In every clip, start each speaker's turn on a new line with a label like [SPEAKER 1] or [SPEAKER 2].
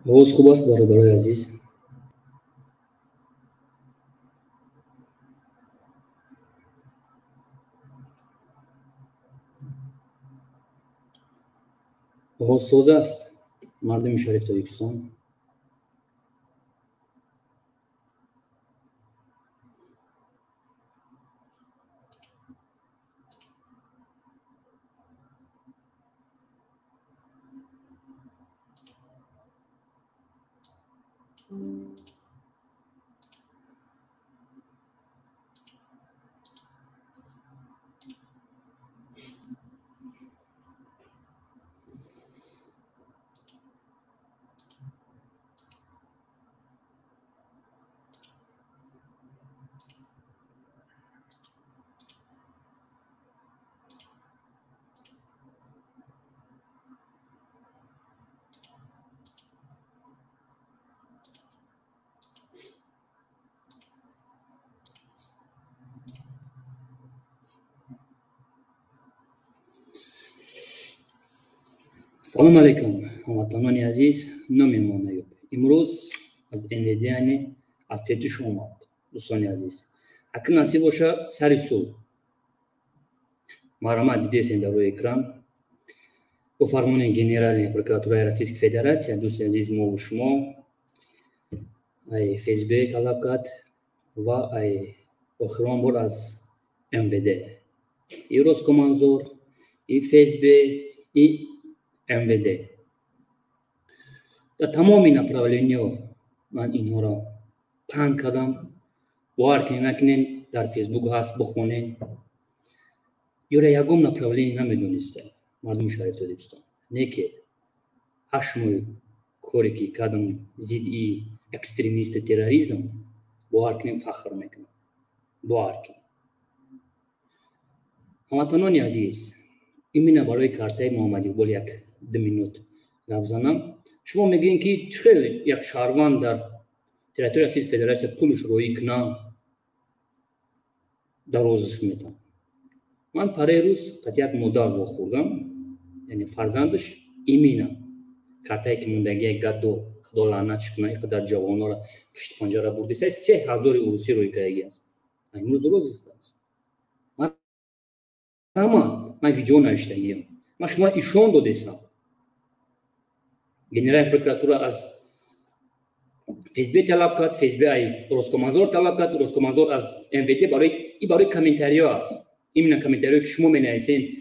[SPEAKER 1] آواز خوب است برادرای عزیز. آواز ساز است مردم شریف تاجیکستان. سلام علیکم هموطنان عزیز. نامم ایوب. امروز از انویدیانی اتفاقی شما دوستان عزیز. اگر نصیب باشه سری صبح مرامت دیدین در روی اکران با فرمان گنرال پروکراتورای روسیای فدراسیون دوستان عزیز ما و شما FSB طلب کرد و آخرین بار از MVD ایروز کمانزور FSB MVD در تمامی направления من اینها را پنگ کردم. باور کنین نکنین در فیسبوک هست بخونین. یوره یکم направление نمیدونسته مردم شریف تاجیکستان نه که هشموی کاری که کردم ضد اکستریمیست تروریسم باور کنین فخر میکنم. باور کنین هموطنان عزیز. ایمینا برای کارتای محمد اقبال یک 2 مینوت لفظانم. شما میگین که خیلی یک شهروند در تریتوری روسیای فدراسیون پولش روی کنه در روزش میتن. من پاره روز قد یک مادر با خوردم یعنی فرزندش ایمینا کارتای که موندگی گدو خدا لعنتش کنه اینقدر جوانا را پشت پنجه را برده 3000 روسی روی کایگی است. امروز روز است. من ویدیو نوشتم. من شما ایشون دو دستم. گنرال پروکراتورا از FSB طلب کرد. FSB روسکومنزور طلب کرد. روسکومنزور از MVD برای کامنتاریو است. این کامنتاریو که شما مینویسین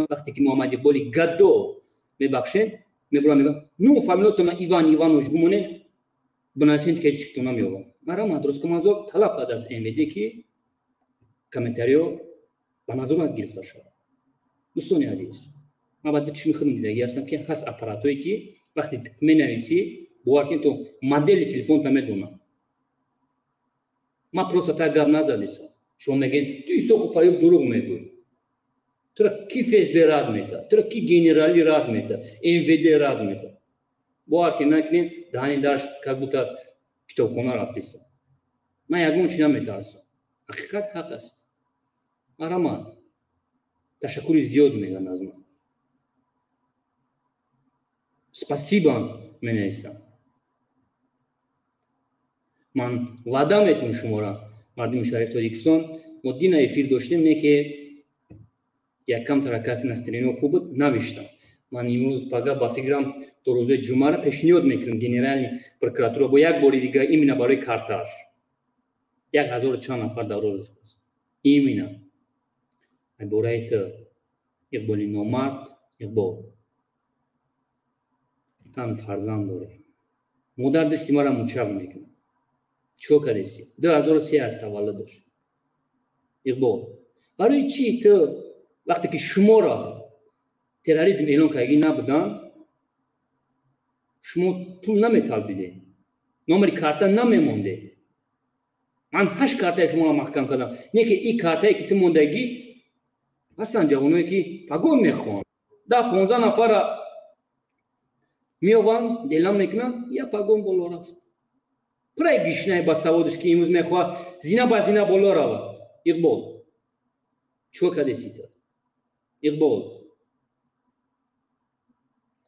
[SPEAKER 1] وقتی که محمد اقبالی گدو میبخشین میگم نو فامیلاتون ایوان ایوانوش بمونه بنویسین که چیکتون نمیوام. مرا روسکومنزور طلب کرد از MVD که کامنتاریو به نظر گرفته شد. دوستان عزیز من بعد چی میخوام دیگه هستم که هست اپاراتوری که وقتی مینویسی باور کن تو مدل تلفن تا میدونه. ما پروستا گاب نزدیسم. شما میگین تو ایسوق فایل دروغ میگی. تو کی FSB راد میده؟ تو کی گنرالی راد میده؟ MVD راد میده؟ باور کن نکنین دهانی داشت که بوده کتابخانه رفتیسم. من یکم چی نمیترسم. حقیقت حق است. آرامان تشکر زیاد میگن از من. спасибо менейсам. من وعده میتونم شما را مردم شریف تاجیکستان ما دین افیر داشتیم نه که یک کم ترکت نسترینو خوب نوشتم. من امروز پگاه با فکرم تو روز جمعه را پیشنهاد میکنم گنرال پروکراتورا با یک بار دیگه ایمینا برای کارتاش 1000 چند نفر در روز است. ایمینا برای تو اقبالی نامرد اقبال تن فرزند داره. مادر دستی مرا مچاب میکنه. چو کردیسی 2003 از تولدش. اقبال برای چی تو وقتی که شما را تروریسم اعلان کردی نبودن شما پول نمیطلبیدین نمره کارت نمیمونده. من 8 کارت شما را محکم کردم نه که این کارتایی که تو موندگی هستن جوانایی که پگون میخوان 10-15 نفر میوان دلم میکنن یا پگون بالا رفت. پرای گشنه با سوادش که امروز میخواد زینا با زینا بالا رفت. اقبال چو کدیسیت اقبال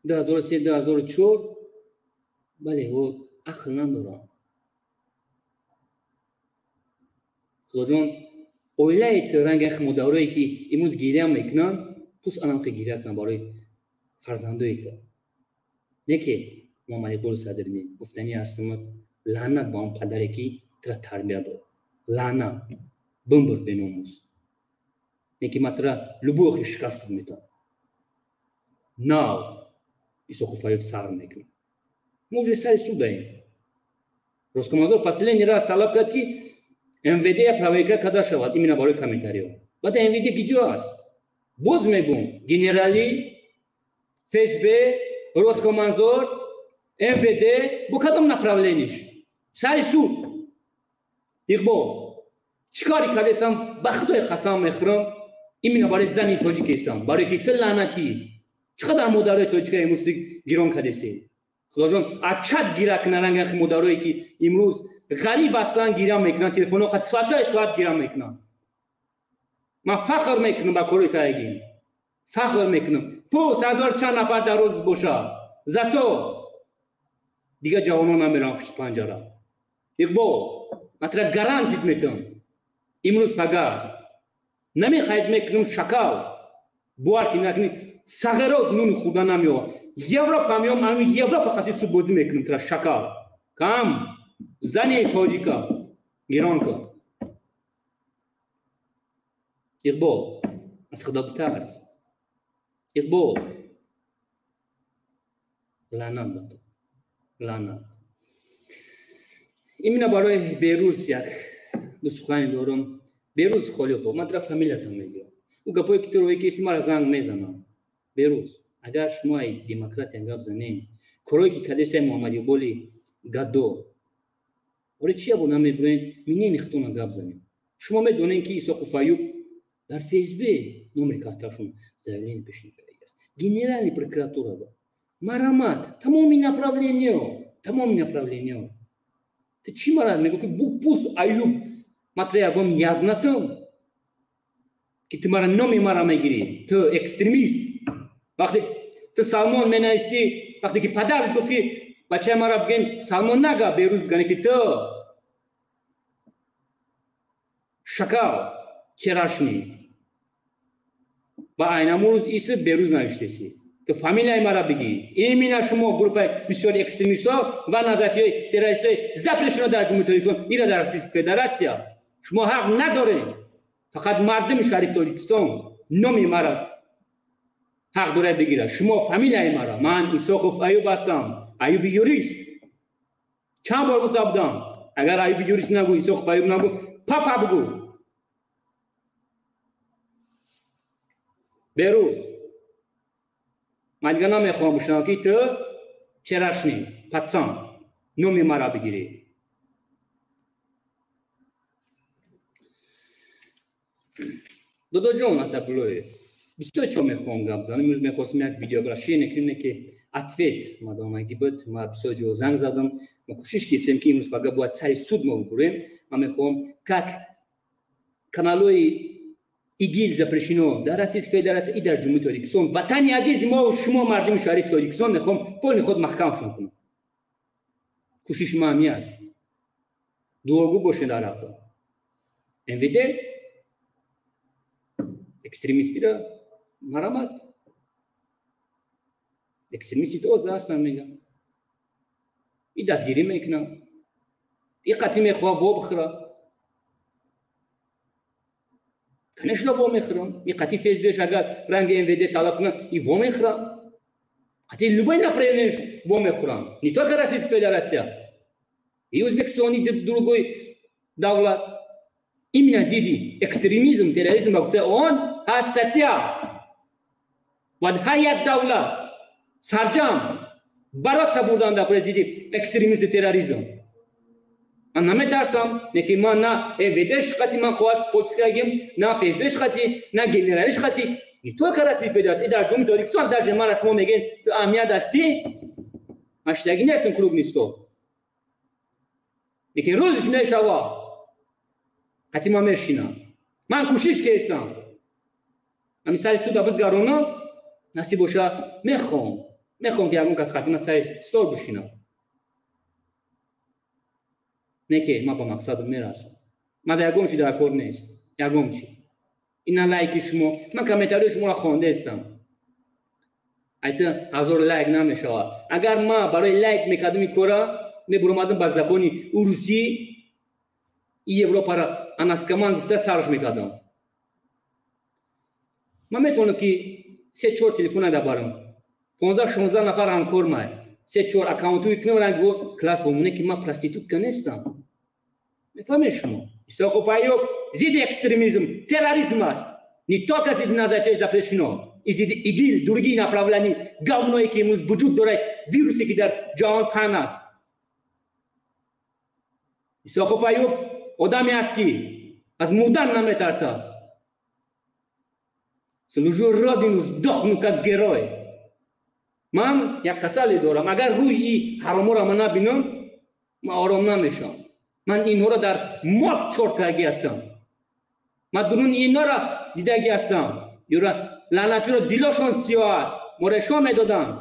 [SPEAKER 1] 2003 2004 بله و عقل ندارم خداجان اویلایت رنگ اخ مداوری که امروز گیری هم میکنن پس آنم که گیری کنن برای فرزندایت نه که محمد اقبال صدرنی گفتنی هستم لعنت با اون پدری که ترا تربیت داد لعنت بمبر به ناموس نه که مترا لبوخی شکست میتونم نه ایسو خفایب سر میکنه موجه سر سود داریم Роскомнадзор последний раз талаб кард ки МВД проверка када шавад именно барои комментариҳо баъд МВД ки ҷо аст боз мегӯм генералӣ ФСБ Роскомнадзор МВД бо кадом направленияш сари суд иқбол чӣ кори кардесам ба худои қасам мехӯрам именно барои зани тоҷикестам барое ки ту лаънатӣ чӣ қадар модарои тоҷика имрӯз гирон кардесӣ خداجان اچت گیره کنن رنگ مدارایی که امروز غریب هستن گیره میکنن تلفن ها ساعت گیره میکنن من فخر میکنم با کاری که ایگیم فخر میکنم پوست 1000 چند نفر در روز باشه زتو دیگه جوانان نمیرن پشت پنجره اقبال مطلب گارانتید میتونم امروز پگاست نمیخواید میکنم شکل بوار که نکنی سغرات نون خدا نمیو Европа میام همین Европа قطعی سو بازی میکنم ترا شکل کم زنی تاجیکا گیران کن اقبال از خدا بترس اقبال لعنت باد لعنت ایمینا برای بیروز یک دو سخنی دارم بیروز خالی خوب من ترا فامیلیتون میگیرم او گپایی که تو روی کسی مرا زنگ میزنم بیروز اگر شما دموکراتیان گپ زنین کاری که کدیسای محمد اقبالی گدو ولی چی ابو نمیبرین منین اختونا گپ زنین شما میدونین که ایساق فایوب در فیسبوک نمره کارتاشون заявление пишет است генеральный прокуратура да марамат тамоми направление ты чӣ марад мегӯ ки букпус аюб матраягон язнатам ки ты мара номи мара мегирӣ ты экстремист وقتی تو سلمان منایستی وقتی که پدر گفتی بچه ما را بگین سلمان نگه بیروز بگنی که تو شکل چراشنی با ایناموز ایسه بیروز نایشتیسی تو فامیلای ما را بگی ایمینا شما گروپ بسیاری اکستریمیست ها و نظرتی های تروریست های زفرشون در جمهوری تاجیکستان ایرا در فدراسیا شما حق ندارین فقط مردم شریف تاجیکستان نامی ما را حق داره بگیره شما فامیلای مرا من ایساقوف ایوب هستم ایوب یوریست چند بار گفته بودم اگر ایوب یوریست نگو ایساقوف ایوب نگو پاپا بگو بیروز من دیگه نمیخوام بشنم که تو چراشنی پتسان نومی مرا بگیری دو جون اتا بلوی بسیار چون میخوام گپ زنم امروز میخواستم یک ویدیوگرافی نکنیم که اتفیت مادام اگه بود ما بسیار جو زنگ زدم ما کوشش کردیم که امروز باید باید سری سود ما بگیریم من میخوام که کانالوی ایگیل запрещено در Российской Федерации і در جمهوری تاجیکستان وطن عزیز ما و شما مردم شریف تاجیکستان میخوام پای خود محکم شون کنم کوشش ما همی است دعاگو باشین در حرفا MVD ekstremisti را مرامت ekstremisti تو هستن میگم این دستگیری میکنم این قطعی میخواه با بخوره کنش لا با میخورم این قطعی فیسبوکش اگر رنگ MVD طلب کنم این با میخورم قطعی любой направление با میخورم не только Российская Федерация и Узбекистан и другой давлат именно зиди экстремизм терроризм он статья و هیئت دولت سرجم برات بردن در زیدی اکستریمیسم تروریسم من نمیترسم نه که من نه ویدش خطی من خواهد پوچسکاگیم نه فیسبوکش خطی نه گنرالیش خطی تو کراتی فدراسیون در جمهوری تاجیکستان در جمهور شما میگین تو اهمیت هستی مشتاقی نیستم کلوب نیستو دیگه روزش میشوا خطی من میشینم من کوشش کردم همین سر سودا بزگارونا نصیب باشه میخوام که اون کس خاتم سر استول بشینم نه که ما با مقصد میرسم ما در یکم چی در کار نیست یکم چی اینا لایک شما من کامنتاری شما را خوانده استم ایتا 1000 لایک نمیشه اگر ما برای لایک میکردم این کارا میبرمادم با زبانی روسی این اروپا را اناسکمان گفته سرش میکردم من میتونم که 3-4 تلفن دارم 15-16 نفر همکار مای 3-4 اکانتوی کنم رنگ کلاس بمونه که ما پراستیتوت نیستم میفهمید شما Исааков Файюк зид экстремизм, терроризм است. Не только зид назад запрещено. И зид ИГИЛ, другие направления, говно, que имус вujud дорай, вирусы, que дар جهان پهن است. Исааков Файюк آدمی است که از مردن نمیترسه. Служу родину, сдохну как герой. من یک کسلی دارم. اگر روی این حراما را من نبینم، من آرام نمیشم. من اینها را در ماب چرت کردگی هستم. من درون اینها را دیدگی هستم. یورا لعنتی را دیلاشون سیاه است. مرشان میدادن.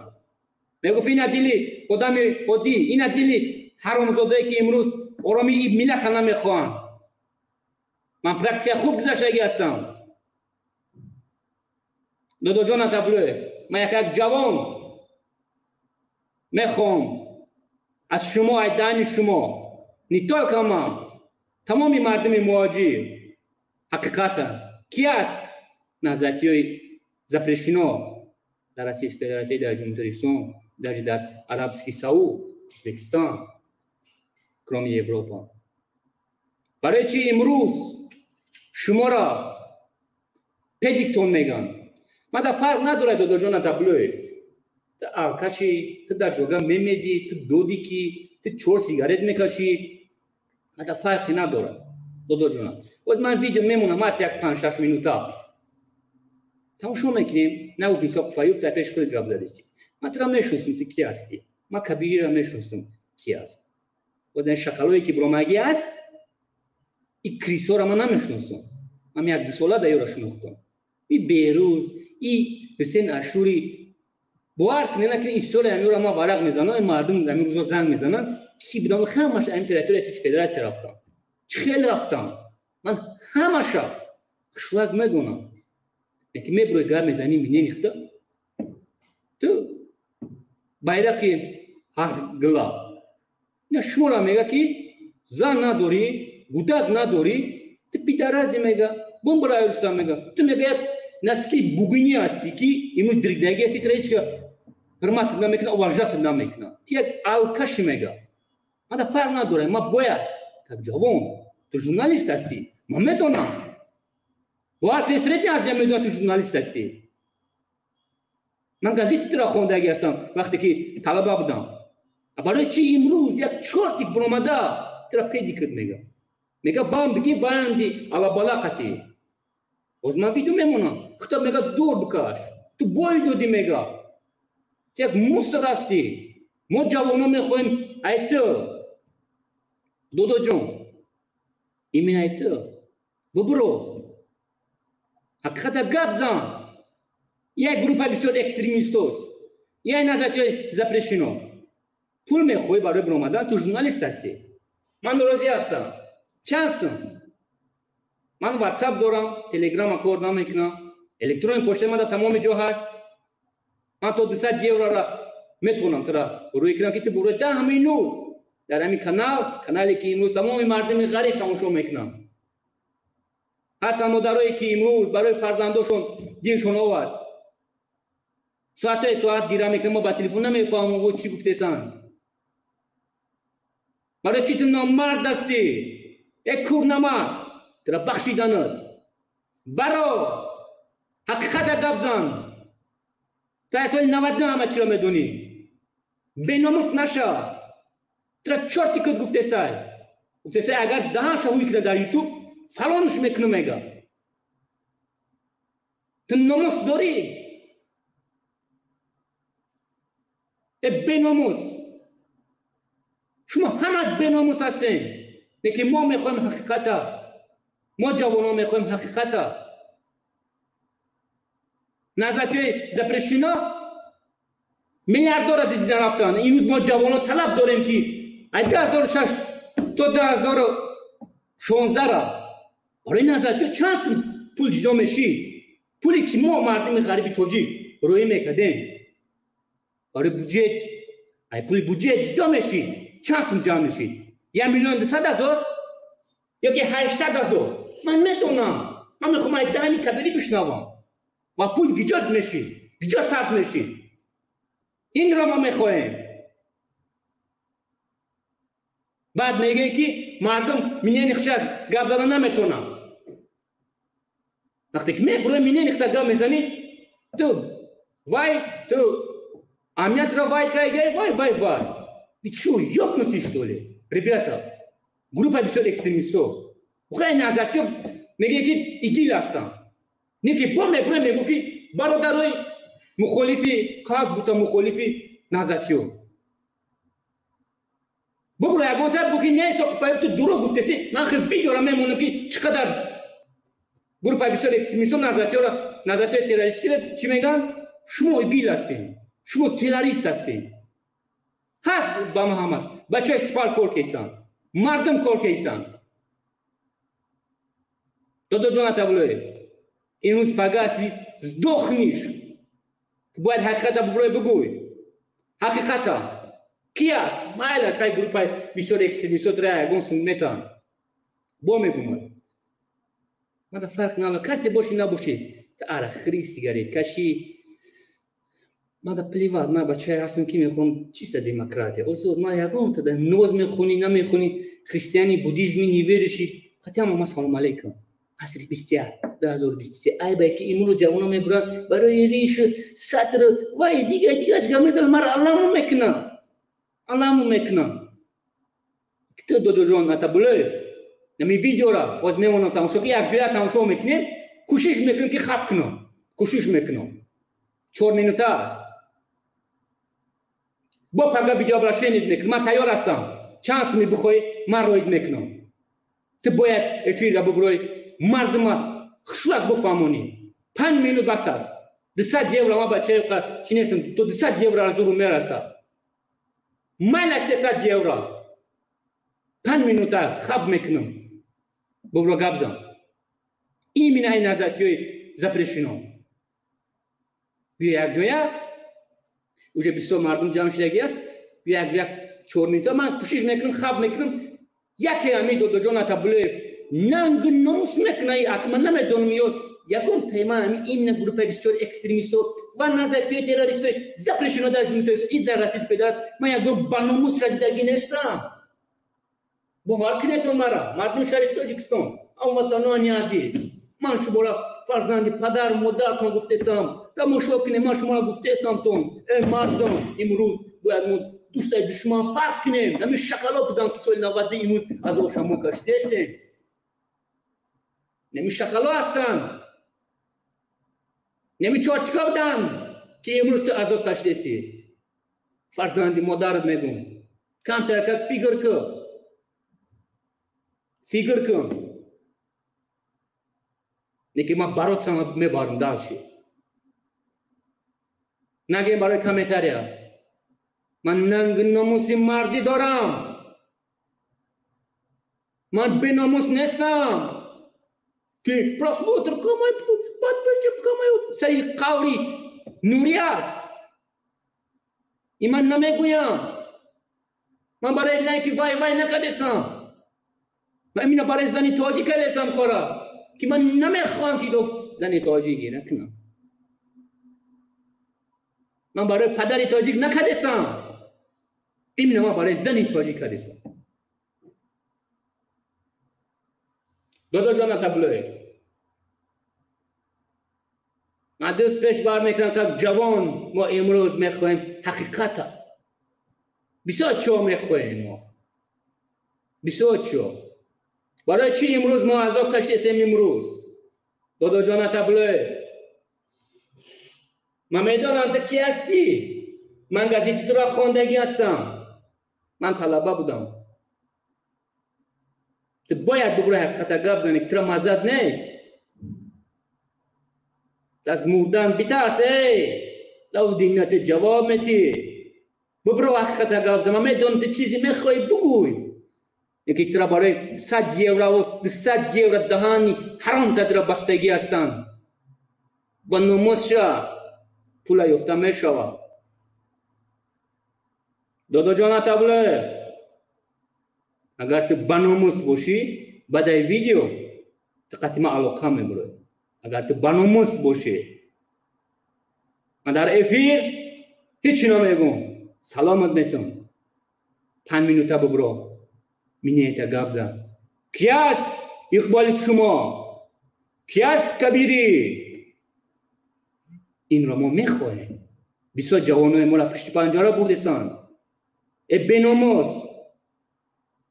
[SPEAKER 1] میگفت این دیلی آدم عادی، این دیلی حرامزاده که امروز آرامی این ملت نمیخوان. من پرکتیک خوب گذشتگی هستم. دادو جان تبلوف من یک جوان میخوام از شما ایدانی شما نیتال کما تمامی مردم مواجه حقیقتا کی است نزدیکی های زپرشینا در رئیس فدراسی در جمهوری اسلامی در عربستان سعود پاکستان کرامی اروپا برای چی امروز شما را پدیکتون میگن ما در فرق نداره دادو جان تبلوف تو آکاشی تو در جوگا میمیزی تو دودی کی تو 4 سیگارت میکشی ما در فرقی نداره دادو جان باز من ویدیو میمونم از یک 5-6 مینوتا تماشا میکنیم نگو که ساق فایوب تا پیش خود گپ زدستی من ترا میشناسم تو کی هستی ما کبیری را میشناسم کی است باز این شکلایی که برامگی است این کریسو را من نمیشناسم من یک 2 ساله دیگه را شناختم این بیروز این حسین اشوری باور کنید که این استوری امیرا ما ورق میزنن مردم امیر روزا زنگ میزنن کی بدم همش ام تریتوری از فدراسیون رفتم خیلی رفتم من همش شوق میدونم که میبروی گار میزنی مینیخته تو bayrak هر گلا نه شما را میگه که زن نداری گودک نداری تو پیدارازی میگه بوم برای روستا میگه تو میگه نسکی بوگینی هستی که ایموز دریدگی هستی ترایش که حرمت نمیکنه اوارجات نمیکنه تی یک آلکش میگه ما در فرق نداره ما باید که جوان تو ژورنالیست هستی ما میدونم باید پسرتی از میدونم تو ژورنالیست هستی من گازیتی تو را خوندگی هستم وقتی که طلبه بودم برای چی امروز یک چرتی برامده ترا پیدی کرد میگه بام بگی بایندی علا بلاقتی از من ویدیو میمونم خطاب میگه دور بکش تو بای دودی میگه یک مستر هستی ما جوانا میخوایم ایتو دودو جون ایمین ایتو ببرو حقیقت گپ زن یک گروپ بسیار اکستریمیست است یک نظریه زپرشینو پول میخوای برای برآمدن تو ژورنالیست هستی من راضی هستم چانسم من واتساپ دارم تلگرام کار نمیکنم الکترون پشت من در تمام جا هست من تو 200 یورو را میتونم ترا روی کنم که تو برای 10 مینو در همین کانالی که امروز تمام مردم غریب تماشا میکنم هستن مادرایی که امروز برای فرزنداشون دلشون آوا است ساعت گیرا میکنم ما با تلفن نمیفهمم او چی گفته سن برای چی تو نامرد هستی یک کورنمرد ترا بخشیدنت برو حقیقت گپ زن تا سال 99 همه چی را میدونی بیناموس نشه ترا چرتی کد گفته سای اگر ده شهوی کنه در یوتیوب فلانش میکنه میگه تو ناموس داری بیناموس شما همه بیناموس هستین که ما میخوایم حقیقتا ما جوانا میخوایم حقیقتا نظرتهای زپرشینا میلیاردها را دیدن رفتن. این روز ما جوانان طلب داریم که 2006 تا 2016 را برای نظرتهای چند پول جدا میشی؟ پولی که ما مردم غریبی توجی روی میکردیم برای بودجه، پول بودجه جدا میشی چند سوم جمع میشی؟ 1,200,000 یا که 800,000. من میتونم، من میخوام دهنی کبیری بشنوم و پول گیجات میشی، گیجات صرف میشی. این را ما میخواهیم. بعد میگه که مردم مینه نخشد گپ زدن نمیتونم. وقتی که برای مینه نخشد گپ میزنی تو وای تو امنیت را вай кайгай вай. Ты что, ёбнутый что ли? Ребята, группа бисёр экстремистов. Ухай назад ёб, мегеки игил астан. Неки помне мегу ки бародарой мухолифи, как будто мухолифи назад ёб. Бобро ягон таб гуки не что файб ту дуро гуфтеси, ман хел видео ра мемонам ки чиқадар группа бисёр экстремистов назад ёра, назад ёр террористи чи меган? Шумо игил астин. شما تروریست هستین. هست با ما همش. بچه سپال کار کیسان. مردم کار کیسان. دو جانا تبلوی. این روز پگاستی زدخنیش. باید حقیقت ببروی بگوی. حقیقتا. کی است؟ مایلش کای گروپای بیشتر اکستریمیست را گونسون میتان. با میگم. ما دا فرق نمیکنه. کسی باشی نباشی. تا آخری سیگاری کشی. ما دا плевать, ما بچه هستم که میخوام چیست دموکراتیا. اوزود ما یکم تا نوز میخونی نمیخونی خریستیانی بودیزمی نیویرشی. خاطر ما سلام علیکم. عصر 2023 ای باید که ایمونو جوانو میبرن برای ریش سطر وای دیگه اش گمیزل مر اللهمو میکنم. که دو جان اتا بلیف. نمی ویدیو را باز میمونم تماشا که یک جویا تماشا میکنیم کوشش میکنم که خب کنم. کوشش میکنم. 4 مینوت است. با پگا ویدیو را شنید میکنم. من تیار هستم. چانس می بخوای من روید میکنم. تو باید افیر را ببروی مردم خشوک بفهمونی. 5 مینوت بس است. 200 یورو ما بچه که چی نیستم تو 200 یورو را زور میرسه. من 300 یورو. 5 مینوت خواب میکنم. ببرو گابزم. این مینای نزدیکی زپرشینو. یک جویا اوجه 20 مردم جمع شدگی است. یک 4 مینوت من کوشش میکنم خواب میکنم. یکی همی دو جان تبلیغ ننگ ناموس میکنه اکمن نمیدونم یکم تیما این گروه بسیار اکستریمیستو و نظریه تروریستو زپرشینو در جنوب این در راستی پیدا است. من یک گروه باناموس شدیدگی نیستم. باور کنید تو مرا مردم شریف تاجیکستان هموطنان عزیز من شما را فرزند پدر مادرتون گفتم تماشا کنید من شما را گفتم تون ای مردم امروز باید دوستای دشمن فرق کنیم. نمی شکلا بودن که سال 90 امروز از او شما کشیده هستیم. نمی شکلا هستن. نمی چارچکا بودن که امروز تو از او کشیده هستی. فرزندی مادرت میگم کم ترکت فکر کن. نکی ما برات سما میبارم دالشی. نگیم برای کمیتاریا. من ننگ ناموسی مردی دارم. من بی ناموس نیستم. که پراسپوتر کامای بات بچه کامای سری قوری نوری است. این من نمیگویم. من برای لایکی وای نکردم. من مینا برای زنی تاجی کردم کارا. که من نمیخوام که دو زنی تاجیکی نکنم. من برای پدری تاجیک نکردم. این ما برای زنی تاجیک کردم. دو جان تبلیغ. من دست پیش بار میکنم که جوان ما امروز میخوایم حقیقتا. بسیار چو میخوایم ما. بسیار چو. برای چی امروز ما عذاب کشیدیم امروز؟ دو جان تبلیغ. من میدانم تو کی هستی؟ من گازیتی تو را خواندگی هستم. من طلبه بودم. تو باید بگوی حقیقت گپ زنی که تو را مزد نیست. از مردن بترس. لو دینت جواب میتی ببرو حقیقت گفت من میدونم تو چیزی میخوای بگوی. یکی ترا برای 100 یورو و 200 یورو دهانی حرام تدرا بستگی هستند و نموز شا پول یافته میشود. دادا جان تبلیغ اگر تو بناموس باشی بعد ای ویدیو تو قطعا علاقه میبره. اگر تو بناموس باشی من در افیر هیچی نمیگم سلامت میتونم 5 مینوته ببرو مینیت گفزه کی است اقبال شما کی است کبیری این را ما میخواهیم. بسیار جوانای ما را پشت پنجره بردستان ای بناموس.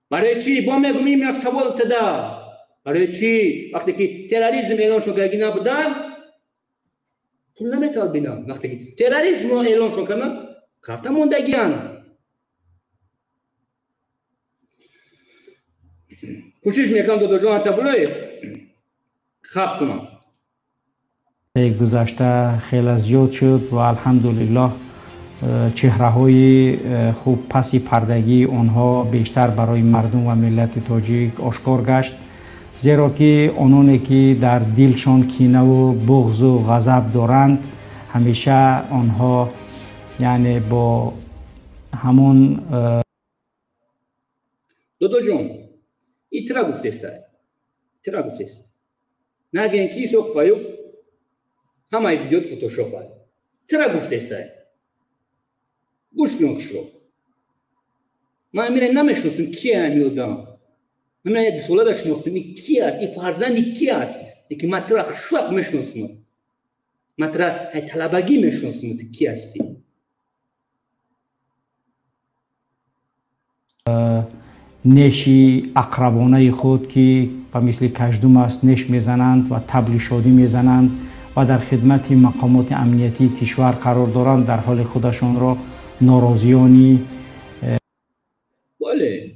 [SPEAKER 1] برای چی با میگم این سوال تدا برای چی وقتی که تروریسم اعلان شد که نبودن پول نمیتال بینم. وقتی که تروریسم اعلان شد کنن کارت موندگیان. کوشش میکنم دادا جان تبلیغ خواب کنم.
[SPEAKER 2] گذشته خیلی زیاد شد و الحمدلله چهره های خوب پس پردگی آنها بیشتر برای مردم و ملت تاجیک آشکار گشت، زیرا که آنانی که در دلشان کینه و بغض و غضب دارند همیشه آنها یعنی با همون
[SPEAKER 1] دادا جان ای ترا گفته است نگین کی سوق فایو همه ویدیو فتوشاپ های ترا گفته است گوش نخشو من میره نمیشناسم کی همیودم من یک سوال داشت نختمی کی است این فرزندی کی است که من ترا خشوق میشناسم من ترا طلبگی میشناسم تو کی هستی.
[SPEAKER 2] نشی اقربانه خود که به مثل کژدم است نش میزنند و طبل شادی میزنند و در خدمت مقامات امنیتی کشور قرار دارند در حال خودشان را ناراضیانی
[SPEAKER 1] بله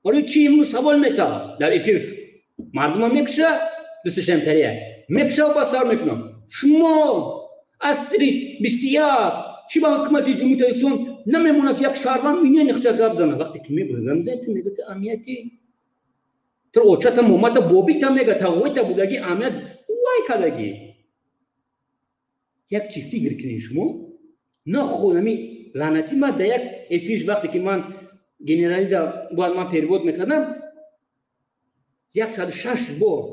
[SPEAKER 1] حالا چی امروز سوال میتا در افیر مردم هم میکشه دوستش همتریه میکشه و بسار میکنم شما از تری 21 چی با حکمت جمهوری اسلامی نمیمونه که یک شهروند مینه نخچه گپ زنه. وقتی که میبره رمزیت میگه تا امنیتی تو اوچتا مومتا بوبی تا میگه تا وای تا بودگی امنیت وای کدگی یک چی فکر کنی شما نه خودمی لعنتی ما در یک افیش وقتی که من گنرالی دا باید من پریود میکردم 106 بار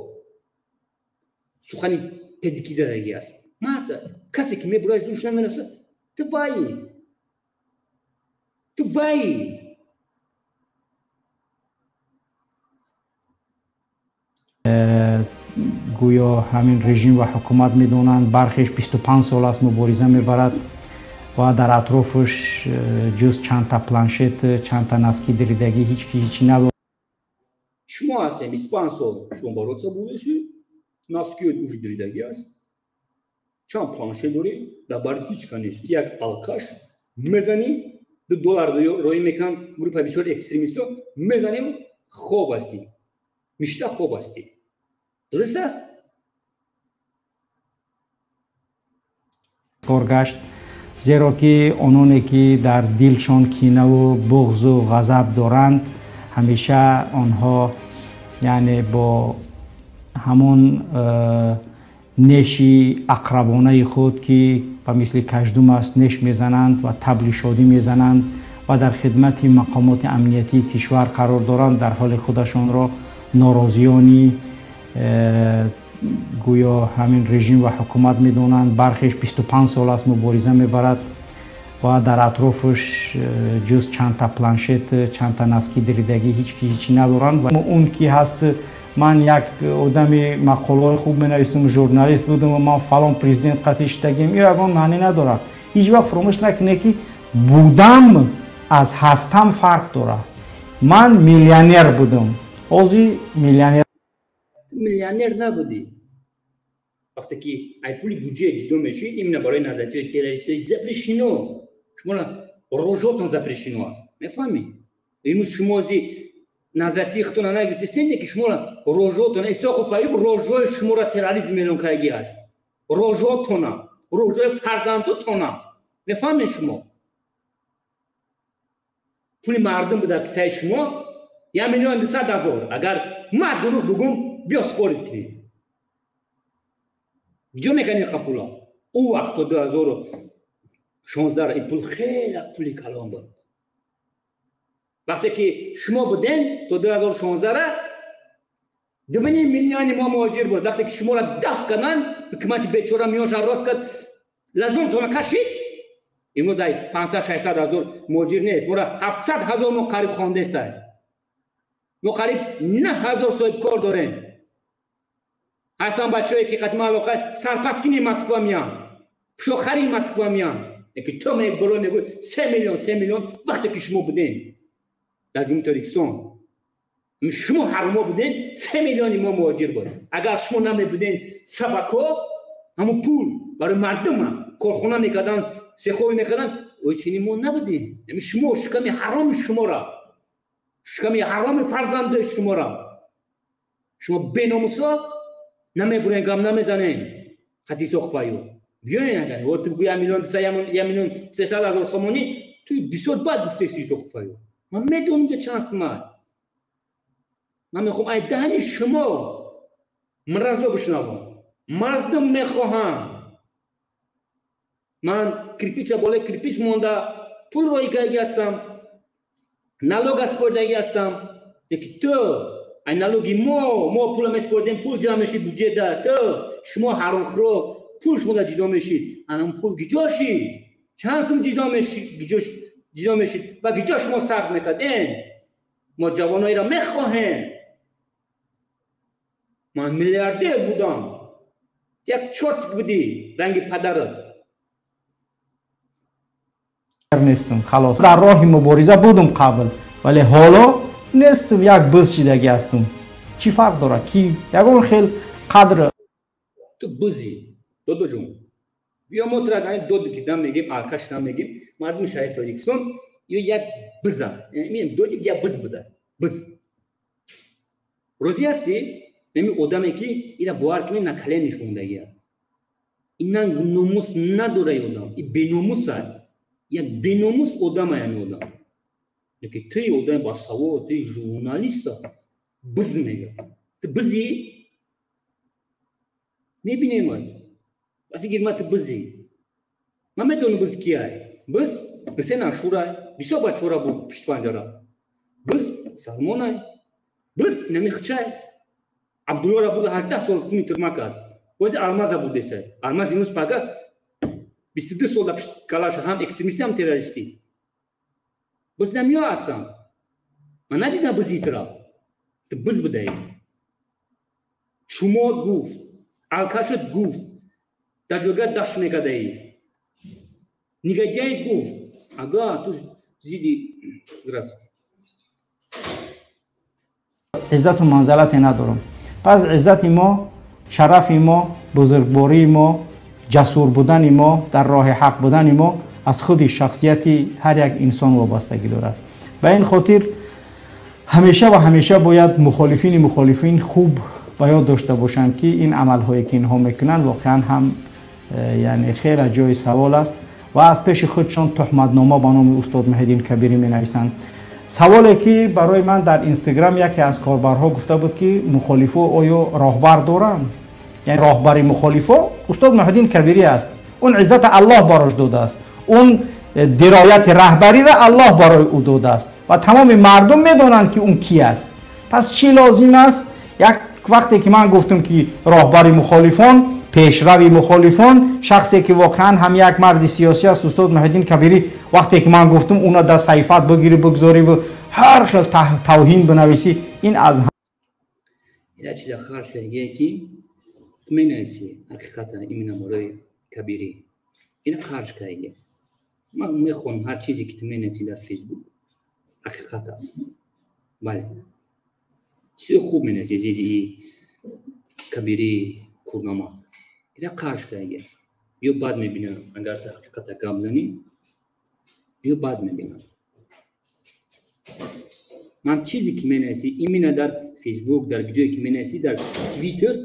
[SPEAKER 1] سخنی پدیکی زدگی است. مرد کسی که میبره از روش نمیرسه تو وای
[SPEAKER 2] گویا همین رژیم و حکومت میدونند برخیش 25 سال است مبارزه میبرد و در اطرافش جز چند تا پلانشت چند تا نسکی دریدگی هیچی نداره.
[SPEAKER 1] شما هستیم 25 سال شما باروتسا بودشی نسکی اوش دریدگی است چند پلانشت داری در بارد هیچ کنیست یک آلکاش میزنی $2 روی میکن گروه بسیار اکستریمیستو میزنیم خوب هستی میشته خوب هستی درست است؟
[SPEAKER 2] کارگشت زیرا که آنانی که در دلشان کینه و بغض و غضب دارند همیشه آنها یعنی با همون نشی اقربانه خود که به مثل کژدم است نش میزنند و طبل شادی میزنند و در خدمت مقامات امنیتی کشور قرار دارند در حال خودشان را ناراضیانی گویا همین رژیم و حکومت میدونند برخیش 25 سال است مبارزه میبرد و در اطرافش جز چند تا پلانشت چند تا نسکی دریدگی هیچی ندارند و اون کی هست من یک آدم مقاله خوب مینویسم ژورنالیست بودم و من فلان پرزیدنت قطعشتگیم این رقم معنی نداره. هیچ وقت فراموش نکنه که بودم از هستم فرق داره. من میلیونر بودم اوزی
[SPEAKER 1] میلیونر نبودی وقتی که ای پولی بودجه جدا میشید این برای نظریه تروریستی زپریشینو شما روزاتون زپریشینو است میفهمی اینو شما زی نظریه خودتون نگرفتی سنده که شما روزاتون استاخو فایب روزای شما را تروریسم اعلان کردگی است روزاتونا روزای فرزندتونا میفهمین شما پول مردم بده پیسه شما 1,200,000 اگر ما دروغ بگم بیا سپارید کنید کجا میکنید پولا او وقت 2016 این پول خیلی پولی کلان بود وقتی که شما بودین تو 2016 2 میلیون ما مهاجر بود وقتی که شما را دفع کنن حکومت بیچاره میاش راست کرد لازم تو کشید امروز 500-600,000 مهاجر نیست ما را 700,000 ما قریب خوانده است ما قریب 9,000 صاحب کار داریم اصلا بچه‌ای که قدم علاقه سرپسکنی مسکو میان شوخری مسکو میان که تو میگ برو میگو 3 میلیون وقتی که شما بودین در جمهوری ترکستان شما حرما بودین 3 میلیون ما مهاجر بود اگر شما نمی بودین سبکو همون پول برای مردم کارخونه میکردن سخوی میکردن اوی چینی ما نبودین شما شکمی حرام شما را شکمی حرام فرزند شما را شما بیناموسا نمی برین گام نمیزنین خطی سخفایو بیاین اگر وقتی بگوی 1,300,000 سومونی توی 20 بعد گفته سی سخفایو من میدونم اینجا چند سمت من میخوام ای دهنی شما مرزا بشنوم مردم میخواهم من کریپیچ بالای کریپیچ مونده پول روی گردی هستم نالوگ اسپردگی هستم یکی تو این نالوگی ما پول مسپردیم پول جمع میشید بودجه ده تو شما حرام خورو پول شما در جدا میشید الان پول گیجاشی چند سم جدا میشید و گیجا شما صرف میکردین ما جوانایی را میخواهیم من میلیاردر بودم یک چرت بودی رنگ پدرت
[SPEAKER 2] نیستم خلاص در راه مبارزه بودم قبل ولی حالا نیستم یک بز شدگی هستم چی فرق داره کی یگون خیلی قدر
[SPEAKER 1] تو بزی دو جون بیا ما ترا دو کدام میگیم آلکاش نام میگیم مردم شهر تاریکسون یک بزن میگم دو یک بز بده بز روزی هستی نمی آدمی که اینا باور کنی نکله نشوندگی اینا ناموس نداره آدم این بیناموس است یک بیناموس آدم است آدم یکی توی آدم با سواد توی ژورنالیست بز میگه تو بزی میبینی من و فکر من تو بزی من میدونم بز کیه بز بسه نشوره بیشتر بچه‌ها بود پشت پنجره بز سلمانه بز اینا میخچه عبدالله را بود 18 سال کنی ترما کرد وقتی آلماز بوده سه آلماز دیروز پاگا 22 سال پشت کلاش هم اکستریمیستی هم تروریستی بز نمیاد هستم من ندیدم بزی ترا تو بز بدهی شما گفت آلکاشت گفت در جوگه داشت میکردهی نگهی گفت اگه تو زیدی درست
[SPEAKER 2] عزت و منزلت ندارم پس عزت ما شرف ما بزرگواری ما جسور بودن ما در راه حق بودن ما از خود شخصیتی هر یک انسان وابستگی دارد به این خاطر همیشه باید مخالفین خوب باید داشته باشند که این عملهایی که اینها میکنن واقعا هم یعنی خیلی جای سوال است و از پیش خودشان تهمتنامه به نام استاد محیدین کبیری می نویسند. سوالی که برای من در اینستاگرام یکی از کاربرها گفته بود که مخالفا آیا راهبر دارند؟ یعنی راهبر مخالفا استاد محیدین کبیری است. اون عزت الله براش داده است. اون درایت رهبری را الله برای او داده است و تمام مردم میدونند که اون کی است. پس چی لازم است؟ یک وقتی که من گفتم که راهبر مخالفان، پیشروی مخالفان، شخصی که واقعا هم یک مرد سیاسی است استاد محیدین کبیری، وقتی که من گفتم اونا در صحیفت بگیری بگذاری و هر خیل توهین بنویسی، این از هم
[SPEAKER 1] اینا چیزا خارج کنه که تمنیسی حقیقتا اینا مورای کبیری اینا خارج کنه. من میخوام هر چیزی که تمنیسی در فیسبوک حقیقت است. بله چیز خوب مینویسی زیدی کبیری کورنامه اینا خارج کنه است. یا بعد میبینم اگر تا حقیقت گام زنی یا بعد میبینم. من چیزی که مینویسی اینا در فیسبوک در جایی که مینویسی در توییتر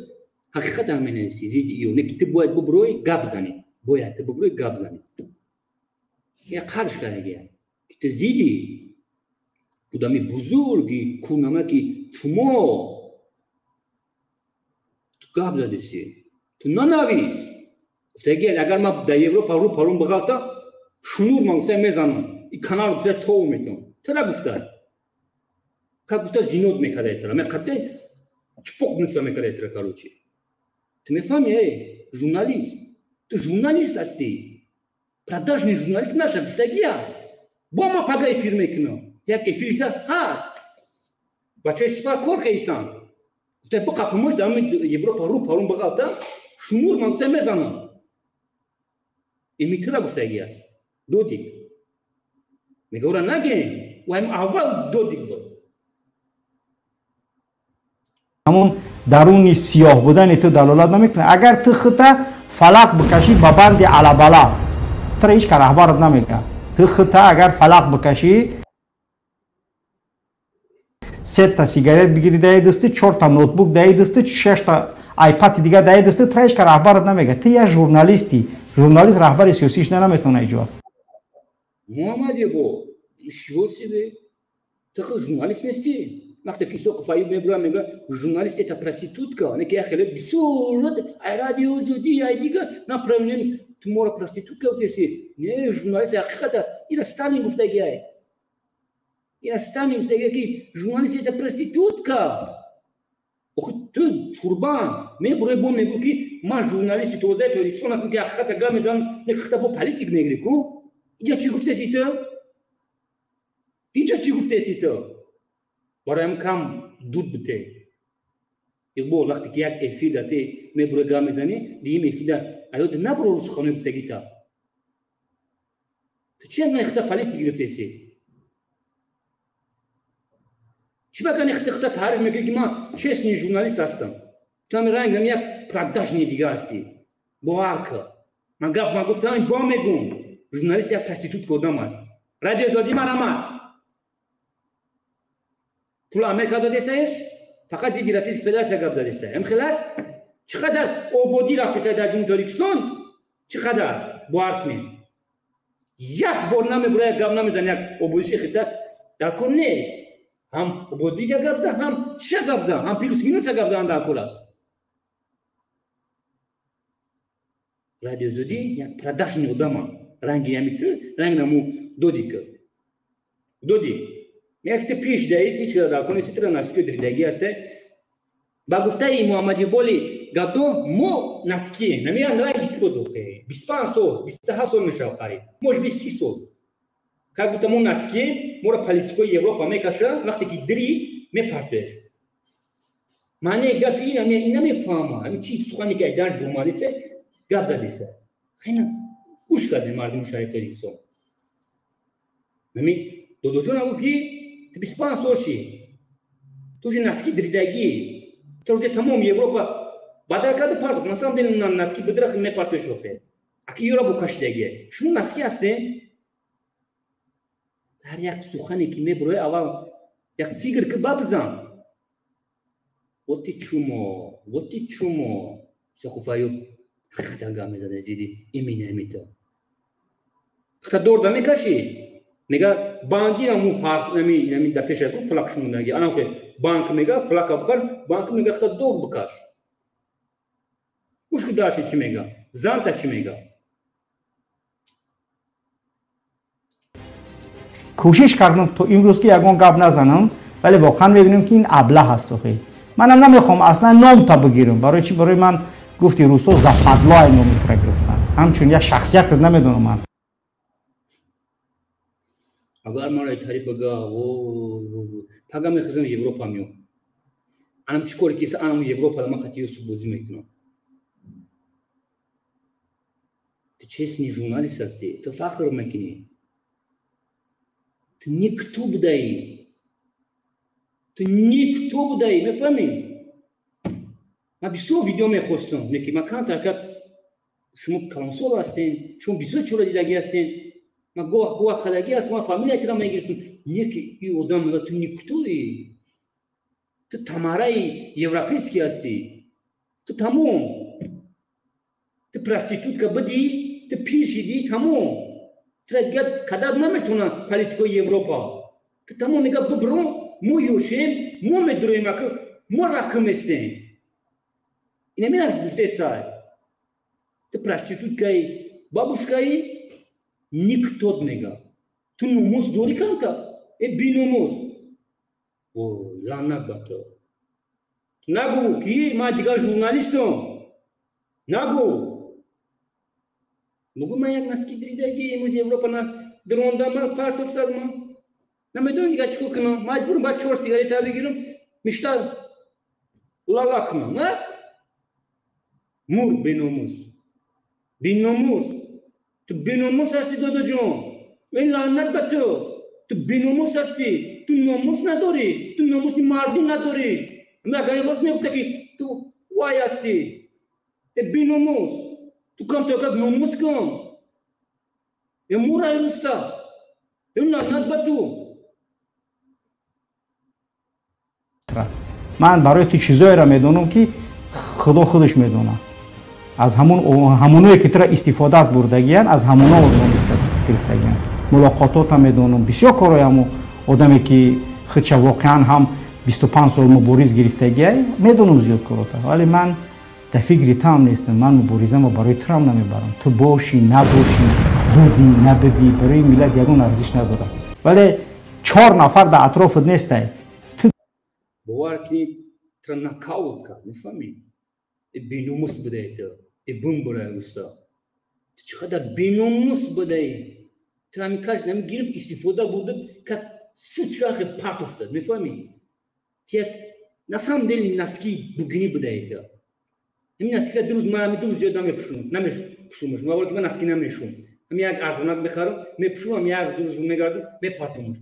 [SPEAKER 1] حقیقت هم نمیسی زید ایو نکته باید ببروی گاب زنی باید ببروی گاب زنی یا قرش کرده که زیدی بودمی بزرگی کونمکی چمو تو گاب زدیسی تو ننویس گفته اگر ما در اروپا رو پارون بغلتا شنور من گفته میزنم این کانال گفته تو میتون ترا گفته که گفته زینود میکرده ترا من قبل چپوک نوسته میکرده ترا کاروچی تو میفهمی ژورنالیست تو ژورنالیست هستی продажный журналист наша گفته کی است با ما پگای فیلم کنم یک فیلم هست بچه سپار کار که ایسان گفته با قپموش دارم اروپا رو پارون بغلتا شنور من گفته میزنم این میتره گفته کی است دودیک میگه اورا نگه و هم اول دودیک بود
[SPEAKER 2] همون درونی سیاه بودن تو دلالت نمیکنه اگر تو خطا فلق بکشی با بند علبالا تو هیچ که رهبرت نمیگه تو خطا اگر فلق بکشی 3 تا سیگارت بگیری در دستی 4 تا نوتبوک در دستی 6 تا آیپد دیگه در دستی تو هیچ که رهبرت نمیگه تو یه ژورنالیستی ژورنالیست رهبر سیاسیش نمیتونه ایجاد
[SPEAKER 1] محمدی بو شوسی به تو ژورنالیست نیستی وقتی که سوق فایب میبره میگه ژورنالیست تا پروستیتوتکا نه که خیلی بسیار رادیو زودی ای دیگه نه پرونین تو مورا پروستیتوتکا وسی نه ژورنالیست حقیقت است این استالین گفته گیه این استالین گفته گیه که ژورنالیست تا پروستیتوتکا تو توربان میبره بو میگه که ما ژورنالیست تو زای توریکسون است که حقیقت گام میدن نه که با پالیتیک میگیری کو اینجا چی گفته سی تو اینجا چی گفته سی تو برایم کم دود بده یک بار وقتی که یک افیل داده میبره گام میزنی دیم افیل ایود نبرو روز خانه گفته گیتا تو چی هم نختا پالیتیک گرفته سی چی بگه نختا تاریخ میگه که ما چسنی ژورنالیست هستم تو هم رنگ هم یک پرداشنی دیگه هستی باورکه من گفتم با میگم ژورنالیست یک پروستیتوت کدام است رادیو زادی مرامت پول امریکا داده سایش فقط زیدی رئیس فدراسیون گاب داده سای هم خلاص چقدر اوبودی رفته در جون توریکسون چقدر بارکنی یک بار نمیبره گاب نمیزنه یک اوبودیش خیلی در کار نیست هم اوبودی گاب زن هم چه گاب زن هم پلوس مینوس گاب زن در کار است رادیو زودی یک پرداشنی ادامه رنگی همیت رنگ نمو دودی یک تا پیش دهید هیچ کار کنی سیتر نسکی دریدگی است با گفته ای محمدی بولی گاتو مو نسکی نمیان رنگی تو دوخه 25 سال 27 سال میشه قریب موش 20 سال که گفته مو نسکی مورا پالیتیکوی اروپا میکشه وقتی که دری میپرتش معنی گپ این نمیفهمه همین چی سخنی که در جورنالیسته گپ زدیسه خیلی گوش کرده مردم شریف توریکسون نمی دو جون گفت که تو 25 سالشی تو جی نسکی دریدگی تو جی تمام اروپا بدر کرده پارت مثلا دین نسکی بدرخ می پارتش شوفه اکی یورا بو کشیدگی شما نسکی هسته هر یک سخنی که میبره اول یک فیگر که بابزن وقتی چومو سخوفایو خطا گامی زده زیدی ایمینه میتا خطا دور دمی کشی میگه بانکی نمی در پیش کو فلاکش میگه الان که بانک میگه فلاک بخور بانک میگه خطا دور بکش مشکل داشتی چی میگه زانتا چی میگه
[SPEAKER 2] کوشش کردم تو امروز که یگان گپ نزنم ولی واقعا میبینیم که این ابله هست خیلی منم نمیخوام اصلا نام تا بگیرم برای چی برای من گفتی روسو زاپادلا اینو میتره گرفتن همچون یک شخصیت نمیدونم من
[SPEAKER 1] اگر ما رایتاری بگا پگا میخزم اروپا میام انم چیکار کیسه انم اروپا ما قطعی سبوزی میکنم تو چسنی ژورنالیست هستی تو فخر میکنی تو نیکتو بدهی میفهمی من بسیار ویدیو میخواستم میگم من کانت کرد شما کانسول هستین شما بسیار چولا دیدگی هستین من گواه خداگی هست ما فامیلی اترا میگیرستم یکی ای آدم میگه تو نیکتویی تو تمارای یوروپیسکی هستی تو تمام تو پراستیتوتکا بدی تو پیر شدی تمام تو دیگه کدر نمیتونه پالیتیکای اروپا تو تمام میگه ببرو مو یوشیم مو میدرویم که مو رقم استیم اینه میره گفته سای تو پراستیتوتکای بابوشکای نیکتود میگه تو نموز دوری کنتا بی نموز لعنت به تو نگو کی من دیگه ژورنالیستم نگو بگو من یک نسکی دریدگی امروز اروپا دروندم من پارت افتادم نمیدونم دیگه چیکار کنم مجبورم بعد 4 سیگارت بگیرم میشتم لالا کنم نه مور بی نموز تو بی نموز هستی دادا جون این لعنت به تو بی نموز هستی تو نموز نداری تو نموز مردی نداری مگر راست میگفته که تو وای هستی بی نموز تو کم تو که نموز کن یه مورای روستا این لعنت به تو
[SPEAKER 2] من برای تو چیزایی را میدونم که خدا خودش میدونه از همونایی که ترا استفاده بردگیان از همونا آدم گرفتگیان ملاقاتات هم میدونم بسیار کارهای همو آدمی که خودش واقعا هم 25 سال مبارز گرفتگی میدونم زیاد کاراتا ولی من در فکر تام نیستم من مبارزم برای ترام نمیبرم تو باشی نباشی بودی نبودی برای ملت یگون ارزش نداره ولی 4 نفر در اطرافت نیسته تو
[SPEAKER 1] باور کنید ترا نکاوت کرد میفهمی بینوموس بدهی تو بوم برای روستا تو چقدر بینوموس بدهی تو همین کاش نمیگرفت استفاده بوده که سوچ راه پارت افتاد میفهمی یک نسام دلی نسکی بگنی بدهی تو همین نسکی دروز من دروز جدا نمیپوشمش ما وقتی من نسکی نمیشم همین یک ارزونک بخرم میپوشم همین یک دروز میگردم میپارتمش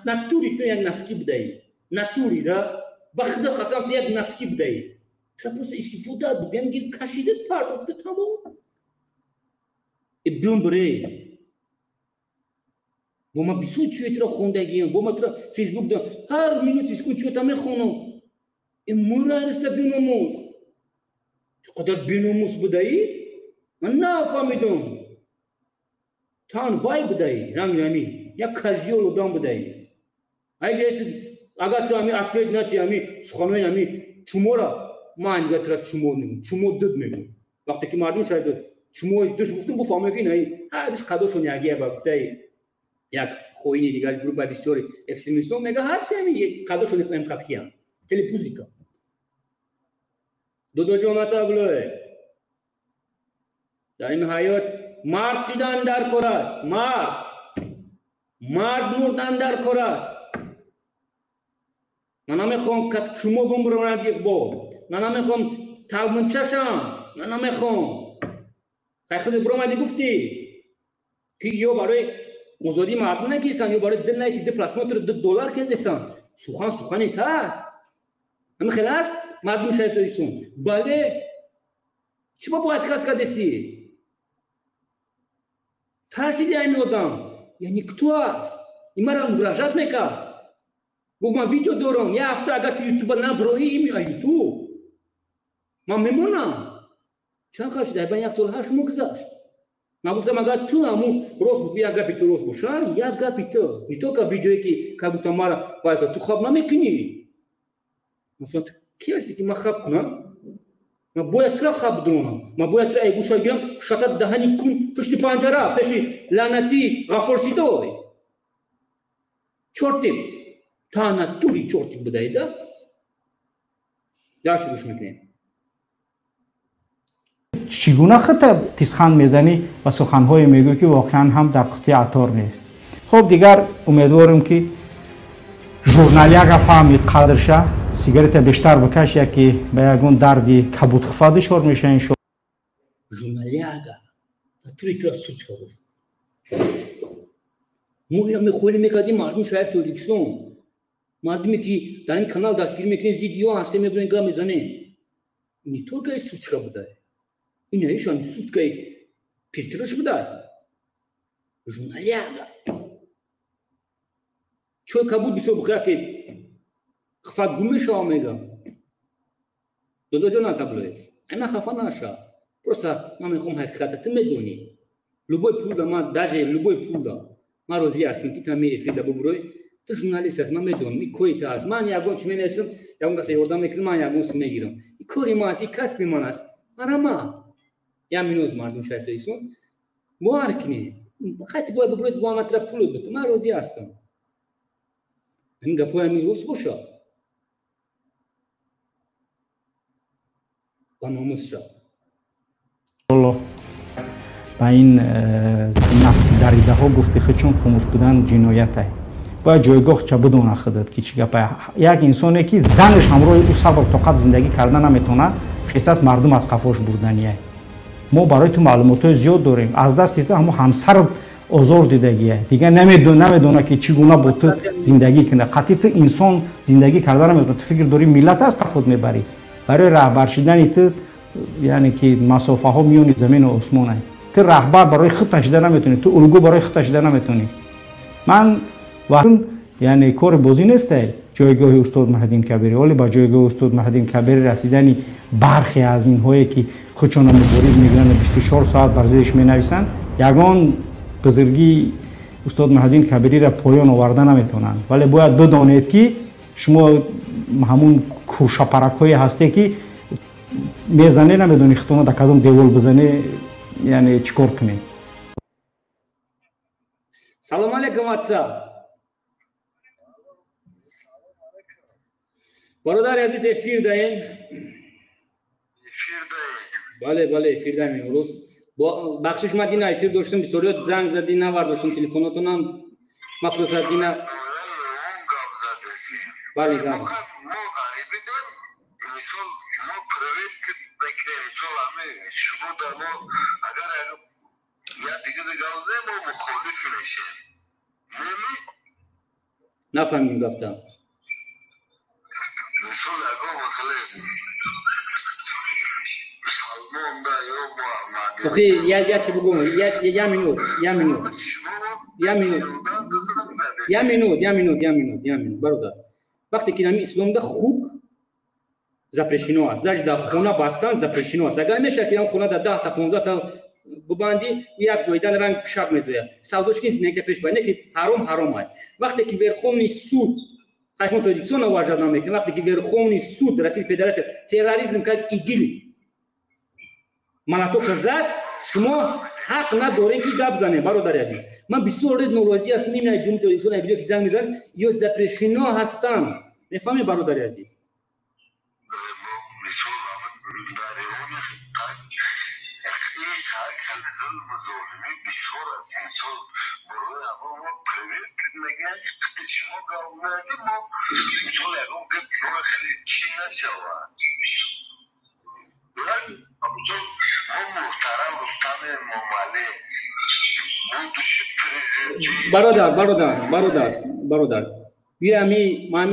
[SPEAKER 1] ناتوری تو یک نسکی بدهی ناتوری دا بخدا قسم تو یک نسکی بدهی تو پس استفاده بگم گیر کشیده پارت افتاد تمام بیام بره با ما بیشتر چیه ترا خوندگیم با ما ترا فیسبوک دارم هر مینوت اسکو چیه تا میخونم این مورا است بینوموس چقدر بینوموس بدهی من نفهمیدم تان وای بدهی رنگی یک کازیول دام بدهی اگر تو همین اکرید نتی همین سخنوی همین چمورا من دیگه ترا چمور نمیگم چمور دد میگم وقتی که مردم شاید چمور دوش گفتم بفهمه که نه هرش کادوشون یگیه با گفته یک خوینی دیگه از گروه بسیاری اکستریمیستان میگه هر چی همین کادوشون نفهم خبکیان تلپوزیکا دو جامعه بلوه در این حیات مرد چیدن در کار است مرد مردن در کار است من نمیخوام که شما بمبرونم یک بار من نمیخوام تلمنچشم من نمیخوام خود برام گفتی که یا برای آزادی مردم نگیستن یا برای دل نگی دپلاسمات $2 کردیستن سخنی تاست همه خلاص مردم شریف داریسون بله چی باید کات کردیسی ترسیدی این آدم یعنی کتو است این مرا مراجعت میکرد گفت من ویدیو دارم یه هفته اگر تو یوتیوب نبرایی یوتیوب من میمونم چند خواهد شده یک سال 8 مگذشت من گفتم اگر تو همون راست بود یک گپی تو راست باشن یک گپی تو نیتو که ویدیویی که بودم مرا باید تو خواب نمیکنی مثلا کی هستی که من خواب کنم من باید ترا خواب درونم من باید ترا ای گوشا گیرم شتت دهنی کن پشت پنجره پیش لعنتی غفور سیدوی چورتی تا ناتوری چورتی بدهی ده درش گوش میکنیم
[SPEAKER 2] چگونه خطا پیسخند میزنی و سخنهای میگوی که واقعا هم در قطعه عطار نیست خب دیگر امیدوارم که ژورنالی اگر فهمید قدرشه سیگارت بیشتر بکشه که به یگون دردی کبود خفاده شور میشه این شور
[SPEAKER 1] ژورنالی اگر توی تو سوچ کرد ما میخوری میکردیم مردم شاید تولیکسون مردمی که در این کانال دستگیر میکنید ویدیو هسته میبرین گاه میزنه اینی تو که سوچ کرد بوده این هایشان سوچ که پیرترش بوده ژورنالی اگر چون کبود بیسو بخواه که خفت گمه شما میگم دو جا نتبلویش انا خفا نشا просто ما میخوام حقیقت میدونی любой пул да ما даже любой пул да ما روزی هستم که تامی افیدا ببروی تو ژورنالیست است من میدونم این کوی تا است من یاگون چه می‌نویسم یاگون کسی یاردم میکنم من یاگون سم میگیرم این کوری ما است این کسب من است مرا یا مینود مردم شاید ایشون موارکنی خاطر باید ببروید با ما تر پول بده من روزی هستم این گپوی میروس باشه با ناموس شد
[SPEAKER 2] والله با این نسل دریده ها گفته خچون خاموش بودن جنایته باید جایگاه چه بدونه خودت که چی گپه یک انسانی که زنش همراه او صبر طاقت زندگی کردن نمیتونه خیصت مردم از قفاش بردنیه ما برای تو معلومات زیاد داریم از دست تو همسر آزار دیدگیه دیگه نمیدونه که چگونه با تو زندگی کنه قطعی تو انسان زندگی کردن نمیتونه تو فکر داری ملت از تفاوت میبری برای رهبر شدن تو یعنی که مسافه ها میون زمین و آسمانه تو رهبر برای خود نشده نمیتونی تو الگو برای خود نشده نمیتونی من وقتی یعنی کار بازی نیسته جایگاه استاد مهدی کبیری ولی با جایگاه استاد مهدی کبیری رسیدنی برخی از این هایی که خودشون مبارز میگیرن 24 ساعت بر ضدش مینویسن یگان بزرگی استاد مهدی کبیری را پایان آوردن نمیتونن ولی باید بدانید که شما همون کوشاپرک های هستی که میزنه نمیدونی خودتون در کدوم دیوال بزنه یعنی چیکار کنی
[SPEAKER 1] سلام علیکم اتسا برادر عزیز افیر دهیم بله افیر دهیم امروز با بخشش من دینا افیر داشتم بسیاری زنگ زدی نورداشتم تلفناتونم مپروس دینا بله گام نفهمیم گفتم اوکی یا چی بگم یا минут برادر وقتی که نمی اسلام ده خوک запрещено است در خونه باستان запрещено است اگر میشه که اون خونه در 10 تا 15 تا ببندی یک جایدن رنگ پیشاب میزوید سوداش که نه که پیش باید که حرام است وقتی که верховный суд خشم تاجیکستان واجد نمیکنه وقتی که верховный суд Российской Федерации терроризм как ИГИЛ молоток زد شما حق ندارین که گپ زنه برادر عزیز من بسیار ناراضی هستم این جمهوری تاجیکستان ویدیو که زنگ میزنن یا запрещено هستن نفهمی برادر عزیز برادر بیا می ما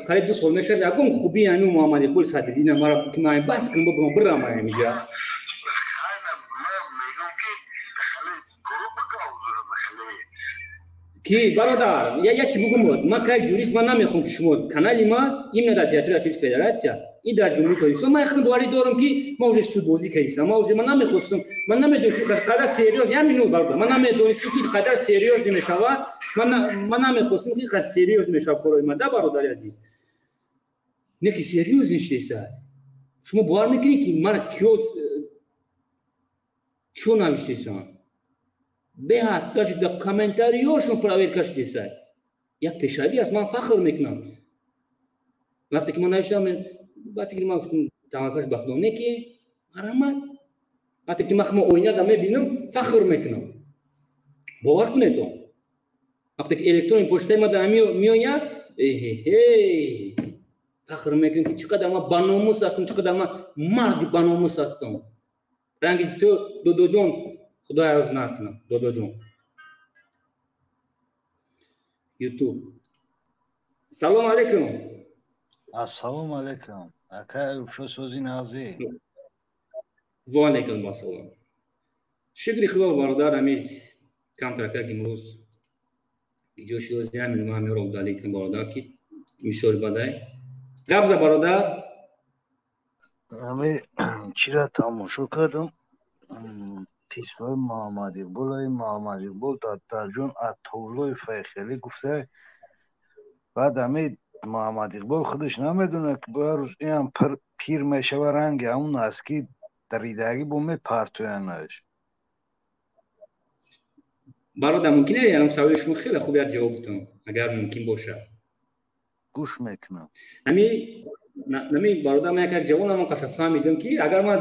[SPEAKER 1] قریب 2 سال میشه یکم خوبی انو محمد گل صدری مرا که ما بس کنم برام میگه کی برادر یا چی بگم ما که جوریست من نمیخوام که شما کانال ما این نداد تئاتر Российской Федерации این در جمهوری تاجیکستان من خیلی دوری دارم که ما вже سود بازی کردیم ما вже من نمیخواستم من نمیدونم که قدر سریوس یا مینو برادر من نمیدونم که قدر سریوس نمیشود من نمیخواستم که قدر سریوس میشه کارای ما ده برادر عزیز نه که سریوس نشسته شما باور میکنید که من چون نوشتم به даже до комментариев проверкаш десай як пешади аз ман фахр мекунам вақте ки ман навиштам ба фикри ман гуфтам тамакаш бахдоне ки марамад вақте ки ман ойнада мебинам фахр мекунам бовар кунед то вақте ки электронин почтаи ма меояд фахр мекунам ки чӣ қадар ман баномус ҳастам чӣ қадар ман марди баномус ҳастам ранги ту додоҷон خدای عوض نکنه دادا جون یوتیوب سلام علیکم
[SPEAKER 3] السلام علیکم اکا شو سوزی نازی
[SPEAKER 1] و علیکم السلام شکری خدا برادر امید کم ترکه امروز ویدیو شروع همین ما همین رو دالیکم برادر کی میشور بدای قبض برادر
[SPEAKER 3] همه چی را تماشا کردم. پیشوای محمد اقبال های محمد اقبال در ترجمه عطاالله فیخلی گفته. بعد همه محمد اقبال خودش نمیدونه که باید روز این هم پیر میشه و رنگ همون اسکی دریدگی با می پرتوینش.
[SPEAKER 1] برادر ممکنه الان سوال شما خیلی خوب جواب بدم اگر ممکن باشه.
[SPEAKER 3] گوش میکنم.
[SPEAKER 1] نمی برادر من یک جوان من قصد فهمیدم که اگر ما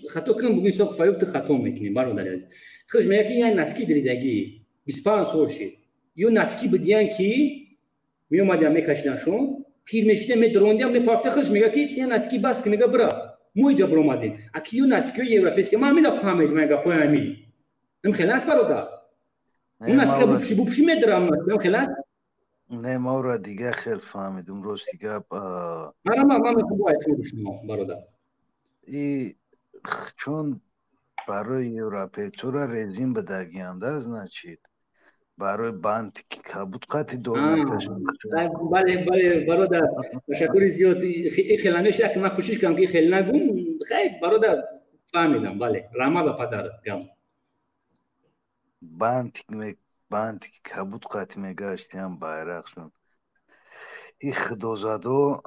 [SPEAKER 1] خطا کنم بگوی سوق فریب خطا میکنیم برادر عزیز. خودش میگه که این نسکی دریدگی 25 سال شد. یو نسکی بدیان که می اومدم میکشیدنشون پیر میشیده می دروندیم می پافته خودش میگه که این نسکی بس که میگه برا موی جبر اومدیم. اکیو نسکی اروپیسک ما می نفهمید میگه پای امی. نم خلاص برادر. اون نسکی بوبشی میدرم نم خلاص.
[SPEAKER 3] نه ما را دیگه خیلی فهمیدم روز دیگه
[SPEAKER 1] ما میخوام شما برادر
[SPEAKER 3] چون برای اروپا چرا رژیم به درگیانده از نچید برای بند که کبود قطعی دور میکشن.
[SPEAKER 1] بله برادر تشکر زیاد خیلی نمیشه که من کوشش کنم که خیلی نگم خیلی برادر فهمیدم. بله رحمت به پدرت گم
[SPEAKER 3] بند که کبود قطعی میگشتیم bayrakشون این خدازادو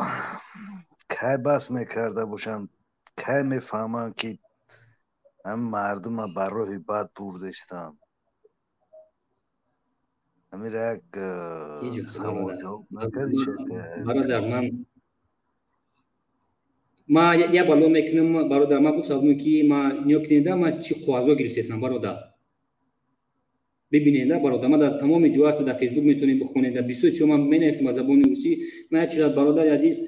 [SPEAKER 3] که بس میکرده باشن که میفهمن که هم مردم برای بد بردشتن. همین یک سوال جواب نکردی
[SPEAKER 1] برادر ما یه بالا میکنم برادر ما بود سوال که ما نیوکینده ما چی قوازو گرفتیم برادر ببینید برادر ما در تمام جواست در فیسبوک میتونید بخونید در 24 ما مینویسیم از زبان روسی. ما چرا برادر عزیز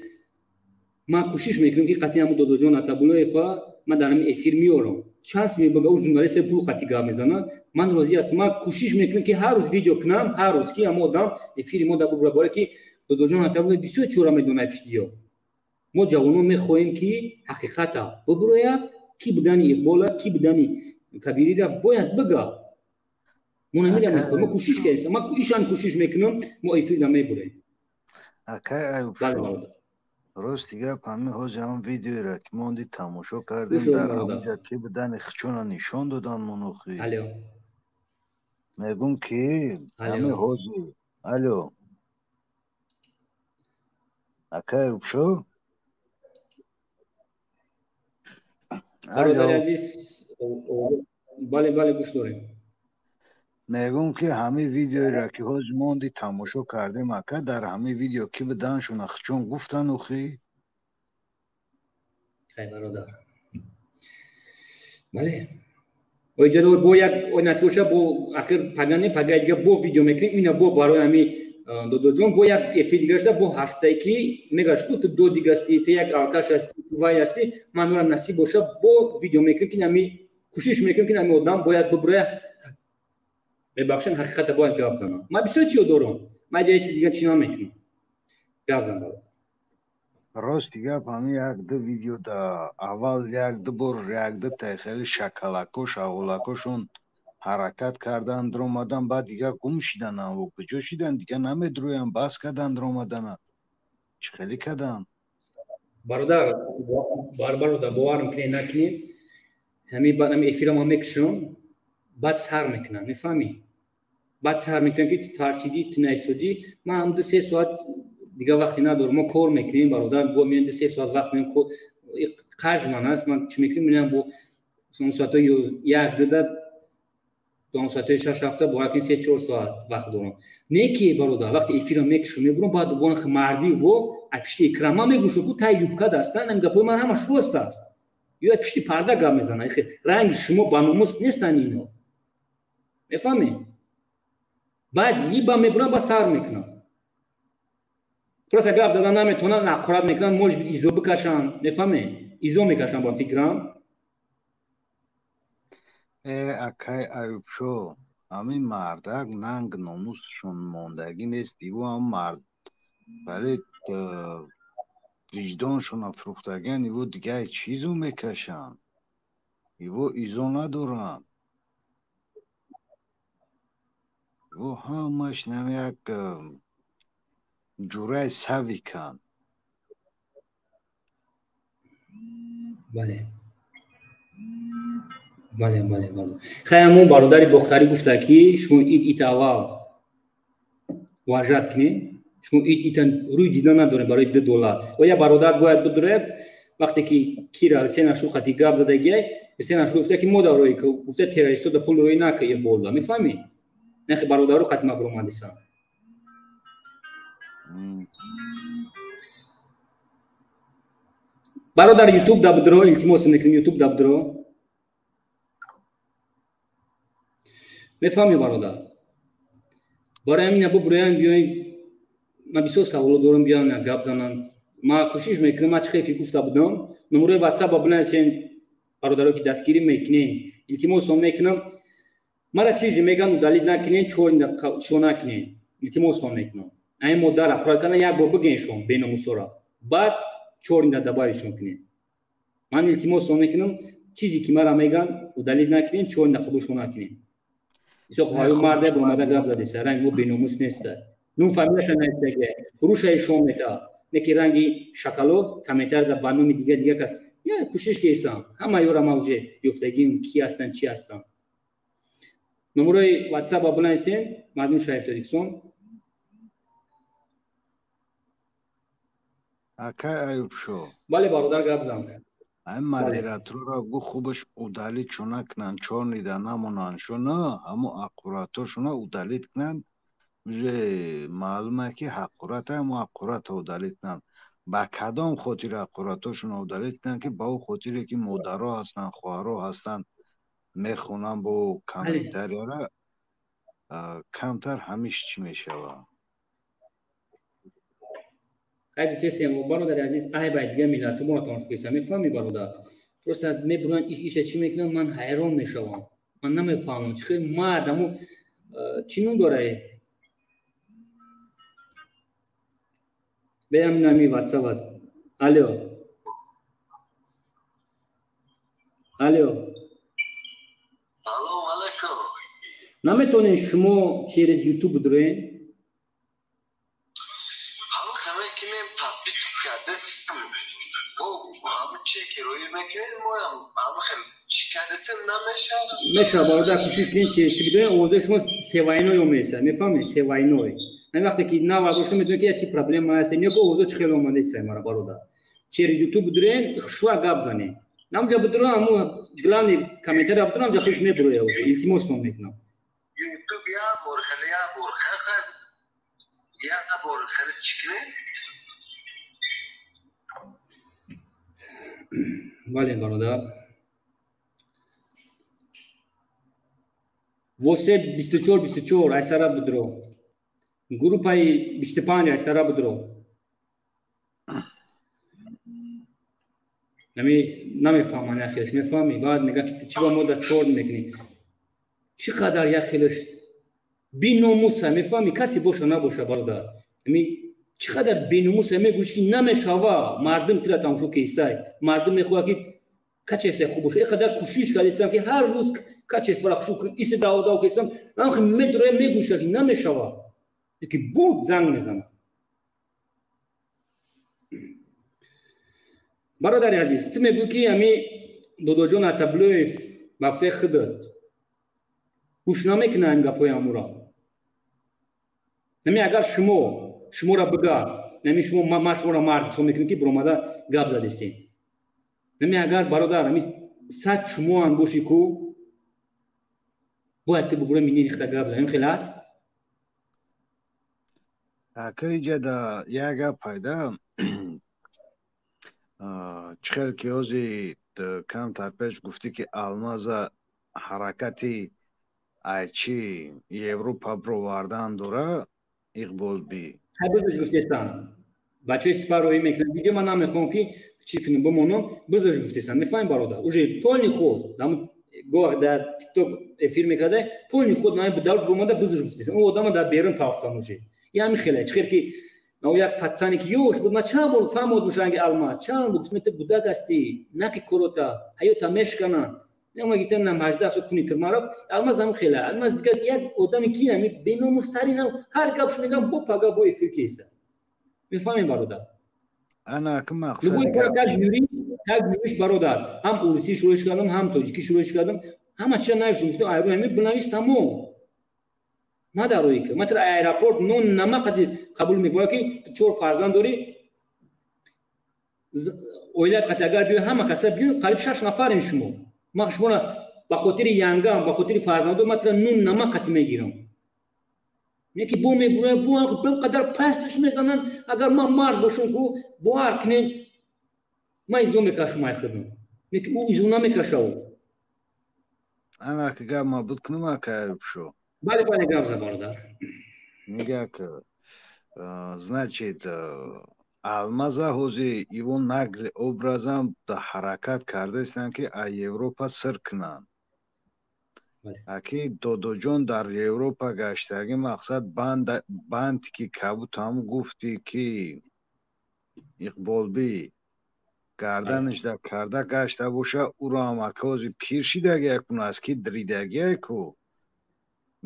[SPEAKER 1] ما کوشش میکنیم که قطعی همون دو جان اتابولو افا ما در همین افیر میارم چانس میبگه اون ژورنالیست پول قطعی گام میزنه من راضی هستم. ما کوشش میکنیم که هر روز ویدیو کنم هر روز که هم آدم افیر ما در باره که دو جان اتابولو 24 میدونه پشتیو ما جوانو میخوایم که حقیقتا ببرویا کی بدن اقبال کی بدن کبیری را باید بگه ما نمیرم ما کوشش کردیم ما ایشان کوشش میکنم ما افیر دم میبریم.
[SPEAKER 3] بله روز دیگه همین حاج هم ویدیو را که موندی تماشا کردیم در همونجا که بدن خچون نشان دادن منوخی میگم که همین حاجی الو اکای بشو
[SPEAKER 1] برادر عزیز بله گوش داریم.
[SPEAKER 3] میگم که همین ویدیو را که حاج موندی تماشا کردیم اکا در همین ویدیو که بدنشون خچون گفتن اوخی
[SPEAKER 1] خیلی برادر بله وجدور بو یک نسوشه بو آخر پگانی دیگه بو ویدیو میکنیم اینا بو برای همی دو جون بو یک افی دیگه شده بو هسته کی میگه تو دو دیگه استی تو یک آتش استی وای استی من میرم نصیب باشه بو ویدیو میکنیم که همی کوشش میکنیم که همی آدم باید ببره ببخشن حقیقت باید گفت کنم ما بسیار چیو دارم ما جای دیگه چی نمیکنم گفتم برات
[SPEAKER 3] راست دیگه همین یک دو ویدیو دا اول یک دو بار یک دو تخیل شکلکو شاولاکوشون حرکت کردن در اومدن بعد دیگه گم شدن و کجا شدن دیگه نمیدرویم بس کردن در اومدن چه خیلی کردن
[SPEAKER 1] برادر باورم کنی نکنی همین بعد همین افیرم هم میکشم بعد سر میکنن میفهمی بعد سر میکنن که ترسیدی تنیسودی ما هم 2-3 ساعت دیگه وقتی ندارم ما کار میکنیم برادر با میان 2-3 ساعت وقت میان قرض من هست من چی میکنیم میرم با اون ساعت یک دو دو ساعت 6 هفته با اینکه 3-4 ساعت وقت دارم نه که برادر وقتی افیرم میکشم میبرم بعد وان مردی و اپشتی اکرام میگوشو که تا یوبکا دستن هم گپای من همش راست است یا اپشتی پرده گام میزنه رنگ شما بانوموس نیستن اینو میفهمی بعد یی با میبرم با سر میکنم پس اگه زدن نمیتونن نقرات میکنن موج ایزو بکشن میفهمی ایزو میکشن با فکرام
[SPEAKER 3] اکای ایوب شو همین مردک ننگ ناموسشون موندگی نیست دیو هم مرد ولی وجدانشون افروختگن ایو دیگه چیزو میکشن ایو ایزو ندارن ایو همش نمی یک جوره سوی کن
[SPEAKER 1] بله بله بله بله خیلی همون برادری بختری گفته که شما ایت اول واجد کنین شما ایتن روی دیدن نداره برای $2 و یا برادر باید بدره وقتی که کیرا سینشو خطی گاب زده گیه سینشو گفته که مادر روی که گفته تروریستو دا پول روی نکه یه بولده میفهمی؟ نخی برادر رو خطی مبرو مادیسن برادر یوتیوب دا بدرو التماس میکنیم یوتیوب دا بدرو میفهمی برادر برای همین ابو برایان بیاین ما بسیار سوال دارم بیان گپ زنن ما کوشش میکنم ما چه که گفته بودم نمره واتساپ بنویسین برادرها که دستگیری میکنین التماس میکنم مرا چیزی میگن دلیل نکنین چون نکنین التماس میکنم این مدار افراد کنه یک بار بگینشون بین مسورا بعد چورینده دبایشون کنین من التماس میکنم چیزی که مرا میگن دلیل نکنین چورینده خودشون نکنین ایشون خواهی مرده با مدد گفت دادی سر رنگ و بیناموس نیست نون فامیلش نمیده روش ایشون میتا نکی رنگی شکلو کامنتر در برنامه دیگه کس یا کوشش کیسام همه یورا موجه یفتگیم کی هستن چی هستن نمره واتساپ بنویسین مردم شریف تاریکسون
[SPEAKER 3] اکای ایوب شو
[SPEAKER 1] بله برادر گپ زن
[SPEAKER 3] این مدیراتور را گو خوبش اودالی چونه کنن چون نیده نمونن شو نه همو اقوراتوشونه اودالیت کنن معلومه که حقورت هم اقورات اودالیت کنن با کدام خاطر اقوراتوشون اودالیت کنن که با او خاطری که مادرها هستن خواهرها هستن میخونن با کامنتر یاره کمتر همیش چی میشوه
[SPEAKER 1] خیلی فیسیم برادر عزیز ای باید دیگه میلاد تو ما تماش کیسه میفهمی برادر درست میبرن ایش چی میکنن من حیران میشوم من نمیفهمم چه مردمو چینون داره بیام نمی واتساپ الو
[SPEAKER 4] سلام علیکم
[SPEAKER 1] نمیتونین شما چیز یوتیوب دارین میشه برادر کوشش کنین چی بدون اوضاع شما سوایینوی میشه میفهمی سوایینوی این وقتی که نه واقعا میدونی که چی پرابلم هست نه که اوضاع چه خیلی اومده است مرا برادر چه یوتیوب دارین شو گپ زنین نامجا بدرو همو گلانی کامنتر بدرو نامجا خوش میبروه التماس میکنم
[SPEAKER 4] یوتیوب یا برخه یا برخه چیکنه
[SPEAKER 1] بله برادر واسه 24 ای سرا بدرو گروپ ای 25 ای سرا بدرو نمیفهمن یا خیلش میفهمی بعد میگه که چی با مدت چورد میکنی چقدر یا خیلش بی ناموسه میفهمی کسی باشه نباشه برادر چقدر بی ناموسه میگوش که نمیشوه مردم تیره تماشا کیسه مردم میخواه که کچه خوب باشه اینقدر کوشش کردم که هر روز کچه فرا خوشو کنم ایسه داو کیسم آخه میدره میگوشه که نمیشوه که بود زنگ میزنه برادر عزیز تو میگو که همی دودو جون اتبلوی مفته خودت گوش نمیکنه این گپای امورا نمی اگر شما را بگا نمی شما را مرد شما میکنی که برامده گپ زدیستین نمی اگر برادر همی صد شما هم باشی که باید بگوره مینی نخته گپ زدیم خیلی هست
[SPEAKER 3] اکای جدا یا گپ پیدا چخیل کیازی کم تا پیش گفتی که الماز حرکتی ایچی یوروپا برو واردن دوره اقبال بی
[SPEAKER 1] بزرگ گفتستان بچه سپاروی میکنن ویدیو من نمیخوام که چی کنم بمونم بزرگ گفتستان میفهمیم برادر اوجه پولنی خود دام گوه در تیک توک افیر میکرده پولنی خود نمی بدارش بمونده بزرگ گفتستان اون آدم در بیرون پافتان اوجه یعنی خیلی چخیر که نو یک پاتسانی که یوش بود ما چند بار فهمود میشن الماس چند بود اسمت بوداگ هستی نکی کروتا حیاتا مشکنن نما گفتم نم 18 سال کنی تر معرف الماس هم خیلی الماس دیگه یک آدمی کی نمی بینو مسترینم هر گپش میگم با پاگا با افیر کیسه میفهمیم برادر
[SPEAKER 3] انا که مقصد
[SPEAKER 1] لبوی پاگا یوری tag demiş barodar. Hem Ursi şuraya çıkardım, hem Tojiki şuraya çıkardım. Hem açığa nayışım işte ayrı emir bınavis tamam. Ne der o iki? Mesela aeroport non nama kabul mikro ki çor farzan dori oylat kategar biyo hem kasa biyo kalip şaş nafarin şumu. Makşmona bakotiri yangam, bakotiri farzan do mesela non nama katime giram. Ne ki bu me bu kadar pastış mezanan agar ma mar boşun ku bu arkne ma izome kaşmay khadum. Ne ki o izuna me kaşav.
[SPEAKER 3] Ana ki gama butkunu ma kayıp şu.
[SPEAKER 1] Bale gavza barodar.
[SPEAKER 3] Никак. Значит, алмаза ҳозир ивон нақли образам да ҳаракат кардастанд ки аз Европа сир кунанд. Аки додоҷон дар Европа гаштаги мақсад банди ки кабут ҳам гуфтӣ ки иқболбӣ гарданаш да карда гашта боша уро ҳам ака ҳозир пир шидаги якун аст ки диридагие ку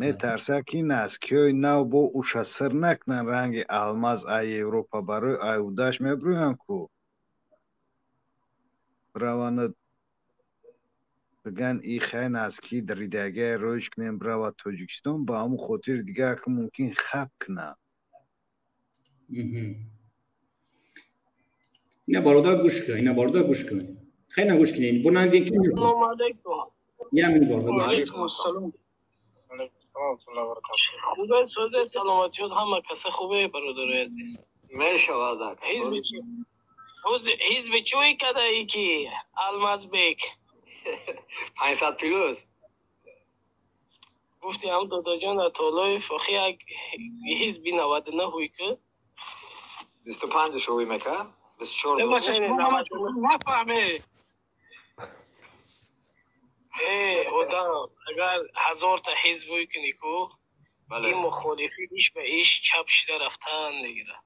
[SPEAKER 3] метарса ки наскиёи нав бо уша сир накунанд ранги алмаз ай Европа барои айудаш мебурӯянд ку бираванд биган и хайн аст ки диридагие рӯж кунем бирава Тоҷикистон ба ҳамун хотири дига ки мумкин хаб кунад.
[SPEAKER 1] Ина бародар гӯш кун. Хайна гӯш кунед. Бунанген ки
[SPEAKER 5] Assalomu alaykum.
[SPEAKER 1] Я мин бародар гӯш кун.
[SPEAKER 5] Alaykum assalom. Хубе созе саломатиёт ҳама каса хубе бародари азиз.
[SPEAKER 6] Мешавад.
[SPEAKER 5] Ҳизби чӯи кадаи ки Алмазбек
[SPEAKER 6] 500 плюс.
[SPEAKER 5] гуфти ҳам додоҷон Атолоев охи як ҳизби 99 ки
[SPEAKER 6] 25 шуй мека. 24.
[SPEAKER 5] нафаҳме одам агар 1000 та ҳизб кунӣ ку ин мухолифи иш ба иш чап шида рафтан мегира.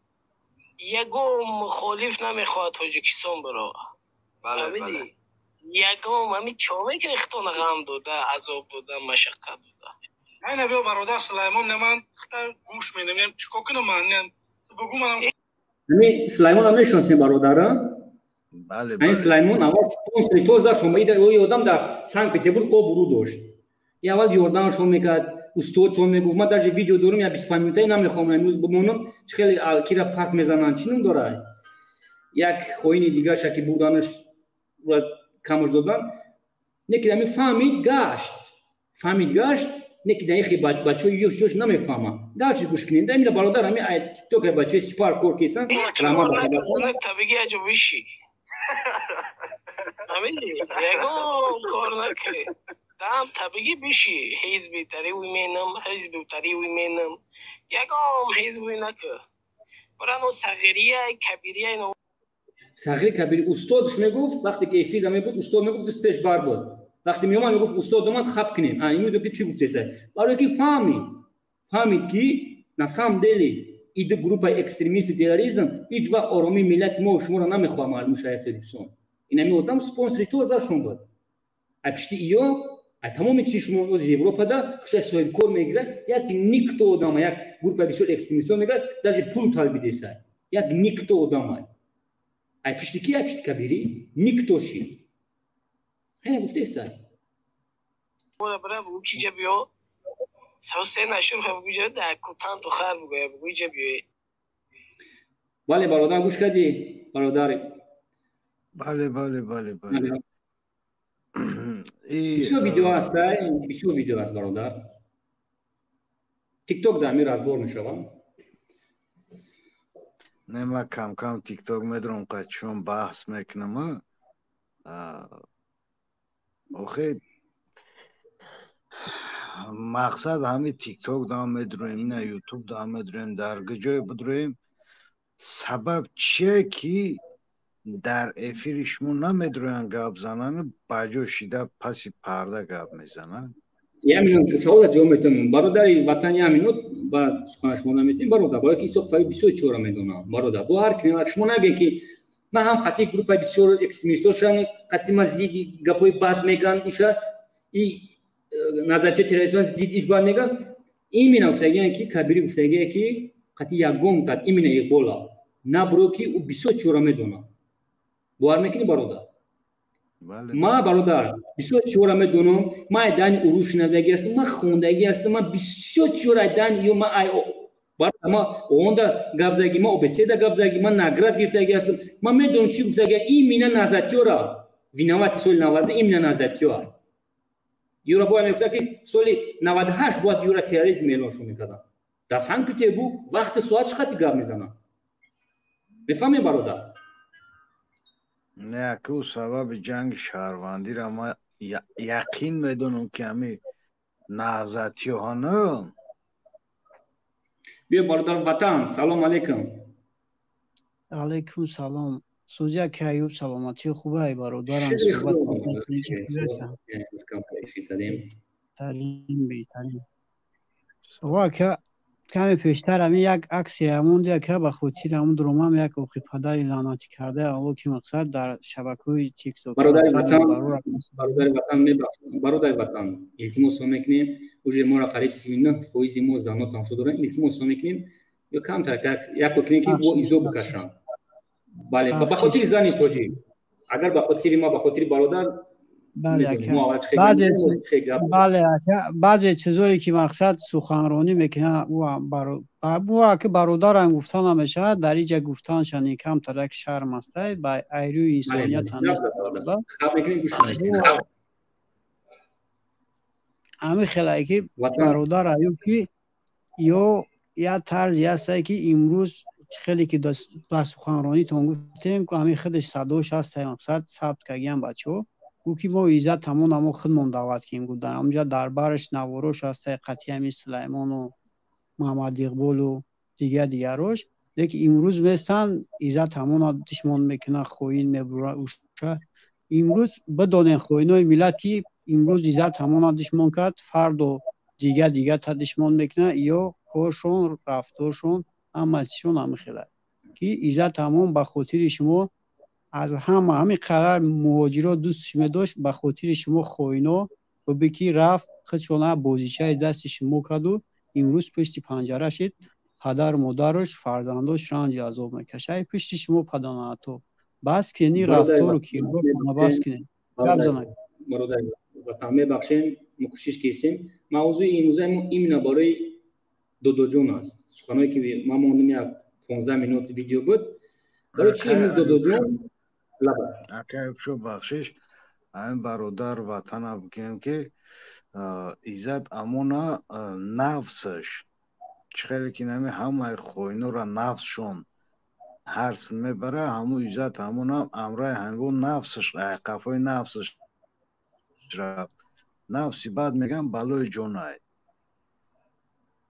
[SPEAKER 5] ягон мухолиф намехоҳад Тоҷикистон баровад. фаҳмидӣ? ягон ҳамин чоме ки ихтона ғам дода, азоб дода, машаққат дода.
[SPEAKER 7] айна биё бародар Сулаймон наман хта гӯш менам чико кунам ман бигӯ манам
[SPEAKER 1] Ами Сулаймон ам мешонсем бародара?
[SPEAKER 3] Бале
[SPEAKER 1] Ами Сулаймон аввал спонсори тоза шумо ида ой одам дар Санкт-Петербург обрӯ дошт. И аввал ёрдамашон мекард, устодшон мегуфт ман даже видео дорам я 25 минутаи намехоҳам имрӯз бимонам чӣ хеле кира пас мезананд чӣ ном дорад. Як хоини дигарша ки бурданаш камош додан неки ами фаҳмид гашт неки дар ихи бачаҳои ёш намефаҳманд. гашт гӯш кунед амира бародар ами тикток бачаҳои сипар кор кесан рама
[SPEAKER 5] табиги аҷобиши ҳамиди ягон кор накӣ дам табиги биши ҳизби таривӣ менам ҳизби таривӣ менам ягон ҳизби накӣ барано сағирия кабирия
[SPEAKER 1] сағир кабир устодш мегуфт вақте ки эфирда мебуд устод мегуфт дст пеш бар буд вақте меомад мегуфт устод омад хаб кунед имрӯз ки чӣ гуфтеса барое ки фаҳмид ки на самом деле иди группаи экстремисти терроризм ҳеҷ вақт оромии миллати мо шуморо намехоҳад маълум шаҳр Тоҷикистон инами одам спонсори тозашон буд ай пишти иё ай тамоми чӣ шумо оз Европада хуша соҳибкор мегирад як никто одама як группаи бисёр экстремистон мегӯяд даже пул талбидеса як никто одама ай пишти ки ай пишти кабирӣ никто ши хайна гуфтеса
[SPEAKER 5] бара бугӯ ки ҷа биё Hüseyin Aşurov bugüce de kutan tukhar bugüye bugüce biyo.
[SPEAKER 1] Bale barodar guş kadi barodar.
[SPEAKER 3] Bale.
[SPEAKER 1] Bisyo video ast barodar. TikTok da mi razbor mishavam.
[SPEAKER 3] Nima kam TikTok medrum qachon bahs meknama. Oxe мақсад ҳами тикток давом медурем ина ютуб давом медурем дар ҷое будурем сабаб чие ки дар эфири шумо намедурем гап зананд баҷо шида паси парда гап мезананд
[SPEAKER 1] ямин савола ҷавоб метам бародари ватани аминот ба сухана шумо наметем бародар бояд ки исоқфаи бисёр чора медонам бародар бо ҳар кино шумо нагӯед ки ман ҳам хати группаи бисёр экстремистошан қати ма зидди гапҳои бад мегӯянд иша назарча терроризм зид иш бад мегӯянд именно гуфтагиянд ки кабири гуфтагия ки қати ягон именно иқбола набуро ки ӯ бисёр чора медонад бовар мекунӣ бародар ما برادر بسیار چورا میدونم ما دانی اروش شنوندگی هستم ما خوندگی هستم ما بسیار چورا دانی ما ما اوندا گابزگی ما اوبسیدا گابزگی ما نگراد گرفتگی هستم ما میدونم چی گفتگی این مینا نزاتیورا ویناوات سال 90 این مینا نزاتیورا یورا باید میفته که سال 98 باید یورا تروریسم اعلام شو میکردن در سنت پترزبورگ وقت ساعت چقدر گپ میزنن بفهمی برادر
[SPEAKER 3] نه که سبب جنگ شهروندی را ما یقین میدونم که همی نهضتی ها نه
[SPEAKER 1] بیا برادر وطن سلام علیکم
[SPEAKER 8] علیکم سلام سوزیا که ایوب سلامتی خوبه ای برادرم ترین بیترین و که کمی پیشتر همین یک عکسی همون دیگه که به خاطر همون درومم یک اوقی پدری لعنتی کرده اما که مقصد در شبکه‌های تیک توک
[SPEAKER 1] برادر وطن التماس میکنیم уже ما قریب 39% ما زنات هم شده التماس میکنیم یا کم تر یک کوکنی که با ایزو بکشن بله به خاطر زنی توجی اگر به خاطر ما به خاطر برادر
[SPEAKER 8] بعضی چیزایی که مقصد سخنرانی میکنه او که برادر هم گفتن نمیشه در اینجا گفتنشان یکم ترک شرم است با ایروی انسانیت نیست همین خیلی که برادر ایوب که یا طرزی هسته که امروز خیلی که با سخنرانی تون گفتیم که همین خودش صداش هست مقصد ثبت کردیم بچه او که ما ایزد تمام خودمون دعوت کردیم بودن اونجا دربارش نواروش هست قطعی همین سلیمان و محمد اقبال و دیگروش لیکن امروز میستن ایزد تمام دشمن میکنه خوین میبره اوشه امروز بدانین خوینای ملت که امروز ایزد تمام دشمن کرد فرد و دیگه تا دشمن میکنه یا کارشون رفتارشون همشون هم خیلی که ایزد تمام به خاطر شما از همین قرار مهاجرات دوستش داشت به خاطر شما خوینا و بکی رفت خودشون بازیچه دست شما کرد و امروز پشت پنجره شد پدر مادرش فرزنداش رنج عذاب میکشه پشت شما پداناتو بس که نی رفتار و کردار کنه بس کنه
[SPEAKER 1] برادر وطن میبخشین مکشش کسیم موضوع امروز این برای دو جون است سخنایی که ما موندیم یک 15 مینوت ویدیو بود برای چی امروز دو جون
[SPEAKER 3] اگر شو بخشش این برادر وطن بگیم که ایزد امونا نفسش چخیلی که نمی همه خوینو را نفسشون هرس میبره همو ایزد امونا امرای هنگو نفسش قفای نفسش رفت نفسی بعد میگم بلوی جونای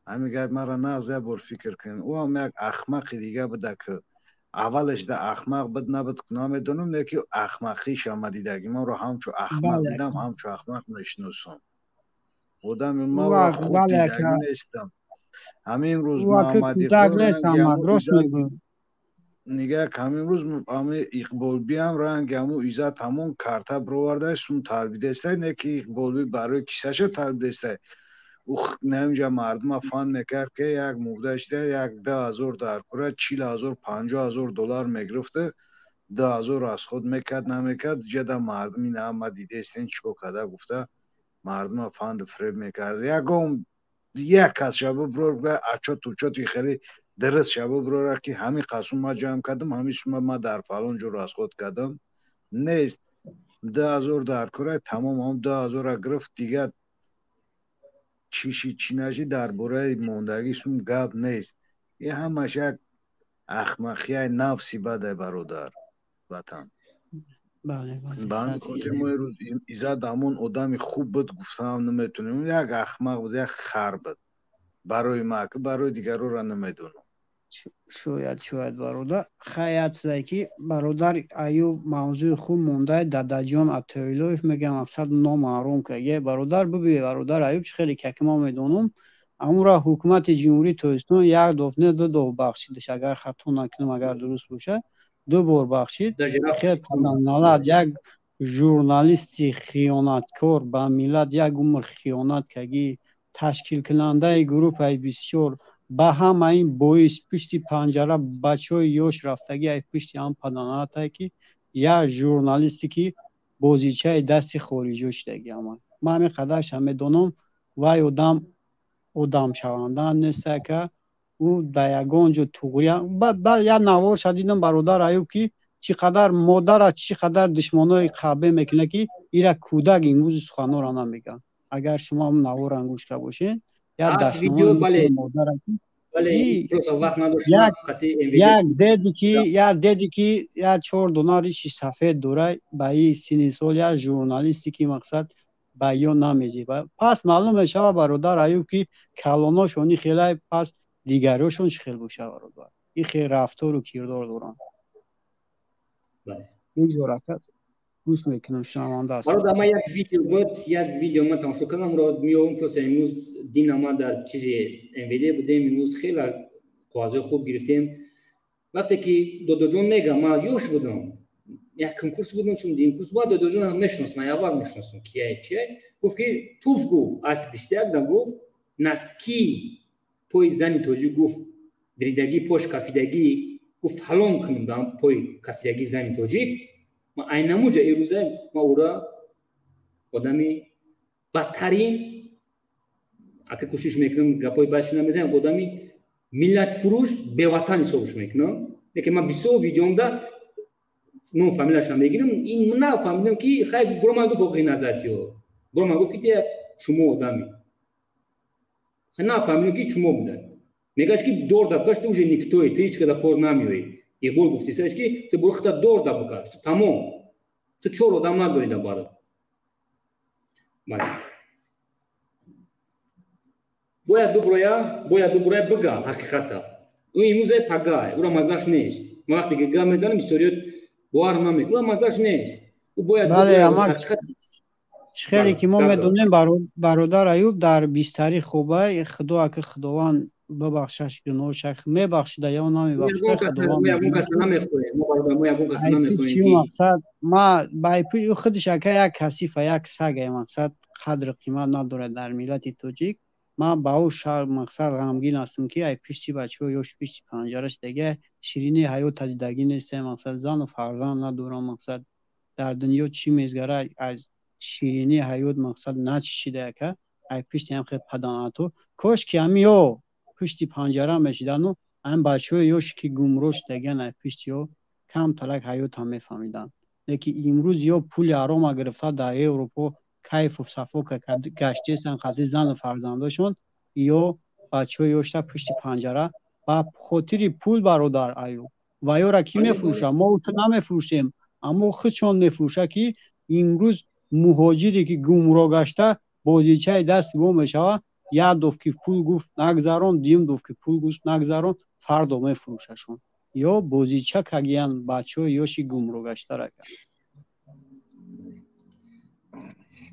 [SPEAKER 3] همیگه مرا نفسه بر فکر کن او هم یک اخمق دیگه بوده که اولش ده اخمق بد نبود کنم میدونم نه که اخمقیش آمدیدگی ما رو همچو اخمق دیدم همچو اخمق نشنوسم بودم ما رو خود دیدگی نیستم همین روز محمدی نگه همین روز همه اقبال بیام رنگ همو ایزد همون کارتا برورده سون تربیده است نه که اقبال برای کساش تربیده است نمیجا مردم فان میکرد که یک مودشته یک 10,000 در کره 40,000 50,000 دلار میگرفته 10,000 از خود میکرد نمیکرد جدا مردمی نه دیده استین چیکو کده گفته مردم فاند فریب میکرد یک کس شبه برو اچا توچا توی خیلی درست شبه برو که همین قسم ما جمع کردم همیش ما در فلان جور از خود کردم نیست 10,000 در کره تمام هم 10,000 گرفت دیگه چی نشی در باره موندگیشون گپ نیست یه همش یک اخمقی نفسی بده برادر وطن
[SPEAKER 8] بله
[SPEAKER 3] بله خاطر ما روز ایزد همون آدمی خوب بود گفتم نمیتونیم یک اخمق بود یک خر بود برای ما که برای دیگرو را نمیدونم
[SPEAKER 8] شاید برادر خیلی زکی برادر ایوب موضوع خوب مونده دادجان اتایلوف میگم اصلا نامعلوم که یه برادر ببین برادر ایوب خیلی که ما میدونم اون را حکومت جمهوری تاجیکستان یک دفعه دو بخشیدش اگر خطا نکنم اگر درست باشه 2 بار بخشید خیلی نالد یک ژورنالیستی خیانتکار به ملت یک عمر خیانت کردی تشکیل کننده گروه بسیار با همه این باعث پشت پنجره بچه های یوش رفتگی پشت هم پدانات که یا ژورنالیستی که بازیچه دست خارجی شدگی اما ما همین قدرش همه دونم وای آدم شوندن نیست که او دیگان جو توغریا بعد یا نوار شدیدم برادر ایوب که چقدر مادر چقدر دشمنای قبه میکنه که ایرا کودک امروز سخنان را نمیگن. اگر شما هم نوار انگوش که باشین یا دشمنای مادر یک دیدی که یا 4 دلار 6 صفحه دوره به این سینی سال یا ژورنالیستی که مقصد بیان نمیجی. پس معلوم میشه برادر ایوب که کلاناشونی خیلی پس دیگرشون خیلی باشه برادر. این خیلی رفتار و کردار دارن.
[SPEAKER 1] بله.
[SPEAKER 8] این جورکت گوش میکنم شنونده است.
[SPEAKER 1] برادر ما یک ویدیو ما تماشا کردم را میام پس امروز دین ما در چیزی انویدی بودیم امروز خیلی قواعد خوب گرفتیم. وقتی که دو جون میگم ما یوش بودم یک کنکورس بودم چون دین کورس بود دو جون هم میشناسم من اول میشناسم کیه چیه گفت که توف گفت از 21 دم گفت نسکی پای زنی توجی گفت دریدگی پوش کافیدگی گفت حلام کنم دام پای کافیدگی زنی توجی ما اینموجه این روزه ما او را آدمی بدترین اگه کوشش میکنم گپای باشی نمیزنم آدمی ملت فروش به وطن حسابش میکنم لیکن ما 20 ویدیوم دا نو فامیلش هم میگیرم این نه فهمیدم که خیلی برو من گفت فوقی نزدیو برو من گفت که شما آدمی نه فهمیدم که شما بوده میگاش که دور دبکاش تو вже ніхто ти هیچ کدا کار نمیوی یه بول گفتی سرش که تو برو خطا دور دبکاش تمام تو چور آدم نداری دبارد بله باید دو برای بگا حقیقتا اون امروزه پگاه او را مزدش نیست ما وقتی که گاه میزنم استوریت بوار نمیکنه او را مزدش نیست او باید
[SPEAKER 8] بله اما خیلی که ما میدونیم برادر ایوب در 20 تاریخ خوبه خدا که خداوند ببخشش گناهش میبخشیده یا نمیبخشیده خداوند مقصد ما بایپی خودش یک کثیف یک سگ مقصد قدر قیمت نداره در ملت تاجیک ما با او شهر مقصد غمگین هستم که ای پیشتی بچه ها یوش پیشتی پنجرش دیگه شیرینی حیات دیدگی نیسته مقصد زن و فرزند ندارم مقصد در دنیا چی میزگره از شیرینی حیات مقصد نچشیده که ای پیشتی هم خیلی پدانتو کاش که همی ها پشتی پنجره میشیدن و هم بچه های یوش که گمروش دیگه ای پیشتی ها کم تلک حیات هم میفهمیدن لیکن امروز یا پول حرام گرفته در اروپا کیف و صفا که گشته سن خاطر زن و فرزنداشون یا بچه های یوشته پشتی پنجره و خاطر پول برادر ایوب و یا را کی میفروشه ما او نمیفروشیم اما خودشون میفروشه که امروز مهاجری که گمراه گشته بازیچه دست گم میشه یک دفعه پول گفت نگذارون دیم دفعه پول گفت نگذارون فردا میفروشه شون یا بازیچه که گیان بچه های یوشی گمراه گشته را کرد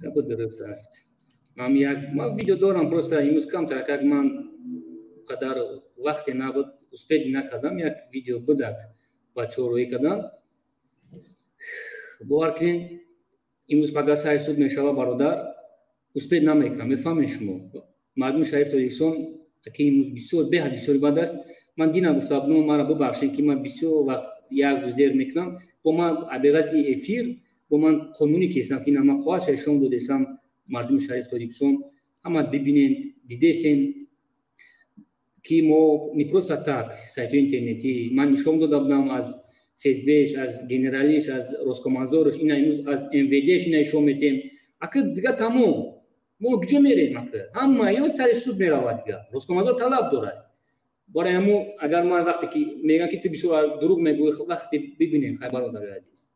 [SPEAKER 1] گپ درست است ما ویدیو دارم پروسته امروز کم ترک من قدر وقتی نبود اسپید نکردم یک ویدیو بودک بچه روی کردم باور کنین امروز پگاه سعی سود میشه برادر اسپید نمیکنم میفهمین شما مردم شریف تاجیکستان که امروز بسیار بد است من دینا گفتم بودم مرا ببخشید که من بسیار وقت یک روز دیر میکنم با من عبیغت افیر با من قانونی که هستم که نما خواهش شما دو دستم مردم شریف تاجیکستان همه ببینین دیدین که ما نیپروس اتاک سایت اینترنتی من نشون دادم از فیسبوک از گنرالیش از روسکومانزورش اینا امروز از انویدیش اینا نشون میدیم اگه دیگه تمام ما کجا میریم همه یا سر سود میرود دیگه روسکومانزور طلب داره برای همون اگر ما وقتی که میگن که تو بسیار دروغ میگوی وقتی ببینین خیلی برادر عزیز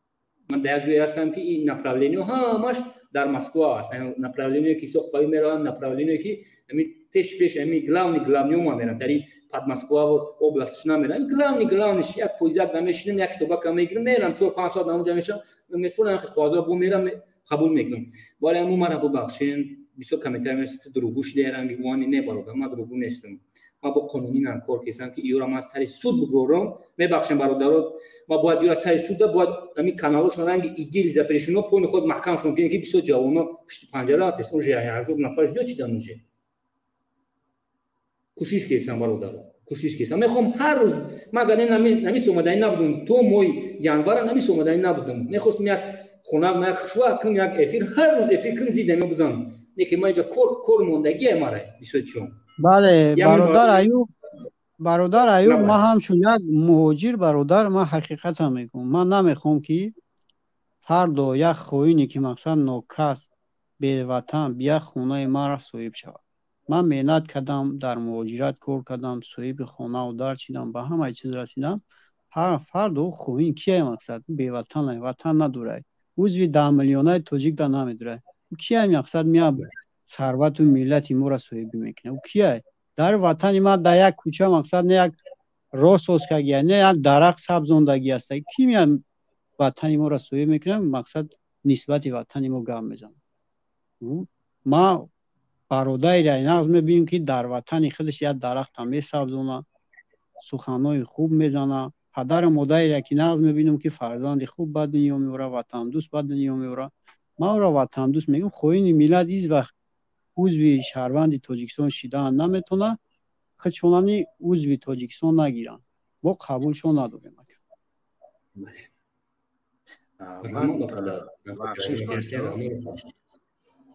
[SPEAKER 1] من در یک جایی هستم که این نپراولینیو همش در مسکو است نپراولینیو که سوخت میرن نپراولینیو که همین پیش همین گلاونی ما میرن در این پاد مسکو و اوبلاستش نمیرن گلاونیش یک پوزیک نمیشینم یک توبک میگیرم میرم تو 5 ساعت اونجا میشم مسئول خوازا بو میرم قبول میکنم ولی همون مرا ببخشین بسیار کمیتر میست دروغوش دیرن گوانی نه برادر ما دروغو نیستم ما با قانونی نکار کردم که ایران ما سر سود بگیرم میبخشم برادرات ما باید ایران سر سود باید همین کانالش رنگ ایگیل زپریشنو پول خود محکم شون که بسیار جوانا پشت پنجره هست اونجا از اون نفر زیاد چی دانوجه کوشش کردم برادرات کوشش کردم میخوام هر روز ما گنه نمیس اومدن نبودم تو موی جانور نمیس اومدن نبودم میخواستم یک خوناق ما خشوا کن یک افیر هر روز افیر کن زیده می بزن نکه ما اینجا کور موندگی اماره بیشتر.
[SPEAKER 8] بله برادر ایوب ما همچون یک مهاجر برادر ما حقیقت هم میگم من نمیخوام که فردا یک خوینی که مقصد ناکس به وطن بیا خونه ما را صاحب شود. من مهنت کردم در مهاجرت کار کردم صاحب خانه و در چیدم به همه چیز رسیدم. هر فردا خوین کیه مقصد به وطن نداره عضو 10 میلیون تاجیک دا نمیداره کیه مقصد میاد ثروت و ملت ما را صاحب میکنه او کیه در وطن ما در یک کوچه مقصد نه یک راه ساز کردگی نه یک درخت سبزاندگی است کی میاد وطن ما را صاحب میکنه مقصد نسبت وطن ما گام میزنه. ما برادری را نقض میبینیم که در وطن خودش یک درخت هم میسبزونه سخنهای خوب میزنه پدر مادری را که نقض میبینیم که فرزند خوب به دنیا میوره وطن دوست به دنیا میوره. ما را وطن دوست میگم خوین ملت هیچ وقت عضو شهروند تاجیکستان شدن نمیتونه خودشونانی عضو تاجیکستان نگیرن با قبولشون نداریم.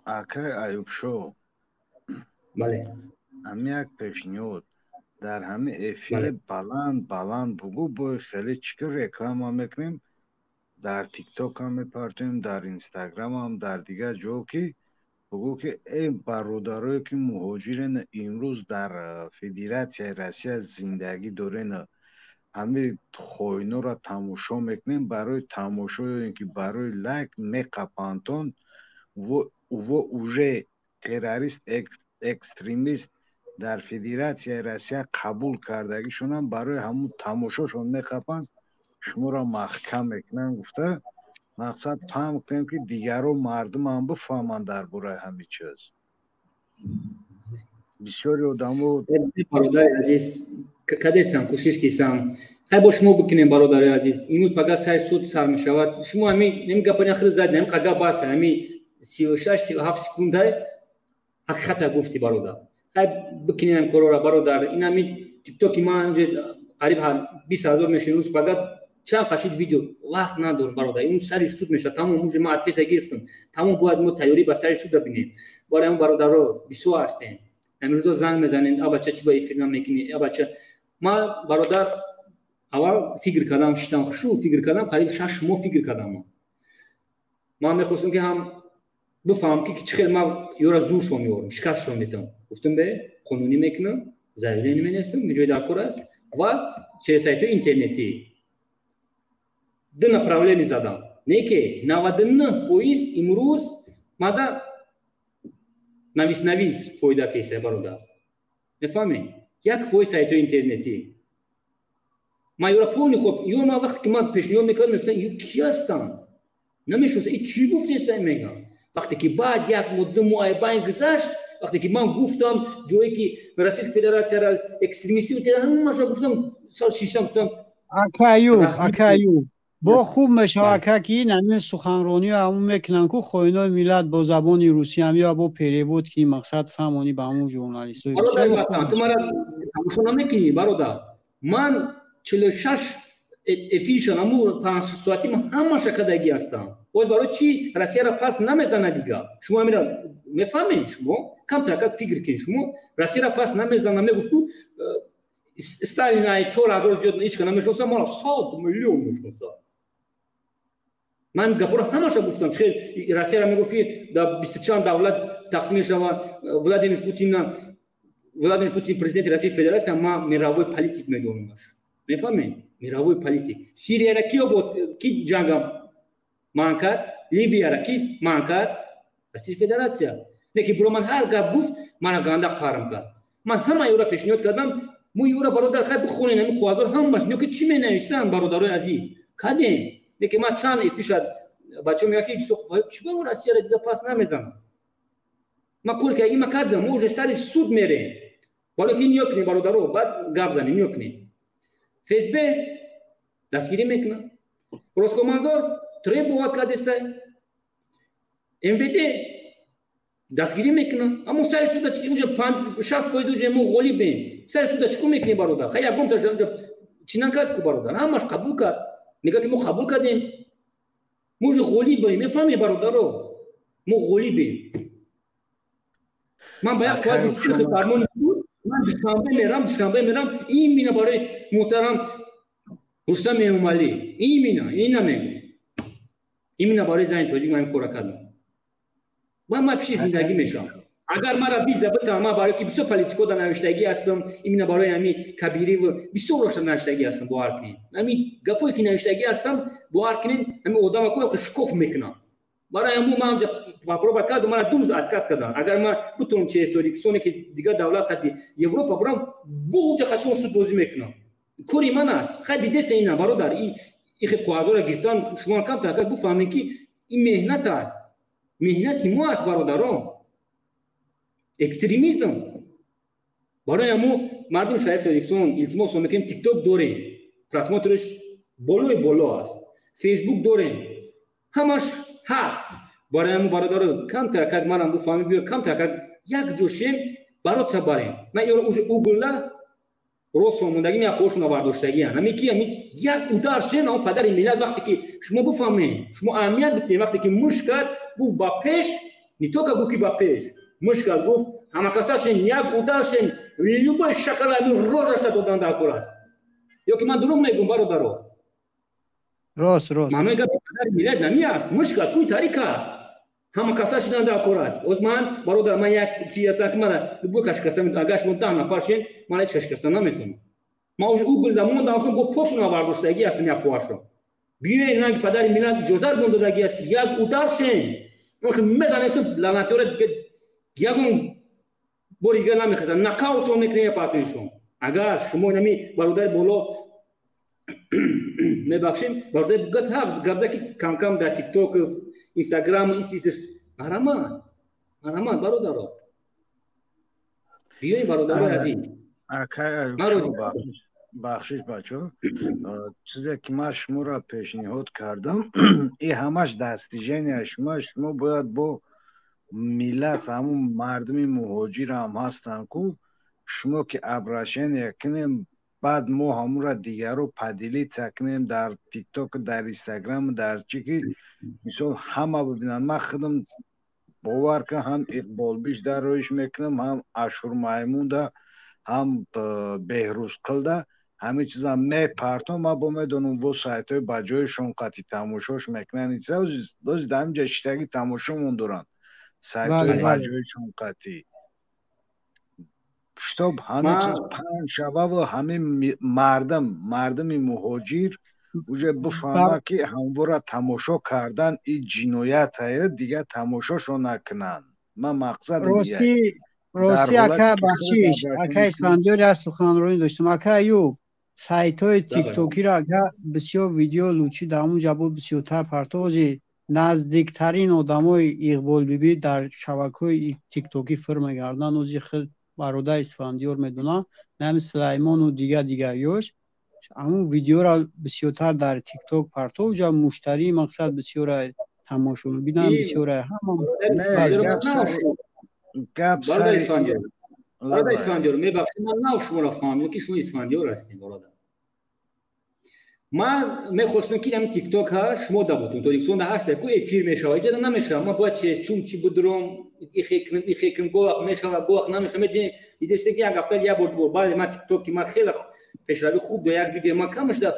[SPEAKER 3] آقای ایوب شو
[SPEAKER 1] بله
[SPEAKER 3] همی یک پیشنهاد در همه افیر بلند بگو با خیلی چیکار رکلام میکنیم در تیک توک هم میپرتیم در اینستاگرام هم در دیگر جا که بگو که این برادرایی که مهاجرین امروز در فدراسیون روسیه زندگی دارن همه خوینا را تماشا میکنیم برای تماشا یا اینکه برای لایک میقپانتون و اوژه تروریست اکستریمیست در فدراسیون روسیه قبول کردگیشون هم برای همون تماشاشون میقپن شما را محکم میکنن گفته مقصد فهم کنیم که دیگران مردم هم بفهمن درباره همین چیز. بسیاری آدمو
[SPEAKER 1] برادر عزیز کدیسم کوشش کیسم خیلی با شما بکنیم برادر عزیز امروز فقط سر صوت سر میشود شما همین نمیگپانی خیلی زد نمی قدر باشه همین 36 37 سکونده حقیقت گفتی برادر خیلی بکنیم کارو را برادر این همین تیک توکی ما اینجا قریب 20000 میشه روز فقط چند خشید ویدیو وقت ندارم برادر اون سر استود میشه تمام موج ما اتلیت گرفتم تمام باید ما تیاری با سر استود ببینیم برای اون برادر رو بیسو هستن امروز زنگ میزنن آ بچه چی با این فیلم میکنی آ بچه ما برادر اول فکر کردم شتم خوشو فکر کردم قریب 6 ماه فکر کردم ما میخواستم که هم بفهم که چه ما یورا زور شو میورم شکست شو میتم گفتم به قانونی میکنم زایده نمیستم میجای داکور است و چه سایت اینترنتی دو направления задам неке 99% امروز ماده نویس فایده کیسه برادر میفهمی 1% سایت اینترنتی ما یورا پولی خوب یو ما وقتی که ما پیشنهاد میکردم مثلا یو کی هستن نمیشوز این چی گفتی سعی میگم وقتی که بعد یک مدت معایبه گذشت وقتی که من گفتم جایی که رئیس فدراسیون را اکستریمیستی و همه شو گفتم سال 6 گفتم
[SPEAKER 8] اکایو با خوب مشارکت که نمی سخنرانی همون میکنن که خوینای ملت با زبان روسی هم یا با پریبود که مقصد فهمانی به همون ژورنالیست های
[SPEAKER 1] تو مرا تماشا نمیکنی برادر من 46 افیشن همون 5 ساعتی من همه شکدگی هستم باز برای چی روسیه را پس نمیزنه دیگه شما میرا میفهمین شما کم ترکت فکر کنید شما روسیه را پس نمیزنه میگفتو استالین ای 4000 زیاد هیچ کنه میشوسا ما 100 میلیون میشوسا من گپور همش گفتم خیلی روسیه را میگفت که در 24 دولت تخمین شود ولادیمیر پوتین پرزیدنت روسیه فدراسیون ما میراوی پالیتیک میدونمش میفهمین میراوی پالیتیک سوریه را کیو بود کی جنگ مانکات لیبیا را کی مانکات روسیه فدراسیون نکی برو من هر گپ گفت من گنده قارم کرد من همه یورا پیشنهاد کردم مو یورا برادر خیلی بخونین همین خوازار همش نیو که چی مینویسن برادرای عزیز کدین نکی ما چند افیشاد بچه میگه که چی به روسیه را دیگه پاس نمیزنم ما کل که اگه ما کردم موج سری سود میره بالا که نیو کنی برادرو بعد گپ زنی نیو کنی فیسبه دستگیری میکنه روسکومنادور تری بوات کادستای MVD دستگیری میکنه اما سر سودا چی اونجا 60 پویدو جمو غولی بین سر سودا چیکو میکنی برادر خیلی اگم تا چینان کرد کو برادر همش قبول کرد میگه که ما قبول کردیم ما جو غلیبیم میفهمی برادرو ما غلیبیم من باید خواهد سیخ فرمان بود من دوشنبه میرم این مینا برای محترم رستم امالی این نمیگه این مینا برای زن تاجیک من کار کردم من پیش زندگی میشم اگر مرا بیز بتم ما برای که بسیار پلیتیکو در نوشتگی هستم این مینا برای همین کبیری و بسیار روشن نوشتگی هستم باور کنین همین گپایی که نوشتگی هستم باور کنین همین آدم کو شکوف میکنم برای همون من پروبات کردم من دوز اتکاس کردم اگر من بتونم چه استوریکسونه که دیگه دولت خدی اروپا برام بوجه خشم سود بازی میکنم کوری من است خدی دست اینا برادر این قوادر گرفتن شما کم تا بفهمین که این مهنت ما است برادران اکستریمیسم برای همون مردم شریف تاریکسون التماس میکنیم تیک توک داریم پرسماترش بالا است فیسبوک داریم همش هست برای همون برادر کم ترکت منم بفهمی بیا کم ترکت یک جوشیم برات بریم من یارو اوگله روز موندگی می اپوشون آورداشتگی هن همی کی همی یک اودارشین اون پدر ملت وقتی که شما بفهمین شما اهمیت بدین وقتی که مشکل گفت با پیش نیتو که گفت با پیش مشکل گفت همه کساشین یک اودارشین ویلیوبای شکل همی روزش دادن در کور است یا که من دروغ میگم برادرو
[SPEAKER 8] راست
[SPEAKER 1] من میگم پدر ملت نمی است مشکل کوی تاریکه همه کساشین در کور است از من برادر من یک چیز است که من بکش کسم اگرش من 10 نفرشین من چش کسم نمیتونم ما او گلدمون داشتم با پوشون آورداشتگی هستم یا پوشم بیاین نگ پدر ملت اجازه گندودگی است یک اودارشین من میدانم لعنتور یگون بوریگه نمیخزن نکاوت میکنه پاتونشون اگر شما نمی برادر بالا میبخشین برادر گپ هفت گپزه که کم کم در تیک توک اینستاگرام ایستیش مرحمت برادر بیاین برادر عزیز
[SPEAKER 3] بخشش بچه چیزی که من شما را پیشنهاد کردم این همش دستیجین شما باید با ملت همون مردم مهاجر هم هستن که شما که ابرشین یکنیم بعد ما همون را دیگر رو پدیلی تکنیم در تیک توک در اینستاگرام در چی که مثال همه ببینن من خودم باور که هم اقبال بیش در رویش میکنم هم اشور مایمون ده هم بهروز قلده همه چیزا میپرتم ما با میدونم و سایت های بجایشون قطعی تماشاش میکنن ایسا دوز دهم جشتگی تماشامون دارن سایت های بجایشون قطعی شتاب همه چیز پنج شبه و همه مردم مهاجر اوجه بفهمه که همواره تماشا کردن این جنایت هست دیگه تماشاشو نکنن من مقصد
[SPEAKER 8] راستی اکا بخشیش اکا اسفندیاری از سخنرانی داشتم اکا ایوب سایت های تیک توکی را اکا بسیار ویدیو لوچی در همون جبو بسیارتر پرتوزی نزدیکترین آدم های اقبال بیبی در شبکه های تیک توکی فرم گردن اوزی خیلی برادر اسفندیار میدونم نمی سلیمان و دیگر یوش همون ویدیو را بسیارتر در تیک توک پرتو جا مشتری مقصد بسیار تماشا میبینن بسیار همون
[SPEAKER 1] برادر اسفندیار میبخشید من نو شما را فهمیدم که شما اسفندیار هستین برادر من میخواستم که همین تیک توک ها شما دبوتون تاریکسون ده هسته که افیر میشه ایجاد نمیشه ما باید چی بدرم این خیکم گوخ میشه و گوخ نمیشه میدین دیدسته که یک هفته یک بار بله من تیک توکی من خیلی پیشروی خوب دو یک ویدیو ما کمش ده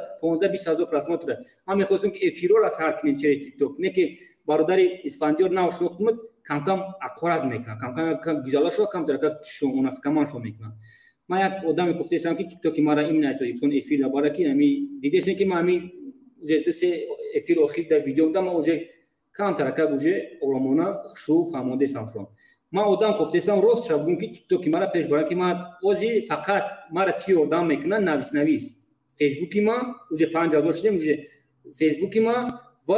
[SPEAKER 1] 15-20 هزار پرسمات داره من میخواستم که افیرو را سر کنین چه تیک توک نه که برادر اسفندیار نو شناختم کم کم اقرار میکنن کم کم گزالاشو کم ترکت شو اوناس کمانشو میکنن من یک آدم گفته استم که تیک توکی ما را این نتایجون افیر باره کی نمی دیدین که ما می جدسه افیر اخیر در ویدیو دادم اوجه کم ترکت اوجه اولمونا شو فهمونده سانفرام ما آدم گفته استم روز شبون که تیک توکی ما را پیش باره کی ما اوجه فقط ما را چی آدم میکنن نویس فیسبوکی ما اوجه 5000 شدیم اوجه فیسبوکی ما و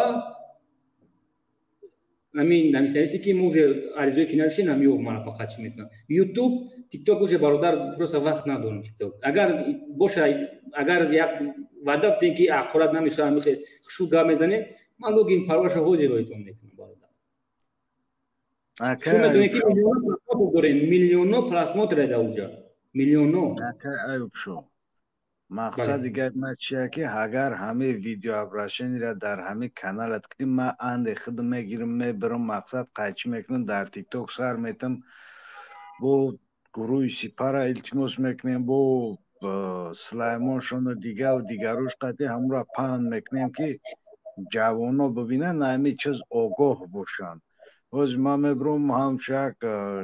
[SPEAKER 1] همین نمی‌شناسی که موجه عریضه که نمیشه نمیو ما فقط چی میکنم یوتیوب تیک توک وجه برادر درست وقت ندارم تیک توک اگر باشه اگر یک وعده بدین که اقرار نمیشه میخه شو گام میزنه من لوگین پرواش هوجی رویتون میکنم برادر شما میدونید که میلیون پرسمات داره اونجا میلیون
[SPEAKER 3] ایوب شو مقصد دیگر ما چیه که اگر همه ویدیو ابراشنی را در همه کانالت کردیم ما اند خود میگیرم میبرم مقصد قیچی میکنم در تیک توک سر میتم بو گروه سپارا التماس میکنیم بو سلیمانشون و دیگروش قطعی همون را پاند میکنیم که جوانو ببینن همه چیز آگاه باشن. از ما میبرم همچک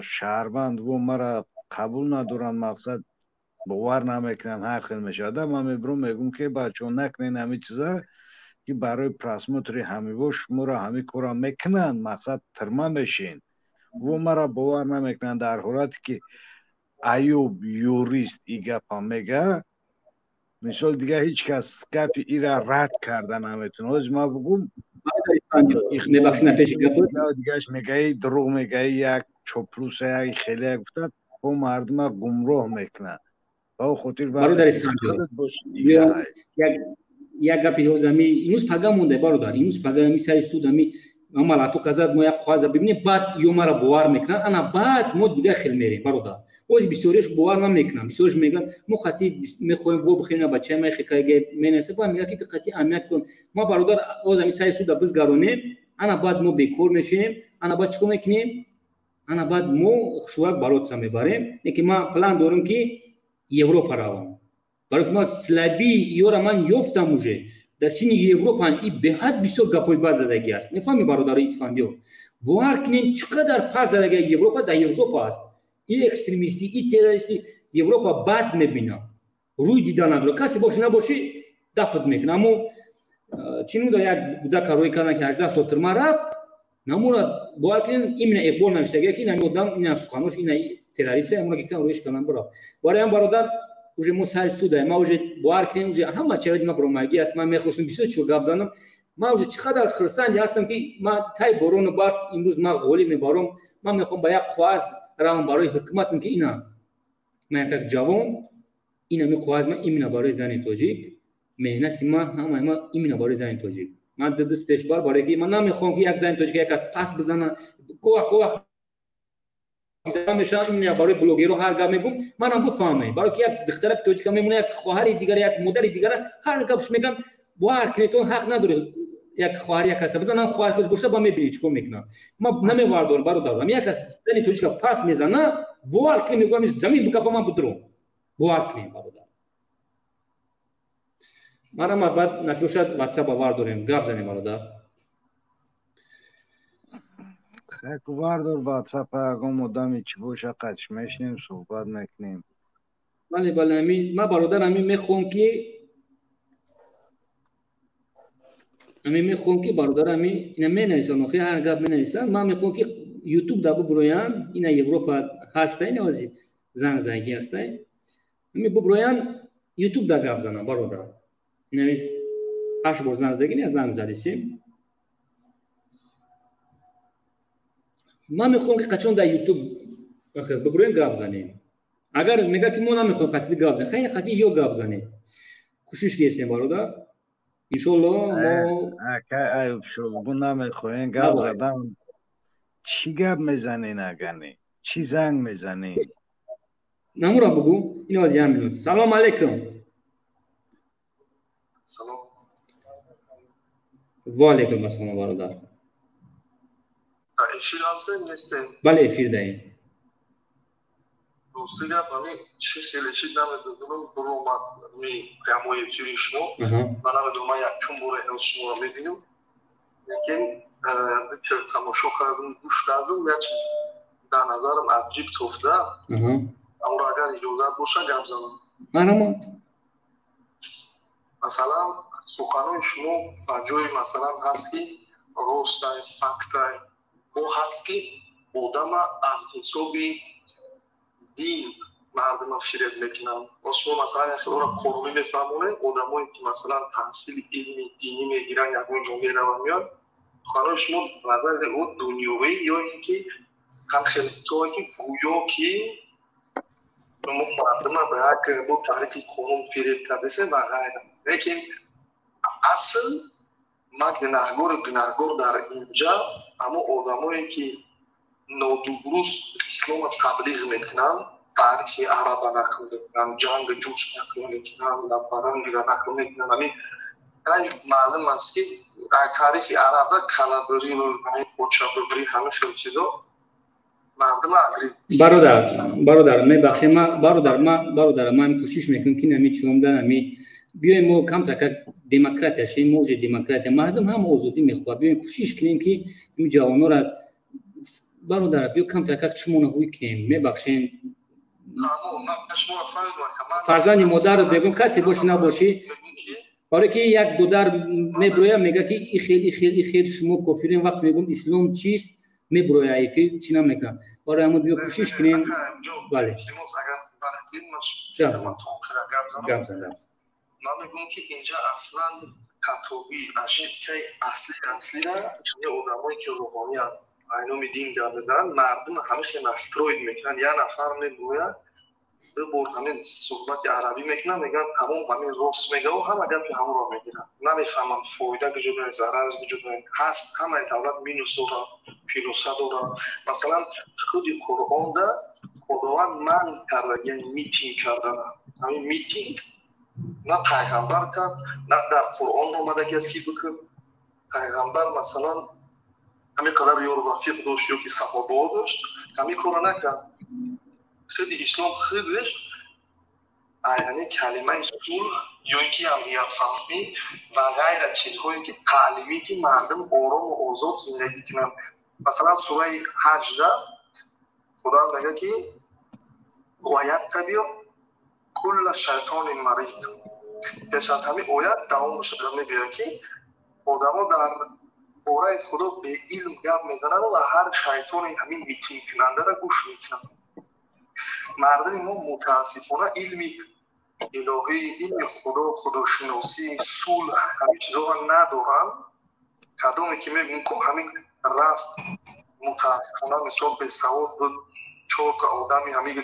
[SPEAKER 3] شهروند و مرا قبول ندارن مقصد باور نمیکنن هر خیلی میشده ما میبرم میگم که بچه نکنین همه چیزا که برای پرسموتری همه وش مرا همه کورا میکنن مقصد ترما میشین و مرا باور نمیکنن در حالتی که ایوب یوریست ای گپا میگه مثال دیگه هیچ کس گپ ای را رد کردن نمیتونه از ما بگم دیگهش میگه دروغ میگه یک چوپلوس یک خیلی گفتد و مردم گمراه میکنن با خاطر
[SPEAKER 1] برادر اسفندیار یک گپی روزمی اینوز پگا مونده برادر اینوز پگا می سری سود می اما تو کزاد ما یک خواهد ببینی بعد یو مرا باور میکنن انا بعد ما دیگه خیلی میریم برادر اوز بسیارش باور نمیکنم بسیارش میگن ما خطی میخوایم و بخیریم بچه ما خیلی مینسه با میگه که خطی اهمیت کن ما برادر اوز می سری سود بزگارونیم انا بعد ما بیکور میشیم انا بعد چیکار میکنیم انا بعد ما شوک برات میبریم اینکه ما پلان دارم که یوروپا روم برای که ما سلابی یورا من یافتم موجه در سینی یوروپا ای به حد بسیار گپای بد زدگی است میفهمی برادر اسفندیار باور کنین چقدر پس زدگی یوروپا در یوروپا است این اکستریمیستی این تروریستی یوروپا بد میبینه روی دیدن نداره کسی باشه نباشه دفت میکنه اما چینو در یک بوده کاروی کردن که 18 سال ترما رفت نمورد باور کنین این اقبال نمیشه که این آدم این سخنوش این تروریست امروز که رویش کنن برا برای هم برادر уже مسائل سوده ما уже باور کنیم уже همه چیز ما برامگی است من میخواستم 24 گپ زنم ما уже چقدر خرسند هستم که ما تای بارون و برف امروز ما غولی میبارم من میخوام با یک خواز رام برای حکومت که اینا من یک جوان اینا می خواز من اینا برای زن توجیک مهنت ما همه ما اینا برای زن توجیک من دستش بار برای که من نمیخوام که یک زن توجیک یک از پس بزنه کوه میشم این برای بلوگرو هر گپ میگم منم بفهمم برای که یک دختر توجیک میمونه یک خواهر دیگر یک مادر دیگر هر گپش میگم باور کنیتون حق نداره یک خواهر یک کس بزنن خواهرش باشه با میبینی چیکار میکنه ما نمیواردار برادر یک کس زنی توجیک پاس میزنه باور کنی میگم زمین بکفه من بدرو باور کنی برادر ما بعد نصیب شد واتساپ باور داریم گپ زنیم برادر
[SPEAKER 3] واردار واتساپ اگه مدام چی باشه قدش میشنیم صحبت میکنیم
[SPEAKER 1] بله بله ما برادر همین میخوام که برادر همین اینا مینویسن خیلی هر گپ مینویسن ما میخوام که یوتیوب دا ببرویان اینا یوروپا هست این از زنگی هست می ببرویان یوتیوب دا گپ زنن برادر اینا 8 بار زنگ زنگ زدیم ما میخوام که قچون در یوتیوب ببرویم گپ زنیم اگر میگه که ما نمیخوام خطی گپ زنیم خیلی خطی یو گپ زنیم کوشش کردیم برادر ان شاء الله ما
[SPEAKER 3] ایوب شو بگو نمیخوایم گپ زدم چی گپ میزنین اگنی چی زنگ میزنین
[SPEAKER 1] نمورا بگو اینو از 1 منوت سلام علیکم
[SPEAKER 4] سلام
[SPEAKER 1] و علیکم السلام برادر
[SPEAKER 4] افیر هستیم نیستیم
[SPEAKER 1] بله افیر دهیم
[SPEAKER 4] دوستی گپ همین چی خیلی چی نمیدونم برو اومد می قیموی افیری شما من نمیدونم من یک کم برای هنوز شما را میبینیم لیکن دیگر تماشا کردم گوش کردم یکی در نظرم عجیب توفته اما اگر اجازت باشه گپ زنم
[SPEAKER 1] مرحمت
[SPEAKER 4] مثلا سخنان شما بجای مثلا هست که راستای فکتای او هست که آدم از حسابی دین مردم فریب میکنن و شما مثلا یک خیلی را قرمی میفهمونه آدمایی که مثلا تحصیل علمی دینی میگیرن یک اونجا میرون میان خانه شما نظر او دنیوی یا اینکه هم خیلی توی که گویا که مردم به یک بود تحریک قانون فریب کردیسه و غیره لیکن اصل ما گناهگار در اینجا اما آدمایی که نادرست اسلام تبلیغ میکنن تاریخی عرب نقل میکنن، جنگ جوش نقل میکنن، نفران دیگر نقل میکنن. همین معلوم است که تاریخی عرب کلابری و پوچابری همه شد چیزا مردم اگری.
[SPEAKER 1] برادر میبخشی برادر من کوشش میکنم که نمی چوم در نمی بیایم ما کم تک دموکرات شیم، موج دموکرات مردم هم آزادی میخواد. بیایم کوشش کنیم که این جوانان را برادر بیا کم تک چمون هوی کنیم. میبخشین فرزند مادر رو بگم کسی باشه نباشی، برای که یک دودر میبروید میگه که این خیلی شما کافرین، وقت میگم اسلام چیست میبروید ایفی چی نمیکنن. برای همون بیا کوشش کنیم. بله
[SPEAKER 4] من میگم که اینجا اصلا کتابی اشیبکه اصلی را یه آدمایی که روحانی هم اینومی دین جا بزنن مردم همیشه نستروید میکنن. یه نفر میگوید ببور همین صحبت عربی میکنن میگن همین راست میگه و همه گپی همون را میگیرن. نمیفهمم فایده کجا داره، ضرر کجا داره. هست همه دولت مینوس داره، فیلوسه داره. مثلا خودی قرآن ده خداوند من کرده، یعنی میتینگ کردن. همین میتینگ نه پیغمبر کرد، نه در قرآن آمده که از کی بکن. پیغمبر مثلا همین قدر یار رفیق داشت یا که صحابه داشت، همین کار نکرد. خیلی اسلام خودش یعنی کلمه صلح یا اینکه امنیت فهمی و غیر چیزهایی که تعلیمی که مردم آرام و آزاد زندگی کنن. مثلا سوره حج ده خدا میگه که ویتبع کل شیطان مرید. پیش از همین آیت دوامش رو میگه که آدما در باره خدا به علم گپ میزنن و هر شیطانی همین میتینگ کننده را گوش میکنن. مردم ما متاسفانه علمی الهی، علم خداشناسی، صلح همین چیزا را ندارن. کدومی که میگن که همین رفت متاسفانه مثلا به سواد بود 4 تا آدمی همین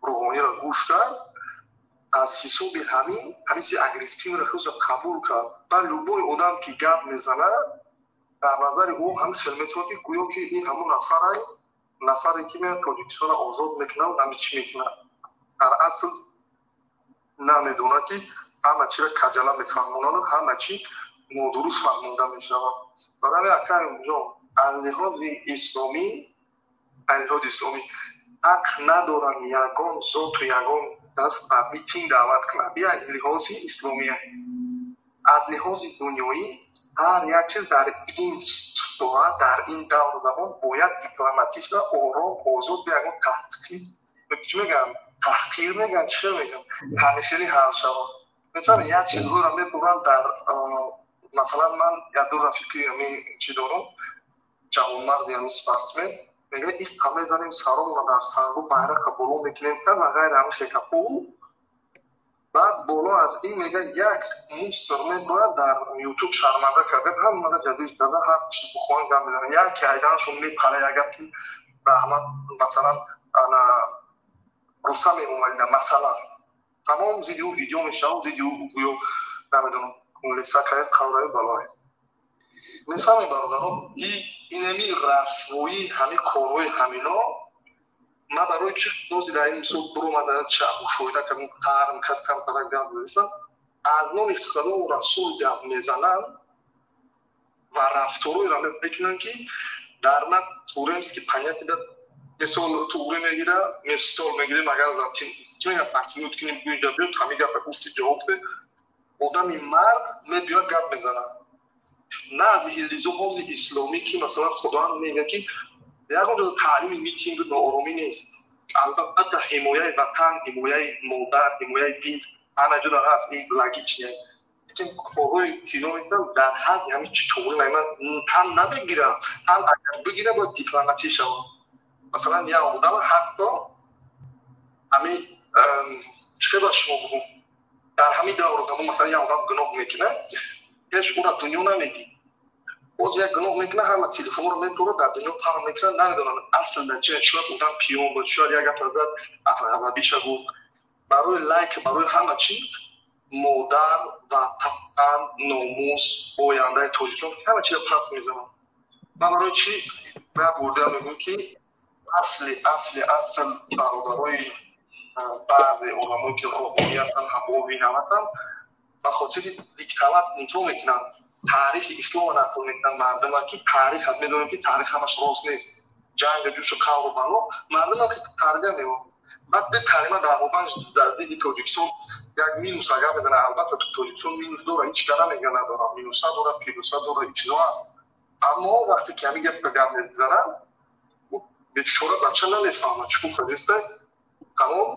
[SPEAKER 4] روحانی را گوش کرد، از حساب همین اگریسیو را خودش قبول کرد. و لوبای آدم که گپ میزنه در نظر او همین خلمت ها که گویا که این همون نفری که میاد پروژکشن آزاد میکنه و همین چی میکنه. در اصل نمیدونه که همه چی را کجلا میفهمونن و همه چی نادرست فهمونده میشه. برای اکر اونجا لحاظ اسلامی حق ندارن یگان ذات و یگان دست به میتینگ دعوت کنن. بیا از لحاظ اسلامی از لحاظ دنیایی هر یک چیز در این ساعت در این دور زمان باید دیپلماتیک و آرام آزاد به یگان تحقیر میگن چه میگن همیشه حل شود. مثلا یک چیز رو میبرن در مثلا من یک دو رفیقی همین چی دارم جوان مرد یعنی سپارتسمن میگه این همه داریم سرامون در سرگو بیرق بالا میکنیم و غیر همیشه که بعد بالا از این میگه یک موسرمه باید در یوتیوب شرمنده کرده هم مده جدید کرده هر چی بخواهیم گم میزنه یک که ایدانشون میپره اگر که به همه مثلا روسا میمومده مثلا تمام ویدیو میشه و ویدیو نمیدونم کنگلیسا کرد قوله بالای میفهمی برادران اینمی رسموی همین کاروی همینا ما برای چی دوزی در این مثل برو مدد چه شویده که من ترم کد کم ترک گرد بریسن از نام خدا و رسول گرد میزنن و رفتاروی را بکنن که در نت توریمز که پنیتی داد مثل توری میگیره مثل میگیره مگر راتین که میگه پنسیلوت کنیم بیونجا بیاد همی گرد بگفتی جواب ده آدمی مرد میبیاد گرد میزنن. نه از هلیزو حوض اسلامی که مثلا خدا میگه که یکم تعلیم میتینگ به آرامی نیست. البته حمایت وطن، حمایت مادر، حمایت دین همه جور هست این لگیچیه. لیکن کارهای کیلومتر در حد همین چطوری هم نبگیرم هم اگر بگیره باید دیپلماتی شود. مثلا یه آدم حتی همین چه باید شما بگم در همین دور زمان مثلا یه آدم گناه میکنه هیچ اون را دنیا نمیدی باز یک گناه میکنه همه تلفن رو میدونه در دنیا پرم میکنه نمیدونن اصل در چه شاید اونم پیون بود شاید یک اپرزد افغانبی شد برای لایک برای همه چی مادر و طبعا ناموس آینده توجیهون همه چی رو پس میزنن و برای چی؟ و برده میگون که اصل برادرای баъзе оламои ки роҳонӣ ҳастанд ҳабоби наватанд ба хотири диктават нитоқ мекунанд таърихи ислома нақл мекунанд мардума ки таърих ҳаст медонем ки таърих ҳамаш рост нест ҷанга ҷӯшу қавлу бало мардумам ки тарбия меёбанд баъд ду калима дар бобаи зидди тоҷикистон як минус агар бизанад албатта ту тоҷикистон минус дорад ҳеч кадам мега надорад минуса дорад плюса дорад чизо ҳаст аммо вақте ки ҳамин гап мезананд бечора бача намефаҳмад чӣ кадистай тамом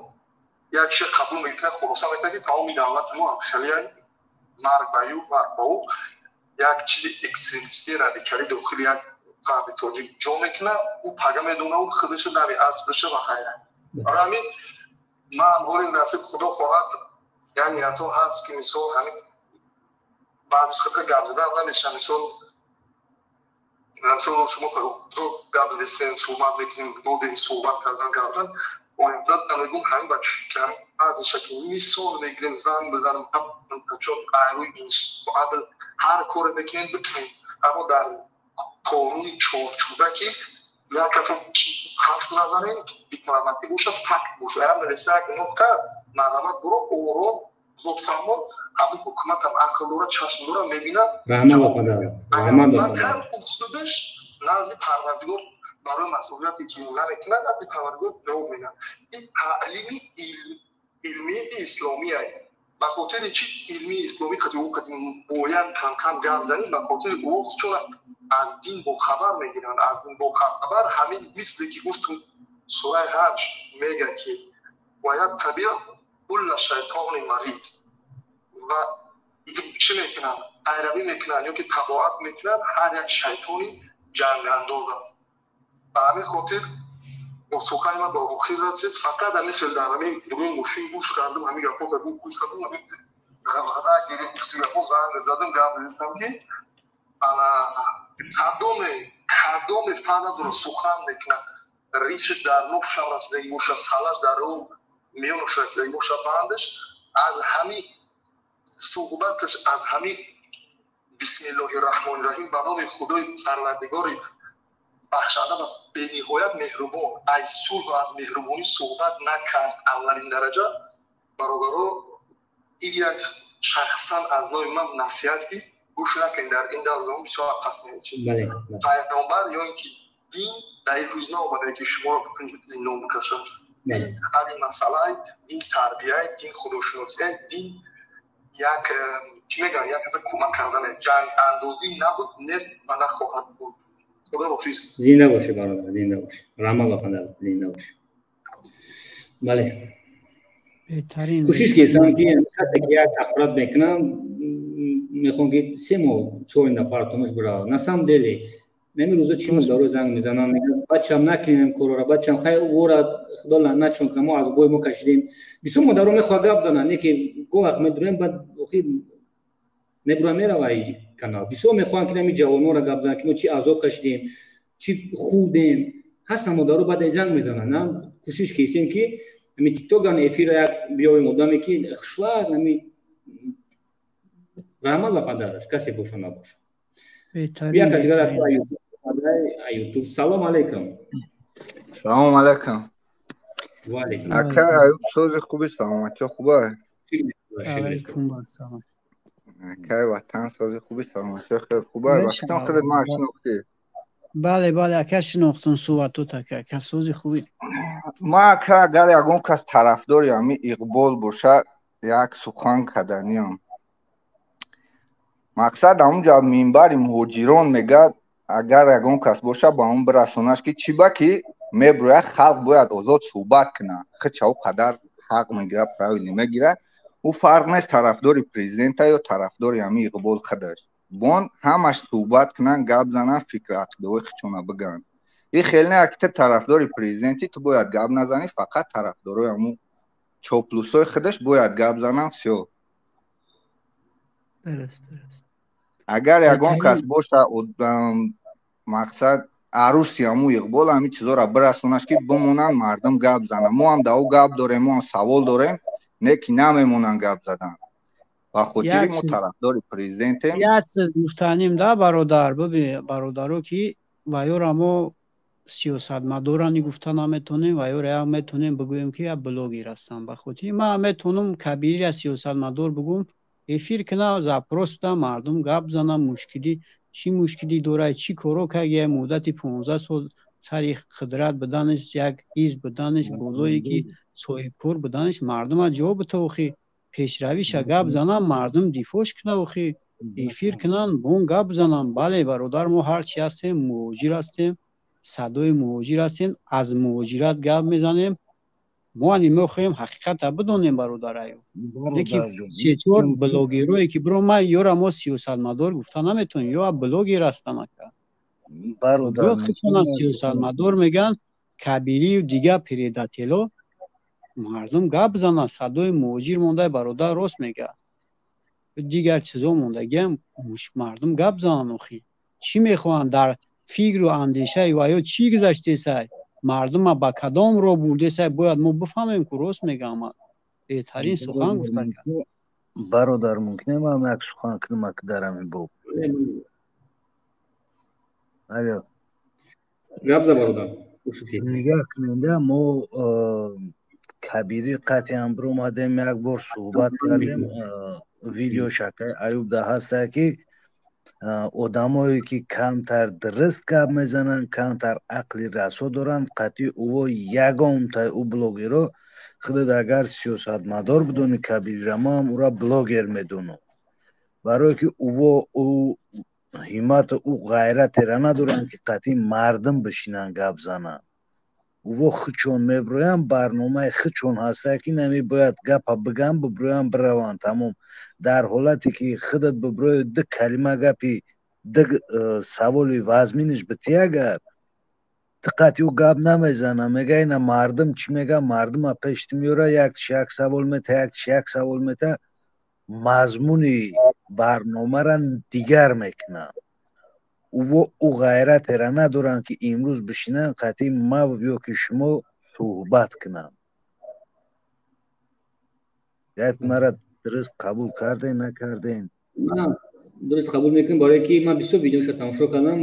[SPEAKER 4] як шей қабул мекунад хулоса мекунад ки тамоми давлати мо хеле марг ба ю марг ба ӯ як чизи экстремисти радикалӣ дохили як фарди тоҷик ҷо мекунад ӯ пага медона ӯ худашо дави аст баша ва хайра барои ҳамин ман ҳори насиб худо хоҳад як ниятҳо ҳаст ки мисол ҳамин баъзи хата гап задан намешавад мисол шумо гап дестен суҳбат мекунем нодем суҳбат кардан гапдан оидат намегум ҳамин ба баъзе шакли мисол мегирем зан бизанем чон айрӯи адл ҳар коре мекунем бикунем аммо дар қонуни чорчӯба ки як кафа ҳарф назарем дипломатӣ бошад факт бошад ям мереса як нуқта марҳамат буро ором зудфаҳмон ҳамин ҳукуматам ақл дорад чашм дорад мебинад худаш назди парвардигор барои масъулияте ки ӯ намекунад назди парвардигор ҷавоб мегӯяд ин таълими илмии исломияй ба хотири чӣ илмии исломӣ бояд камкам гап занӣ ба хотири оғоз чун аз дин бохабар мегиранд аз дин бохабар ҳамин мисли ки гуфтум сураи ҳаҷ мегӯяд ки ва яттабиъ кулла шайтони марид ва чӣ мекунанд пайравӣ мекунанд ё ки табоат мекунанд ҳар як шайтони ҷангандоза ба ҳамин хотир бо сухани ман ба охир расид фақат ҳамин хел дар ҳамин дуруи мошин гӯш кардам ҳамин гапҳо гӯш кардам ҳамин ғалғала гирифт гуфтугӯҳо занг задам гап донистам ки кадоме фардро сухан мекунад ришш дар нуфшам расидагӣ бошад салаш дар ӯ миёнаш расидагӣ бошад бандаш аз ҳамин суҳбаташ аз ҳамин бисмиллоҳи раҳмони раҳим ба номи худои парвардигори бахшанда ва бениҳоят меҳрубон аз сулҳ аз меҳрубонӣ суҳбат накард аввалин дараҷа бародаро ин як шахсан аз номи ман насиҳат ки гӯш накунед дар ин давр замон бисёр қасмияи чиз пайғамбар ё ин ки дин дар ин рӯз наомаде ки шуморо зиндон бикашад дин ҳалли масъалаи дин тарбияи дин худошиносияи дин як чӣ мегӯянд як каса кӯмак кардане ҷанг андозӣ набуд нест ва нахоҳад буд худоҳофиз
[SPEAKER 1] зинда бошед бародар зинда бошед раҳмат ба падарат зинда бошед бале
[SPEAKER 8] беҳтарин
[SPEAKER 1] кӯшиш кардам ки хате ки як тақрират мекунам мехоҳам ки 3 моҳ 4 нафартумаш бирав на самом деле нами рӯза чӣ мо дарои занг мезанам мегӯям бачам накунем корора бачам хай вора худо лаънатшон кунад мо аз бой мо кашидем бисёр модаро мехоҳад гап зананд не ки гоҳ вақт медурем баъд охир мебурам мерава канал бисёр мехоҳанд ки нами ҷавонора гап зананд ки мо чӣ азоб кашидем чӣ хурдем ҳастанд модаро баъд занг мезананд нам кӯшиш кардем ки ами тиктокан эфира як биёвем одаме ки хушвақ нами раҳмат ба падараш касе боша набоша бия касигар ютуб салом алейкум
[SPEAKER 9] салом алейкум
[SPEAKER 1] ва алейкум
[SPEAKER 9] ака аюб сози хуби саломати хубай
[SPEAKER 8] алейкум салом
[SPEAKER 9] акай ватан сози хуби саломати хеле хубай вақтон хеле ман шинохтӣ
[SPEAKER 8] бале бале ака шинохтун суҳбатот ака сози хуби
[SPEAKER 9] ман ака агар ягон кас тарафдори ҳамин иқбол бошад як сухан карданиам мақсад ҳамунҷа минбари муҳоҷирон мегӯяд агар ягон кас бошад ба он бирасонаш ки чӣ ба ки мебурад халқ бояд озод суҳбат кунад хича ӯ қадар ҳақ мегирад правил мегирад ӯ фарқ нест тарафдори президента ё тарафдори ҳамин иқбол худаш бон ҳамаш суҳбат кунанд гап зананд фикри ақидовои хичона бигӯянд ин хеле не ки ту тарафдори президентӣ ту бояд гап назанӣ фақат тарафдорои ҳамун чоплусои худаш бояд гап зананд всё агар ягон кас боша мақсад арӯси ҳамун иқбол ҳамин чизора бирасонаш ки бимонанд мардум гап зананд мо ҳам дар ӯ гап дорем мо ҳам савол дорем не ки намемонанд гап задан ба хотири мо тарафдори президентем
[SPEAKER 8] як чиз гуфтаним да бародар бибин бародаро ки ба ёра мо سیاستمدارانی گفتن هم میتونیم و یا میتونیم بگوییم که بلوگر هستن. بخاطر ما میتونم کبیری از سیاستمدار بگم افیر کنه زپروست مردم گپ زنن مشکلی چی مشکلی داره چی کارو که یه مدت 15 سال سری قدرت بدنش یک حزب بدنش بولویی که صاحب کار بدنش مردم جواب توخی پیشرویش گپ زنن مردم دیفوش کنه وخی افیر کنن بون گپ زنن. بله برادر ما هر چی هستیم مهاجر هستیم صدای مهاجر هستیم از مهاجرت گپ میزنیم ما نمیخوایم حقیقت بدونیم برادرایو. لیکن سه چهار بلاگرایی که برو ما یورا ما سیاستمدار گفتن نمیتون یا بلاگر هستن که برادر خودشون سیاستمدار میگن کبیری و دیگه پریداتلو مردم گپ زنن صدای مهاجر مونده برادر راست میگه دیگر چیزا مونده گم مردم گپ زنن اخی چی میخوان در فکر و اندیشه و یا چی گذشته سای مردم با کدام رو برده سای باید ما بفهمیم که راست میگم. بهترین سخن گفتن
[SPEAKER 3] برادر ممکنه ما یک سخن کنم که دارم باب الو
[SPEAKER 1] گپ زد برادر
[SPEAKER 3] نگاه کننده ما کبیری قطعی امرو اومدیم یک بار صحبت کردیم ویدیو شکل ایوب ده هسته که آدمایی که کمتر درست گپ میزنن کمتر عقلی رسا دارن قطعی او یگام تا او بلوگرو خودت اگر سیاستمدار بدونی کبیری را ما هم او را بلوگر میدونم برای که او همت او غیرت را ندارن که قطعی مردم بشینن گپ زنن او خچون میبرویم برنامه خچون هسته که نمی باید گپ بگم ببرویم بروان تمام در حالتی که خودت ببروی ده کلمه گپی ده سوالی وزمینش بتی اگر قطعی او گپ نمیزنه میگه اینا مردم چی میگه مردم ها پشت میوره یک سوال میته یک سوال میته مضمونی برنامه را دیگر میکنن او غیرت را ندارن که امروز بشینن قطعی ما بیا که شما صحبت کنن یک مرا درست قبول کردین نکردین؟
[SPEAKER 1] من درست قبول میکنم برای که من 20 ویدیوشو تماشا کردم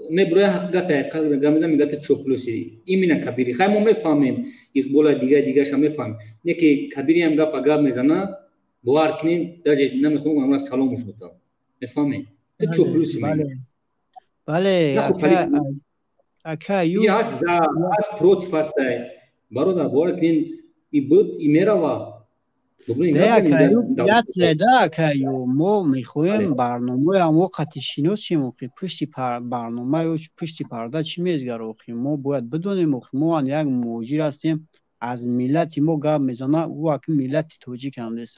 [SPEAKER 1] میبروی حقیقت گامزم میگه چوپلوسی این مینا کبیری خیلی ما میفهمیم اقبال دیگه شما میفهم نه که کبیری هم گپ میزنه باور کنین درجه نمیخوام من سلامش بتم میفهمین تو چوپلوسی میگه
[SPEAKER 8] بله اکا
[SPEAKER 1] یه هست پروت فاسته برادر باور کنین این بود این میروا
[SPEAKER 8] یاد زده که ما میخوایم برنامه ما قطعی شناسیم که پشت برنامه و پشت پرده چی میزگره ما باید بدونیم ما یک مهاجر هستیم از ملت ما گپ میزنه او که ملت تاجیک هم نیست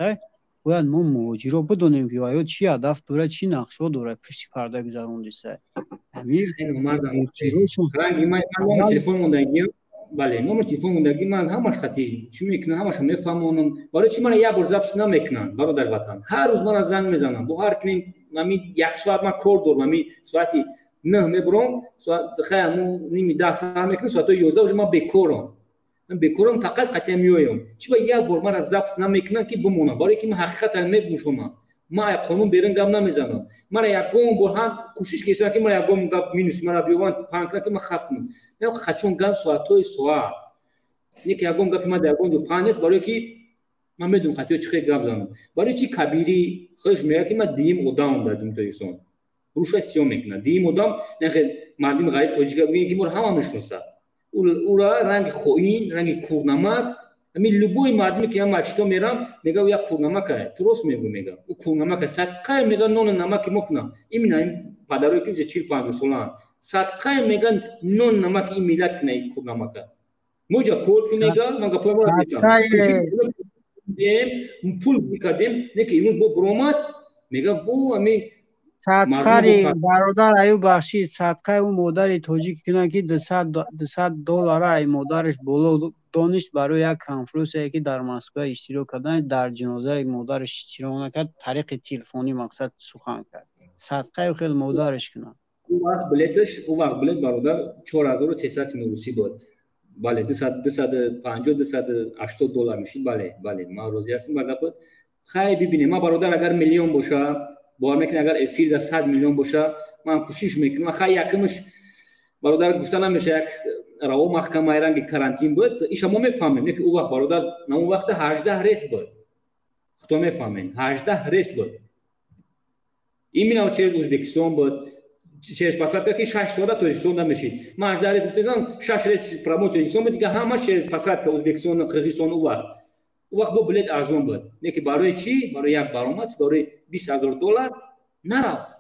[SPEAKER 8] باید ما مهاجر رو بدونیم که آیا چی هدف داره چی نقشه داره پشت پرده گذروندیسه امیر
[SPEAKER 1] رنگی من تلفن موندگی بله ما تلفن موندگی من همش خطی چی میکنن همش میفهمونم برای چی من یک بار زبط نمیکنن برادر وطن هر روز من زنگ میزنم با هر کنین من یک ساعت من کار دارم من ساعتی نه میبرم ساعت خیلی نیمی 10 ساعت میکنم ساعت 11 من بیکارم من بیکارم فقط قطعی میایم چی با یک بار من زبط نمیکنن که بمونم برای که من حقیقت میگم شما ما قانون بیرون گام نمیزنم من یکم بار هم کوشش کردم که من یکم گپ مینوس من بیوان پانکلا که من ختم نه خچون گام ساعتای ساعت یک یکم گپ من در گونج پانیس برای که من میدونم خاطر چه گپ زنم برای چی کبیری خوش میگه که من دیم ادام دادم تو ایسون روش سیو میکنه دیم ادام نه مردم غریب توجیه میگن که مر همه میشناسه او را رنگ خوین رنگ کورنمک همین لبوی مردمی که هم اچتو میرم میگه یک کورنمک درست میگه او کورنمک صدقه میگه نون نمک مکنه این پدرایی که 40-50 سالن صدقه میگن نون نمک این ملت کنه کورنمک موجا کور میگه من گپا میگم پول میکردیم نه که اینو با برومات میگه بو همین
[SPEAKER 8] صدقه برادر ایوب بخشی صدقه اون مادر تاجیک کنه که $200 ای مادرش بالا دانشت برای یک کنفرانسی که در مسکو اشتراک کردن در جنازه مادرش اشتراک نکرد طریق تلفنی مقصد سخن کرد صدقه خیلی مادرش کنه
[SPEAKER 1] اون وقت بلیت برادر 4300 روسی بود بله $250-280 میشید بله ما روزی هستیم بگم خیلی ببینیم ما برادر اگر میلیون باشه باور میکنه اگر افیر 100 میلیون باشه من کوشش میکنم خیلی یکمش برادر گفتن نمیشه یک رو محکمه رنگ کارانتین بود ایش ما میفهمیم نه که اون وقت برادر نه اون وقت 18 ریس بود خودت میفهمین 18 ریس بود این مینا چه ازبکستان بود چه پاسات که 6 ساعت توریستون نمیشید ما 18 ریس بودن 6 ریس پروموت توریستون بود دیگه همه چه پاسات که ازبکستان و قرقیزستان اون وقت با بلیط ارزان بود نه که برای چی برای یک برآمد برای $20,000 نرفت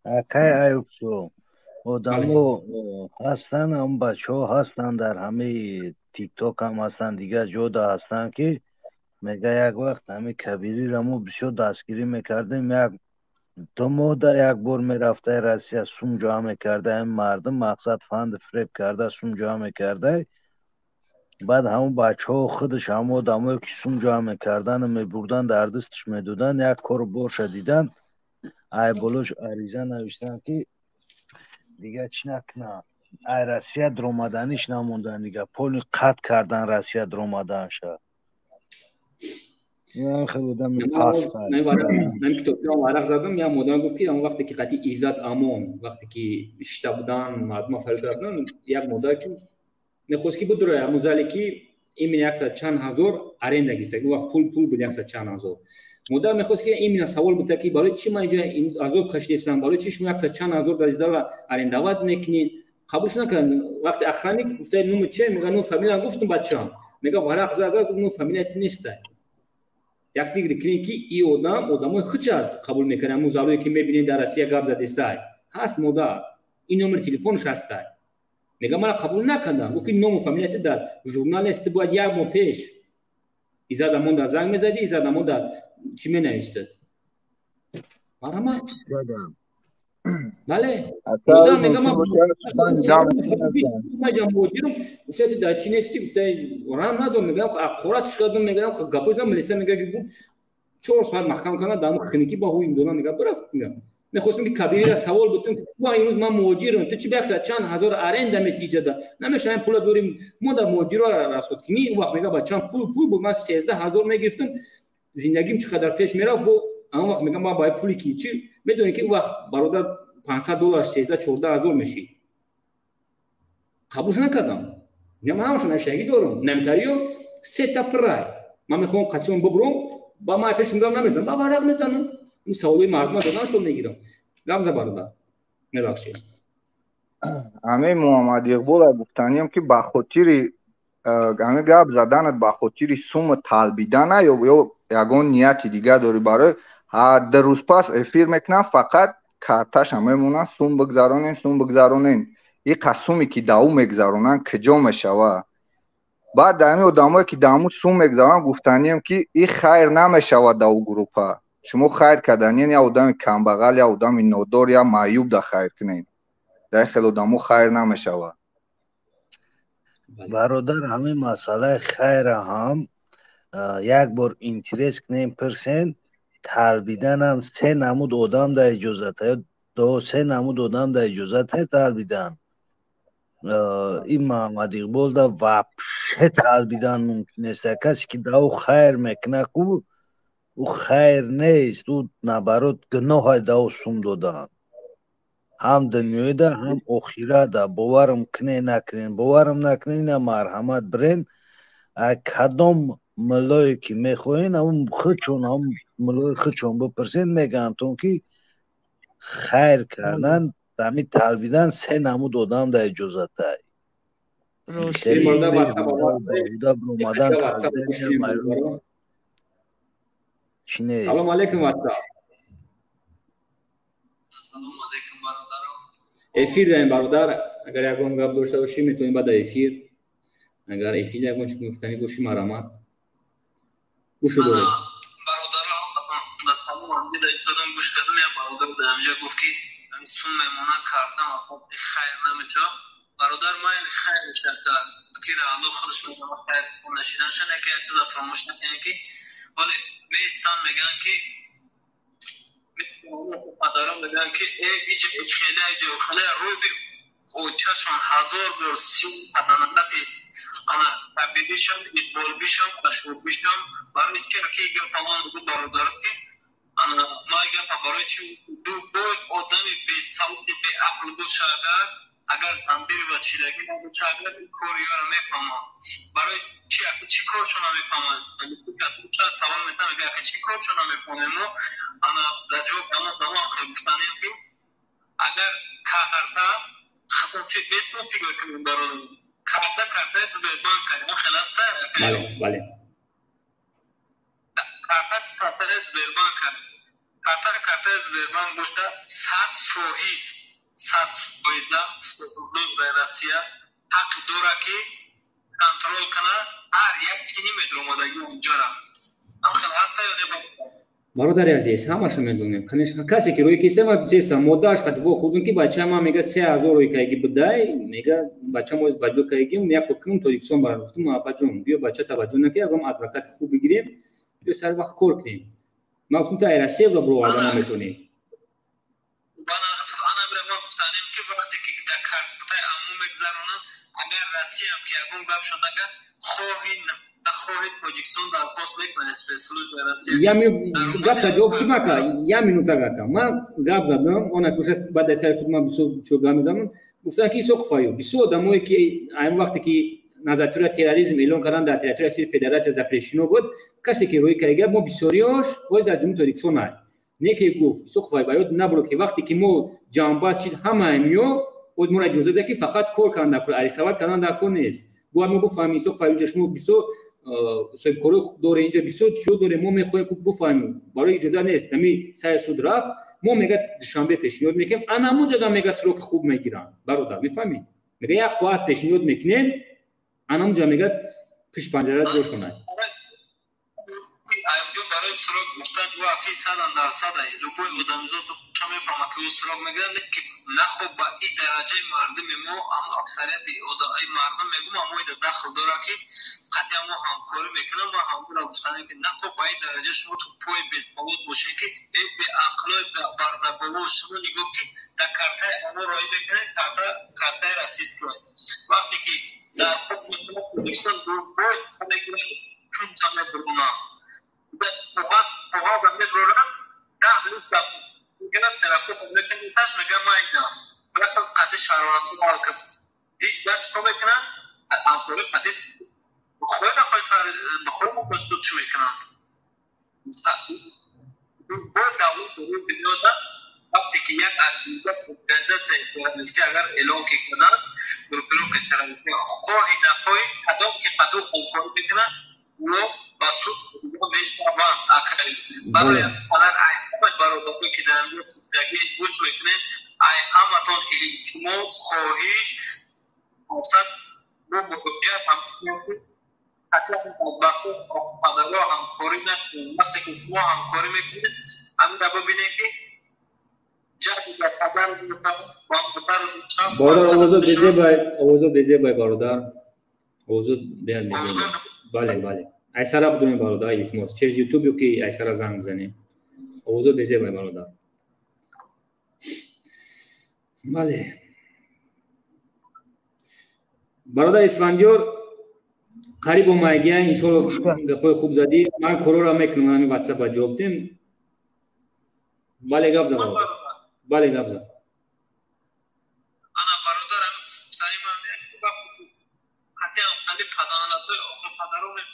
[SPEAKER 3] اکای ایوکسو آدمو هستن هم بچه ها هستن در همه تیک توک هم هستن دیگه جدا هستن که میگه یک وقت همه کبیری رمو بسیار دستگیری میکردیم یک 2 ماه در یک بار میرفته روسیه سوم جا میکرده این مردم مقصد فند فریب کرده سوم جا میکرده بعد همون بچه ها خودش همون آدمایی که سوم جا میکردن میبردن در دستش میدودن یک کار برش دیدن ای بلوش عریضه نوشتن که دیگه چی نکنه ای روسیه درومدنیش نموندن دیگه پول قطع کردن روسیه درومدن شد این خیلی بودم پاس کرد
[SPEAKER 1] من کتابی هم ورق زدم یا مدام گفت که اون وقتی که قطعی ایزاد امان وقتی که اشتا بودن مردم فرق کردن یک مدام که میخواست که بود روی موزالی که این 100 چند هزار ارنده گرفته اون وقت پول بود 100 چند هزار مدام میخواست که این سوال بود که برای چی من اینجا این عذاب کشیدم برای چی شما 100 چند هزار $10 ارنده واد میکنین قبولش نکردن وقتی اخرانی گفته نوم چه میگه نوم فامیل گفتم بچه‌ام میگه ورق زدم نوم فامیلت نیست یک فکر کنین که این آدمای خجالت قبول میکنن موزالویی که میبینین در روسیه گپ زده سای هست مدار این نمره تلفنش هست میگه من قبول نکردم گفت نام فامیلیت در ژورنال است باید یک ماه پیش ایزادمون در زنگ میزدی ایزادمون در چی مینوشته مرحبا بله مدام میگم ما جام بودیم گفته در چی نیستی گفته وران ندارم میگم اخوراتش کردم میگم گپوش نمیلیسه میگه که 4 ساعت محکم کنه دام تکنیکی با این دونا میگه برفت میگم میخواستم که کبیری را سوال بودم با این روز من مهاجرم تو چی بیاکس چند هزار ارنده میتیجه ده نمیشه این پول داریم ما در مهاجر را رسد کنی اون وقت میگه بچه‌م پول بود من 13000 میگرفتم زندگیم چقدر پیش میرفت با اون وقت میگم ما باید پولی کی چی میدونی که اون وقت برادر $500 13-14 میشی قبول نکردم میگم همش نشگی دارم نمیتاریو سه تا پرای من میخوام قچون ببرم با ما پیش میگم نمیشم با ورق میزنم این سوالی مردم دادن شو میگیرم لفظ برادر میبخشید
[SPEAKER 9] همه محمد اقبال گفتنیم که با خاطر همه گپ زدن با خاطر سوم طالبیدن یا یگان نیتی دیگه داری برای در روز پس افیر میکنن فقط کارتاش همه مونن سوم بگذارونین این قسومی که داو میگذارونن کجا میشوه بعد دامی آدمایی که دامو سوم میگذارن گفتنیم که این خیر نمیشوه داو گروپا شما خیر کردنین یا آدم کمبغل یا آدم نودار یا معیوب دا خیر کنین داخل آدمو خیر نمیشوه
[SPEAKER 3] برادر همه مسئله خیر هم یک بار اینترس کنیم پرسن طالبیدن هم 3 نمود آدم در اجازت های 2-3 نمود آدم در اجازت های طالبیدن این محمد اقبال دا وپشه طالبیدن ممکن است کسی که داو خیر میکنه کو او خیر نیست او نبرات گناه های داو سوم دادن هم دنیای ده هم اخیره ده باورم کنه نکنین باورم نکنین مرحمت برین کدام ملایی که میخواین هم خودشون هم ملای خودشون بپرسین میگن تون که خیر کردن دمی طالبیدن 3 نمود آدم در اجازت های خیلی برومدن طالبیدن چی نیست
[SPEAKER 1] سلام علیکم واتساپ افیر داریم برادر اگر یکون گپ داشته باشی میتونیم بعد افیر اگر افیر یکون چی گفتنی باشی مرحمت گوشو داره
[SPEAKER 10] برادر در تمام همه در اجازدم گوش کردم یا برادر در همجا گفت که همین سون میمونه کارتم اخواب خیر نمیچه برادر ما این خیر میشه که الله خودش میمونه خیر نشیدن شده که یک چیز فراموش نکنه که ولی میستان میگن که مدارم میگن که ایجا خیلی روی بی او چشم 1000 بار سی ادانتی انا تبدیلشم ایدبال بیشم مشهور بیشم برای که رکی گرفتمان بود برادر که ما گپ برای چی دو باید آدم به سواد به عقل باشه اگر تنبیه و چیزی نباشه اگر این کاری‌ها رو میفهمم برای چی کارشون رو میفهمم چه سوال میتونم اگر چی کارشون رو میفهمم انا در جواب دما آخر گفتنیم که اگر کارتا خودم چه بیسم فکر کنم برای کارتا از بانک کنم خلاصه
[SPEAKER 1] بله
[SPEAKER 10] کارتا از بانک کارتا از بانک باشه 100% boyda sportuluk ve Rusya hak doraki kontrol kana her yak kilometrodagi onjara amkhal hasta yode
[SPEAKER 1] برادر عزیز همش میدونیم کسی که روی کیسه ما جیسا موداش قد بو خودون کی بچه ما میگه 3000 روی کایگی بدای میگه بچه ما از بجو کایگی اون یک کنم تو یکسون برفتم ما بجون بیا بچه توجه نکنه اگه ما ادوکات خوب بگیریم بیا سر وقت کار کنیم ما گفتم تا ایراسیو رو برو آدم میتونیم
[SPEAKER 10] وقتی که در کارتای عموم میگذرونن اگر راستی هم که اون گپ شده که خواهید پروژکسیون درخواست میکنه اسپسیفیک راستی
[SPEAKER 1] یا می گپ تا جواب چی مکا یا مینوتا گپ ما گپ زدم اون اسمش بعد از سر ما بسو چو گام زدم گفتن که سوق فایو بسو دموی که این وقتی که نظرتور تروریسم اعلام کردن در تریتوری سیر فدراسیون زاپریشینو بود کسی که روی کایگه ما بسیاریش باید در جمهوری تاریکسون نیکی گفت سوق فای باید نبرو که وقتی که ما جنباز چید همه میو از ما اجازه ده که فقط کار کننده کار اریسابات کننده کار نیست بو ما بفهمیم سوق فای جشمو بیسو سوی کارو دور اینجا بیسو چیو داره ما میخوایم که بفهمیم برای اجازه نیست نمی سر سود رفت ما میگه شنبه پیشنهاد میکنیم انا اونجا دا میگه سروک خوب میگیرن برادر میفهمی میگه یک خواست پیشنهاد میکنیم انا اونجا میگه پیش پنجره روشونه
[SPEAKER 10] برای سراغ مستند و اکی 100% روپوی ادامزاد شما میفهمه که او سراغ میگن که نخوب با این درجه مردم ما اما اکثریت ادعای مردم میگم اما این داخل داره که قطعا ما همکاری میکنم و همون را گفتنه که نخوب با این درجه شما تو پای بیسپاوت باشه که به عقلای برزبانو شما نگاه که در کارتای اما رای بکنه کارتای راسیست کنه وقتی که در خود میکنه پروژکسیون باید تمه کنه چون تمه برونه فوق میبرم ده لیست میگن سراپو میگن تاش میگم ماینا بخاطر قضیه شهروند مالکم هیچ وقت کمک کنن آمپول قضیه خود خواهی سر بخور مقصود چی میکنن باید داوود دروی بیدیودا وقتی که یک ارگیدت بندت تیرانیستی اگر اعلام که کنن گروپیرو که ترانیستی خواهی نخواهی ادام که قدو کنترل میکنن و باسود میشتوان اکای برای الان ایمت برای که در میاد دیگه گوش میکنه ایمتون الیتیموس خواهیش اوسط رو مقابل هم حتی بدبختی پدرها همکاری نکنید وقتی که ما همکاری میکنید همین دفعه ببینید که جدی در پدر
[SPEAKER 1] برادر اوضاع بزیبای برادر اوضاع بیاد میزنه بله ایسر بدونیم برادر ایلیتموس چه یوتیوب که ایسر زنگ بزنیم اوضاع بزیبای برادر بله برادر اسفندیار قریب اومدی ان شاء الله گپای خوب زدی من کورو را میکنم همین واتساپ جواب دیم بله گپ زد بله گپ زد
[SPEAKER 10] انا برادرم تایم حتی علی پدانات پدرو میگه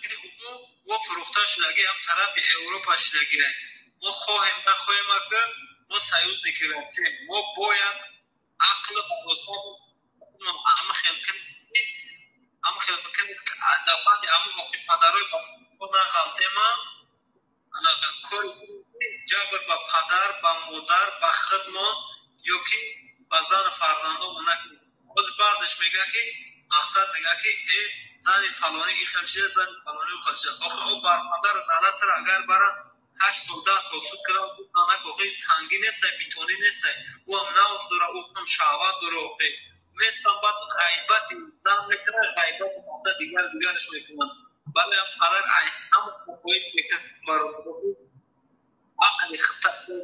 [SPEAKER 10] او فروخته شدگی هم طرف اروپا شدگی ما خواهیم نخواهیم که ما سیوز نکرسیم ما باید عقل و رسول اما خیلی دفعه اما وقتی پدروی با نقلته ما کاری جبر با پدر با مادر با خدمه یا که با زن فرزنده منک باز بعضش میگه که مقصد میگه که زن فلانی ای خلشه زن فلانی خلشه آخه او بر پدر دلت را اگر برن 8 سال 10 سال سود کرد بود نانک واقعی سنگی نیست بیتونی نیست او هم نوز داره او هم شهوت داره مثلا بعد غیبت زن میکنه غیبت مادر دیگرش میکنن بله هم پدر هم باید میکنه برای عقل خطا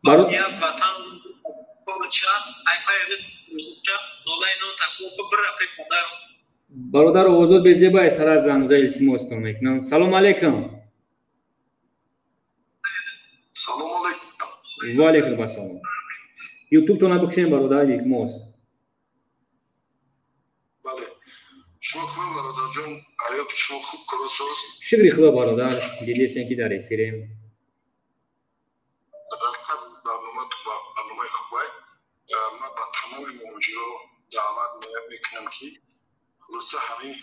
[SPEAKER 10] برای وطن
[SPEAKER 1] برادر اوضاع بزیبای سر از زنگوزه التیماس میکنم سلام علیکم وعلیکم السلام. یوتیوب تو نبکشین برادر التماس.
[SPEAKER 4] بله. شما خوب برادر جان، آیا شما خوب کروسوس؟
[SPEAKER 1] شکری خدا برادر، دیدیسین که در افیریم.
[SPEAKER 4] برنامه خوبه. من با تمام موجودو دعوت میکنم که خلاصه همین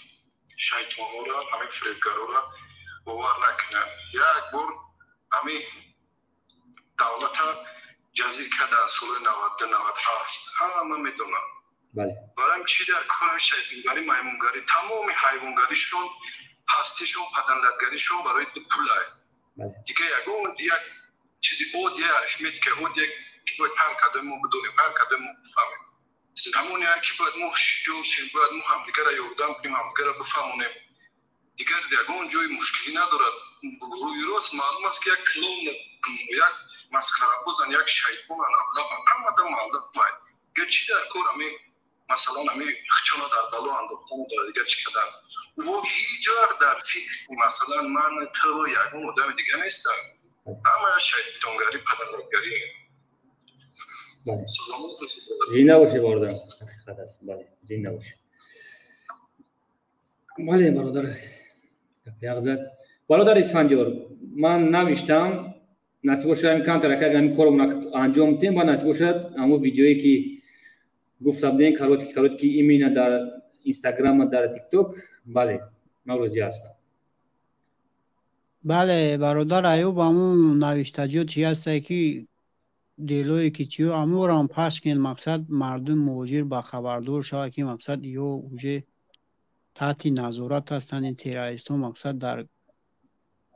[SPEAKER 4] شیطان‌ها را، همین فریبکارا را باور نکنن. یک بار همین دولت جزیر کرده از سال 90-97 همه میدونن.
[SPEAKER 1] بله.
[SPEAKER 4] برای چی در کار شیطانگری، میمونگری، تمام حیوانگریشون، پستیشون، پدندگریشون برای پوله.
[SPEAKER 1] بله.
[SPEAKER 4] دیگه یک چیزی بود یه ارشمیت که بود یک که باید هر کدوم ما بدونیم، هر کدوم ما بفهمیم. همونی که باید ما شجاع شیم، باید ما همدیگه را یادم کنیم، همدیگه را بفهمونیم. دیگر دیگه جای مشکلی ندارد. روی راست معلوم است که یک کلون، یک مسخره بازن، یک شیطان ابلهان، همه در معلوم باید. دیگر چی در کار همین مثلا همین خچونا در بلو انداختن و در دیگر چی کردن. و هیچ وقت در فکر مثلا من تو یکون آدم دیگه نیستم. همه شیطانگری، پدرگری.
[SPEAKER 1] بله. زنده باشی برادر. حقیقت است. بله. زنده باشی. بله برادر. پیغزد. برادر اسفندیار. من نوشتم. نصیب شد کم ترکه همین کارو انجام میدیم. با نصیب شد همون ویدیویی که گفتم دین کاروت که ایمینا در اینستاگرام و در تیک توک. بله. نوروزی هستم.
[SPEAKER 8] بله برادر ایوب همون نوشتجاتی هسته که دیلوی که چیو امور هم پس کن مقصد مردم مهاجر با خبردار شود که مقصد یا اوجه تحت نظارت هستند این تروریستان مقصد در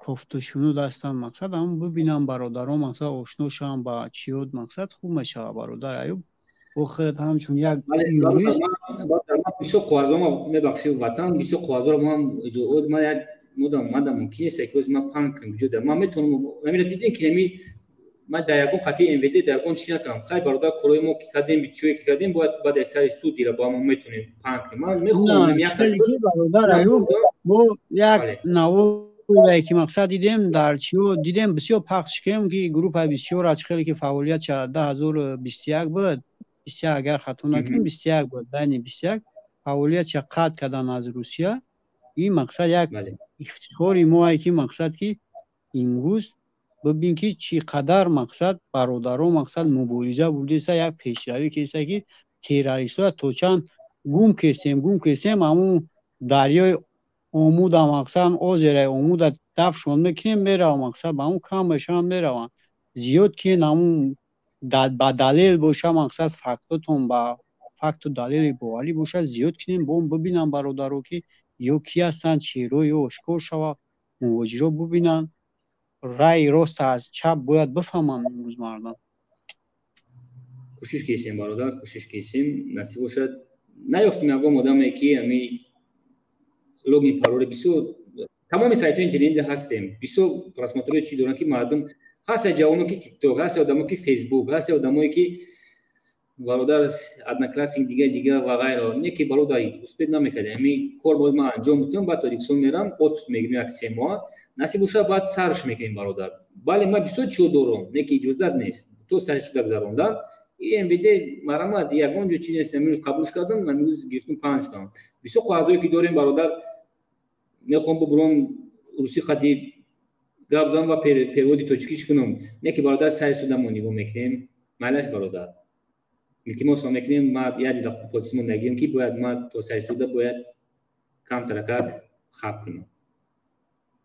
[SPEAKER 8] کفت و شنود هستند مقصد هم ببینم برادران مقصد آشنا شوند با چیود مقصد خوب میشه برادر ایوب او خود همچون یک یوریست
[SPEAKER 1] بیشو قوازم میبخشی وطن بیشو قوازم هم جوز ما یک مدام ممکنه است که ما پانک وجود ما میتونم نمیره دیدین که نمی ما دایگون خاطی ام وی دی دایگون چی نکنم خیلی برادر کروی ما که کردیم بیچوی که کردیم باید بعد از سودی را با ما میتونیم پانک ما میخوام یک
[SPEAKER 8] برادر ایوب ما یک نوایی که مقصد دیدیم در چیو دیدیم بسیار پخش کردیم که گروه 24 از خیلی که فعالیت 2021 بود 21 اگر خطا نکنم 21 بود بین 21 فعالیت قطع کردن از روسیه این مقصد یک افتخاری ما که مقصد که امروز ببین که چقدر مقصد برادران مقصد مبارزه بوده است یک پیشروی که است که تروریست‌ها تو چند گم کسیم همون دریای آمود مقصد آذر آمود دفشون میکنیم میره مقصد با اون کم بشن میرون زیاد که نمون با دلیل باشه مقصد فکتاتون با فکت و دلیل باوری باشه زیاد کنیم با ببینم برادران که یا کی هستند چی روی اشکار شوه مواجه ببینن رای راست از چپ باید بفهمم امروز مردم
[SPEAKER 1] کوشش کردیم برادر کوشش کردیم نصیب شد نیافتیم اگه مدام که امی لوگین پارول بیسو تمام سایت اینترنت هستیم بیسو پراسماتوری چی دارن که مردم هست جوانو که تیک توک هست آدمو که فیسبوک هست آدمایی که برادر ادنا کلاسینگ دیگه و غیره نه که برادری اسپید نمیکنه امی کار باید ما انجام بدیم بعد تاریکسون میرم اوت میگم یک سه ماه نصیب شد بعد سرش میکنیم برادر بله ما بیسو چو دارم نه که اجازه نیست تو سرش گذروندن این ویدیو مرامت یگان جو چیز است امروز قبولش کردم من امروز گفتم 5 تا بیسو خوازایی که داریم برادر میخوام ببرم روسی خطی گابزان و پیرودی توچکیش کنم نه که برادر سرش دادم نگاه میکنیم مالش برادر التماس میکنیم ما یاد داد پوزیشن نگیم که باید ما تو سرش داده باید کم ترکات خاب کنیم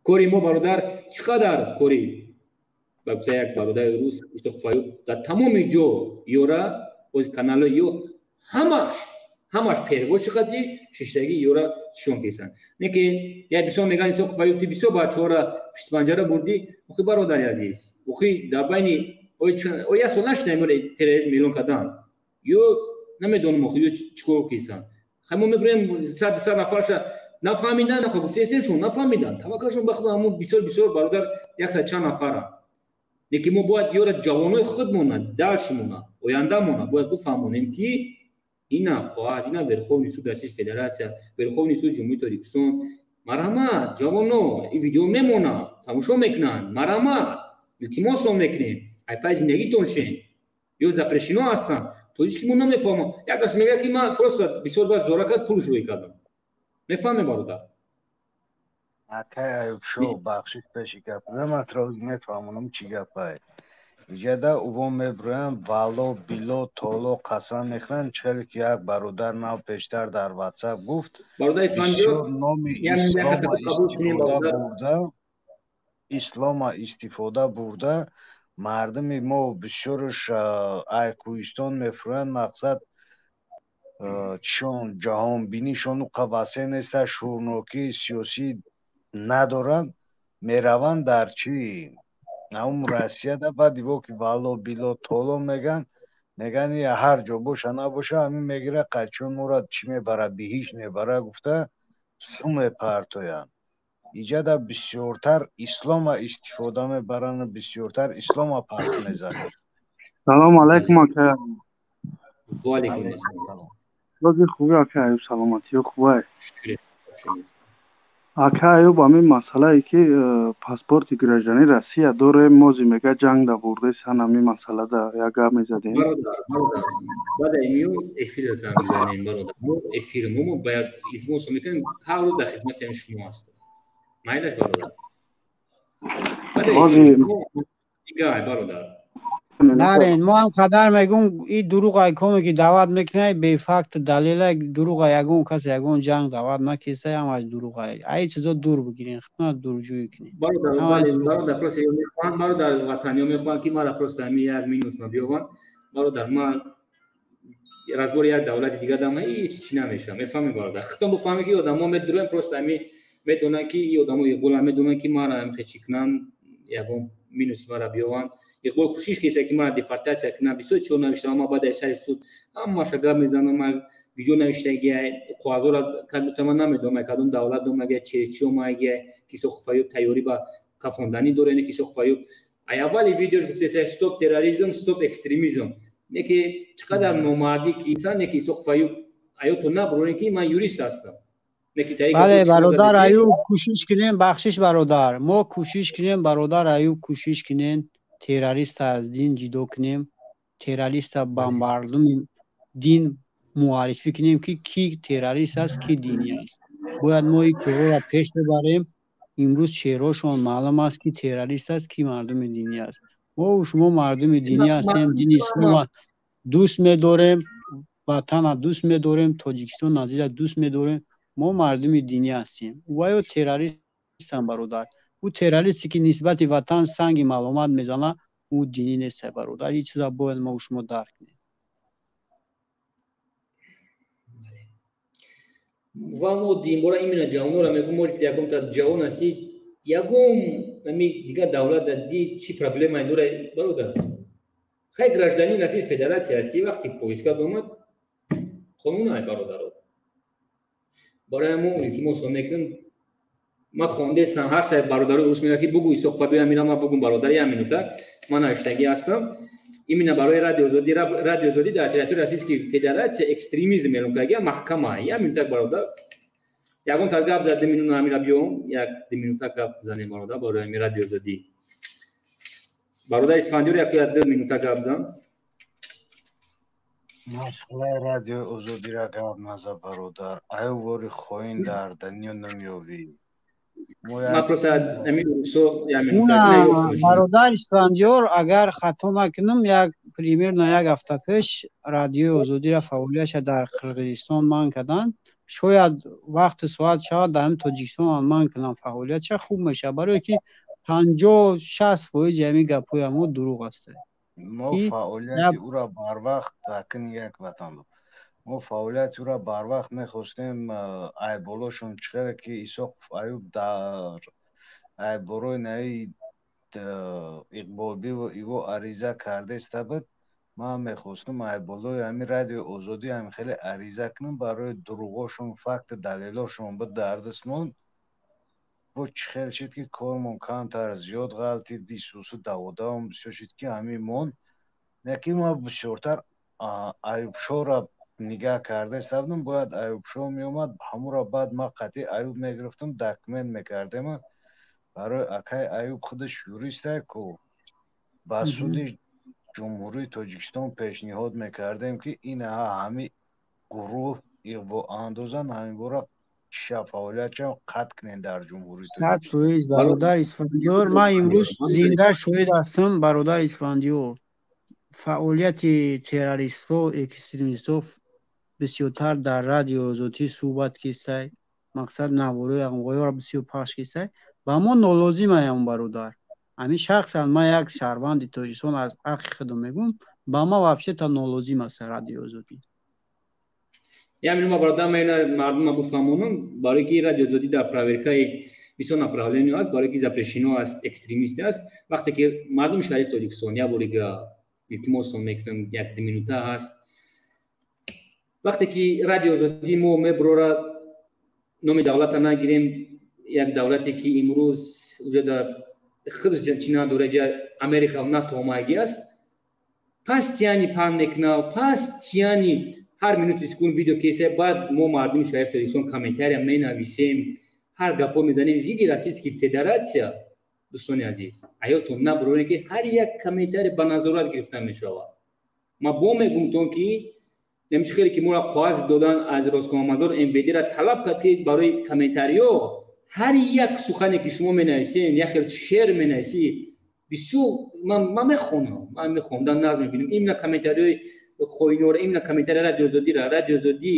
[SPEAKER 1] کوری ما برادر چقدر کوری بچه یک برادر روس استفاده در تمام جو یورا از کانال یو همش پیروش خطی ششتگی یورا شون کیسن نه که یا بیسو میگن استفاده تی بیسو بچه‌ها پشت پنجره بردی اخی برادر عزیز اخی در بین او یا سولش نمیره 13 میلیون کدان یو نمیدونم اخی چیکار کیسن خمو میبریم 100 نفرش نفهمیدن خب سیاسیشون نفهمیدن توکلشون به خدا همون بیسور برادر 100 چند نفره یکی ما باید یورا جوانای خودمون داشتمون آیندهمون باید بفهمونیم که اینا قواعد اینا ورخوف نیستو در چیز فدراسیا ورخوف نیستو جمهوری تاجیکستان مرحمت جوانو این ویدیو میمونه تماشا میکنن مرحمت التماس میکنیم Айпай зиндагитон чин ё запрещено ҳастанд то ҳечкимон намефаҳмам. Як кас мегӯяд ки ман просто бисёр баъд зоракат пулш рӯй кардам. Мефаҳме бародар?
[SPEAKER 3] Акай Аюбшо бахшиш пеши гапидам атрофи мефаҳмонам чӣ гапай. Иҷада увон мебурӯянд вало било толо қасам мехӯранд чхеле ки як бародар нав пештар дар WhatsApp гуфт бисёр номи ислома истифода бурда мардуми мо бисёрш айкӯистон мефурӯянд мақсад чишон ҷаҳонбинишону қавасе неста шӯрнокии сиёсӣ надоранд мераванд дар чӣ наум Россияда баъд иво ки вало било толо меган я ҳар ҷо боша набоша ҳамин мегира қачон мора чӣ мебара биҳиш мебара гуфта су мепартоянд. Иҷада бисёртар ислома истифода мебаранд бисёртар ислома пас мезананд.
[SPEAKER 11] Салом алайкум ака.
[SPEAKER 1] Ва алайкум ассалом.
[SPEAKER 11] Рози хуби ака Аюб саломатиё хубай. Ака Аюб ҳамин масъалае ки паспорти граждании Россия дорем мо зимега ҷанг да бурдесан ҳамин масъалада як гап мезадем.
[SPEAKER 1] Бародар баъд имиё эфир зам мезанем бародар. Мо эфир мо ба як илтимос мекунем ҳар рӯз дар хидмати шумо ҳастем. Майлаш бародар. бародар.
[SPEAKER 8] Нарен мо ҳам қадар мегӯм ин дурӯға коме ки даъват мекунай бефакт далела дурӯға ягон кас ягон ҷанг даъват накиста ҳамаш дурӯға. Ай чизо дур бигирин хитнат дурҷӯӣ кунед.
[SPEAKER 1] Бародар просто ё мехоҳанд бародар ватаниё мехоҳанд ки мара просто ҳамин 1 минут биёванд. Бародар ман разбори як давлати дига дам ҳеҷ чӣ намешавам. Мефаҳмед бародар? Хитон буфаҳме ки одамо медурем просто ҳамин медонанд ки ин одамо иқбол медонанд ки мара мехе чӣ кунанд ягон минут мара биёванд. Иқбол кӯшиш кеса ки мара депортатсия кунанд бисёр чиро навиштам ма баъд аз сари суд ҳамаша гап мезанам видео навиштагия қоғазора кадутама намедонам кадом давлат домагия чечи омагия кисо хуфаёб тайёрӣ ба кафондани дорен кисо хуфаёб ай аввали видеош гуфтеса стоп терроризм стоп экстремизм неки чиқадар номардӣ ки инсан неки кисо хуфаёб аёто набуронем ки ман юрист ҳастам.
[SPEAKER 8] бале бародар Аюб кӯшиш кунем бахшиш бародар мо кӯшиш кунем бародар Аюб кӯшиш кунем террориста аз дин ҷудо кунем террориста ба мардуми дин муаррифӣ кунем ки ки террорист аст ки динӣ аст. Бояд мо ин корро пеш бибарем. имрӯз шеърҳошон маълум аст ки террорист аст ки мардуми динӣ аст. мо шумо мардуми динӣ ҳастем дини ислома дӯст медорем ватана дӯст медорем тоҷикистон азиз дӯст медорем мо мардуми динӣ ҳастем. ва ё террористам бародар ӯ террористе ки нисбати ватан санги маълумат мезана ӯ динӣ нест бародар. ин чиза бояд мо шумо дарк кунем.
[SPEAKER 1] ва мо динбора имена ҷавонора мегӯм мо ягон та ҷавон ҳасти ягон ами дига давлат ди чӣ проблема дора бародар. хай гражданин России Федератсия ҳасти вақти поиска омад қонун ай бародаро. барои мо илтимос мекунем ма хондесам ҳар сай бародаро рус мега ки бугу исоқфа биям мирам бугум бародари 1 минута ман навиштагӣ ҳастам. имена барои радио озодӣ дар территорияи Российской Федератсия экстремизм эълон карда маҳкама 1 минута бародар ягон та гап зад 2 минута ҳамира биём 1-2 минута гап занем бародар барои радио озодӣ бародар Исфандиёр 1-2 минута гап зан.
[SPEAKER 3] масъалаи радиои озодиро гап наза бародар аю вори хоин дар даниё намёвӣ бародар
[SPEAKER 8] Исфандиёр агар хато накунам як примерно як ҳафта пеш радиои озодиро фаъолиятша дар Қирғизистон ман карданд. шояд вақти соат шавад дар Тоҷикистон ман кунам фаъолиятша хуб мешавад барое ки 50-60% ҳамин гапҳои мо дурӯғ аст.
[SPEAKER 3] мо фаъолияти ӯро барвақт акин як ватан мо фаъолияти ӯро барвақт мехостем айболошон чиқаре ки Исоқов Аюб дар айборои нави иқболбӣ ва иво ариза кардеста буд ман мехостам айболои ҳамин радиои озодӣ ҳамин хеле ариза кунам барои дурӯғошон факти далелошон буд дар дастмон бо чӣ хел шид ки кормон камтар зиёд ғалти дисусу даводавон бисёр шид ки ҳамин мон неки ма бисёртар Аюбшоро нигаҳ кардаиста будам бояд Аюбшо меомад ҳамуро баъд ма қатъи Аюб мегирифтам документ мекардем барои акай Аюб худаш юристай ку ба суди ҷумҳурии Тоҷикистон пешниҳод мекардем ки инаҳа ҳами гурӯҳ бо андоза ҳамин шафоиятшон қатъ кунем дар ҷумҳурии Тоҷикистон.
[SPEAKER 8] 100% бародар Исфандиёр, ман имрӯз зинда шоҳид ҳастам. бародар Исфандиёр, фаъолияти террористҳо, экстремистҳо бисёртар дар радио озодӣ суҳбат кистай, мақсад навораи ағоёро бисёр пахш кистай. ба мо нолозим аям бародар. ҳамин шахсан ман як шаҳрванди Тоҷикистон аз ҳаққи худам мегӯм, ба ман вообще-то нолозим аст радио озодӣ.
[SPEAKER 1] Ямин ма бародар мен мардума буфамонам, барои ки радио озодӣ дар проверкаи бисёр направление аст, барои ки запрещено аст, экстремист аст. Вақте ки мардуми шаҳри Тоҷикистон я борига илтимосом мекунам, як 2 минута аст. Вақте ки радио озодӣ мо мебурора номи давлата нагирем, як давлате ки имрӯз уҷада худаш чӣ надора, ҷа Америка натомагӣ аст. Пас тияни паҳн мекунав, пас тияни ҳар минути секунд видео кеса, баъд мо мардуми шаҳри Тоҷикистон комментария менависем, ҳар гапо мезанем. зиди Российская Федератсия, дӯстони азиз, аётон набурорем ки ҳар як комментари ба назорат гирифта мешавад. ма бо мегӯмтон ки немчи хеле ки мора қоғаз додан аз Роскомнадзор МВД-ра талаб кард ки барои комментариё ҳар як сухане ки шумо менависем, як хел шеър менависӣ, бисёр ман мехондан наз мебинем. имна комментариёи хоинора, имна комментари радио озодира. радио озодӣ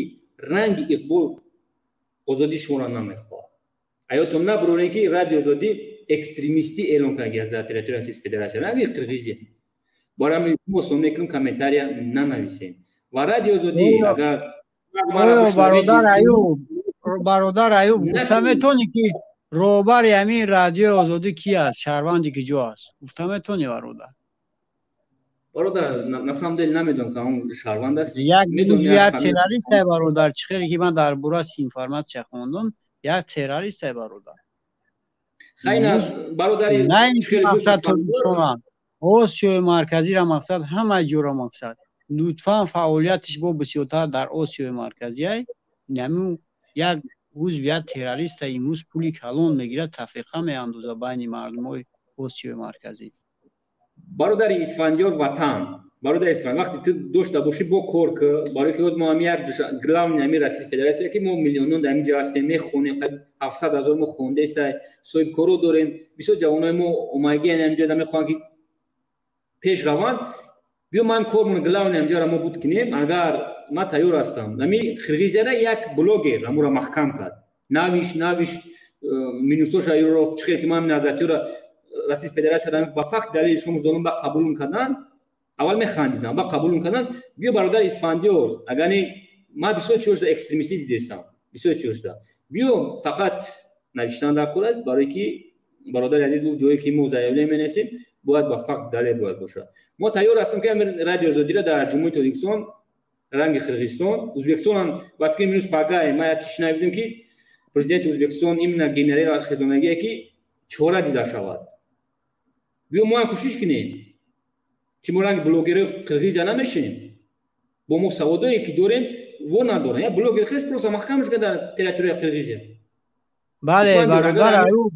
[SPEAKER 1] ранги иқбол озодӣ шуморо намехоҳад. аётон набурорем ки радио озодӣ экстремистӣ эълон карда аст дар территорияи Российской Федератсия, ранги Қирғизия. бора мо сон мекунем комментария нанависем. ва радио озодӣ агар
[SPEAKER 8] бародар Аюб гуфта метони ки роҳбари ҳамин радиои озодӣ ки аст, шаҳрванди ки ҷо аст? гуфта метони бародар?
[SPEAKER 1] бародар на самом деле намедонам ки он шаҳрванд аст.
[SPEAKER 8] як узвият террорист ай бародар. чӣ хеле ки ман дар бораш информатсия хондам, як террорист ай бародар.
[SPEAKER 1] хайна бародари
[SPEAKER 8] на ин ки мақсад Тоҷикистон, Осиёи марказира мақсад, ҳама ҷора мақсад. лутфан фаъолиятиш бо бисёртар дар Осиёи марказӣ ай. намин як узвият террорист ай имрӯз пули калон мегирад, тафриқа меандозад байни мардумои Осиёи марказӣ.
[SPEAKER 1] бародари Исфандиёр ватан, бародари Исфанд, вақте ту дошта бошӣ бо кор ки барои ки мо ҳам як главни ҳамин Российской Федератсия ки мо миллионон дар ҳамин ҷо ҳастем, мехонем, 700 000 мо хондесай, соҳибкоро дорем, бисёр ҷавонои мо омагиан ҳаминҷо мехоҳанд ки пеш раванд. биё ман кормон главни ҳаминҷоро мо буд кунем. агар ман тайёр ҳастам. ҳамин Қирғизияда як блогер ҳамуро маҳкам кард, навиш минусоша юро чӣ хеле ки ман назаратиёра Российской Федератсия ба факт далели шумо зонум ба қабул мекардан, аввал механдидам, ба қабул мекардан. биё бародар Исфандиёр, агар ман бисёр чӯшда экстремистӣ дидестам, бисёр чӯшда. биё фақат навиштан дар кор аст, барои ки бародари азиз ҷое ки мо заявление менависем бояд ба факт далел бояд бошад. мо тайёр ҳастем ки ҳамин радио озодиро дар ҷумҳурии Тоҷикистон, ранги Қирғизистон, Ӯзбекистон ба фикри минус пагай ма як чиш навидем ки президенти Ӯзбекистон имна генерал хизонагие ки чора дида шавад. биё мо кӯшиш кунем ки мо ранги блогери Қирғизия намешем. бо мо саводое ки дорем во надорем. як блогер хест просто маҳкамаш кард дар территорияи Қирғизия.
[SPEAKER 8] бале бародар Аюб,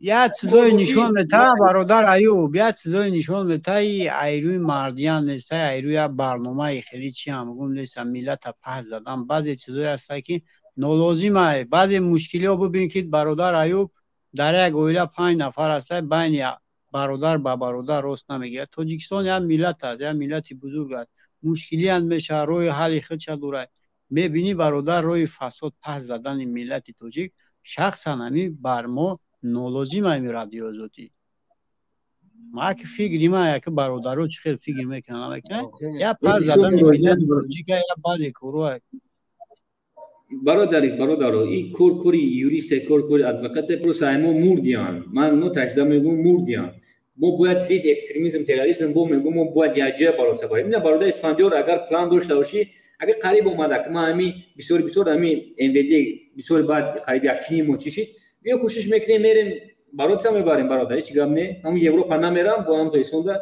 [SPEAKER 8] як чизои нишон метаҳад, бародар Аюб, як чизои нишон метаҳи айрӯи мардиян нест, айрӯи як барномаи хеле чи ҳамгун нест, миллата паҳ задан. баъзе чизое ҳаста ки нолозим ай. баъзе мушкилиҳо бубин ки бародар Аюб дар як оила 5 нафар ҳаста, байни бародар ба бародар рост намегирад. Тоҷикистон як миллат аст, як миллати бузург аст. мушкилиан мешавад, роҳи ҳалли худша дорад. мебинӣ бародар роҳи фасод паҳ задани миллати тоҷик. шахсан ҳамин бар мо нолозим ҳамин радио озодӣ. ма ки фикри ма як бародаро чӣ хел фикр мекунад намекунад, як паҳ задани миллати тоҷик як баъзе корҳо.
[SPEAKER 1] бародаро ин кори юрист, кори адвокат просто мо мурдиан. ман нотарсида мегӯм мурдиан. мо бояд зид экстремизм, терроризм бо мегӯм мо бояд як ҷоя балоса барем. ина бародар Исфандиёр агар план дошта бошӣ, агар қариб омада ки ман ҳамин бисёр ҳамин МВД бисёр баъд қариб як кини мо чишид, биё кӯшиш мекунем мерем бароса мебарем бародар. ҳеҷ гап не. ҳамун Европа намерам бо ҳам Тоҷикистонда.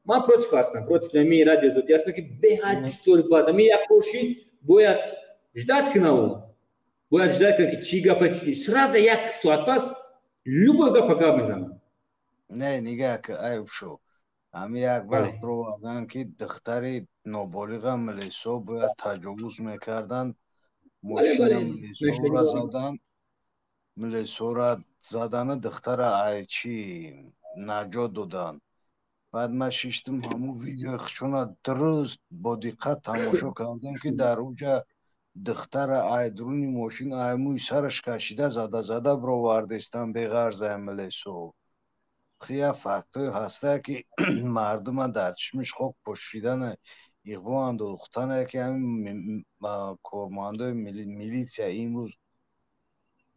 [SPEAKER 1] ман против ҳастам, против ҳамин радио озодӣ ҳастам ки беҳад бисёр баъд ҳамин як кошид бояд ждат кунав. бояд ждат кунав ки чӣ гапа чӣ сразу як соат пас любой гапа гап мезанам.
[SPEAKER 3] не нигаҳ ки Аюб шо همین یک وقت رو آدم که دختر نابالغ ملیسا باید تجاوز میکردن ماشین ملیسا را زدن ملیسا را زدن دختر چی نجات دادن بعد من شیشتم همون ویدیو خشونا درست با دقت تماشا کردم که در اونجا دختر درونی ماشین موی سرش کشیده زده برو وردستان بغرز ملیسا خیلی فکتای هسته که مردم در چشمش خوک پشیدن ایغوا انداختنه که همین کارمانده میلیسیا امروز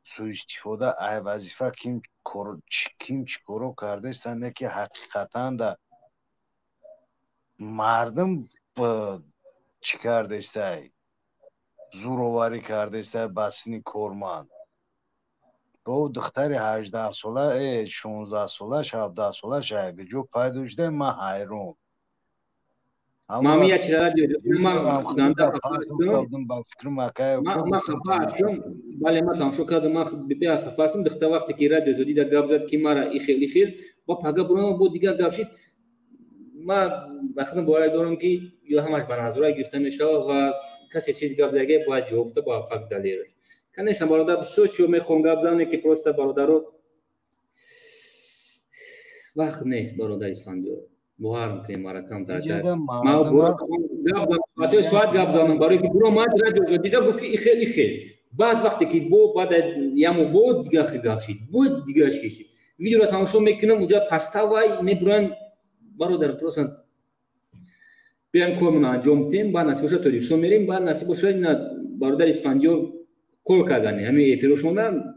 [SPEAKER 3] سوء استفاده ای وظیفه کیم چیکارو کرده استنده که حقیقتا در مردم چی کرده استه زورواری کرده استه بسنی کارماند با دختر 18 ساله 16 ساله 17 ساله شاید جو پیدا شده من حیران
[SPEAKER 1] من یک چیز را دیدم
[SPEAKER 3] من
[SPEAKER 1] بله ما تماشا کردم ما بیا خفاستم دختر وقتی که رادیو زدی در گپ زد که مرا ای خیلی با پگا برام بود دیگه گپ شد ما وقتی باور دارم که یا همش به نظر گرفته میشه و کسی چیز گپ زده باید جواب بده با فکت دلیلش کنش برادر سوچو میخوام گپ زنم که پروستا برادرو وقت نیست برادر اسفندیار بوهارم که مرا کم ترک ما گپ سواد گپ زنم برای که برو ماد رادیو دیده گفت که خیلی بعد وقتی که بعد یامو بود دیگه گپ شد بود دیگه شید ویدیو را تماشا میکنم اونجا پستا وای میبرن برادر پروسن بیام کارمون انجام بدیم بعد نصیب شد توریسو میریم بعد نصیب شد برادر اسفندیار کار کردن همین افیروش موندن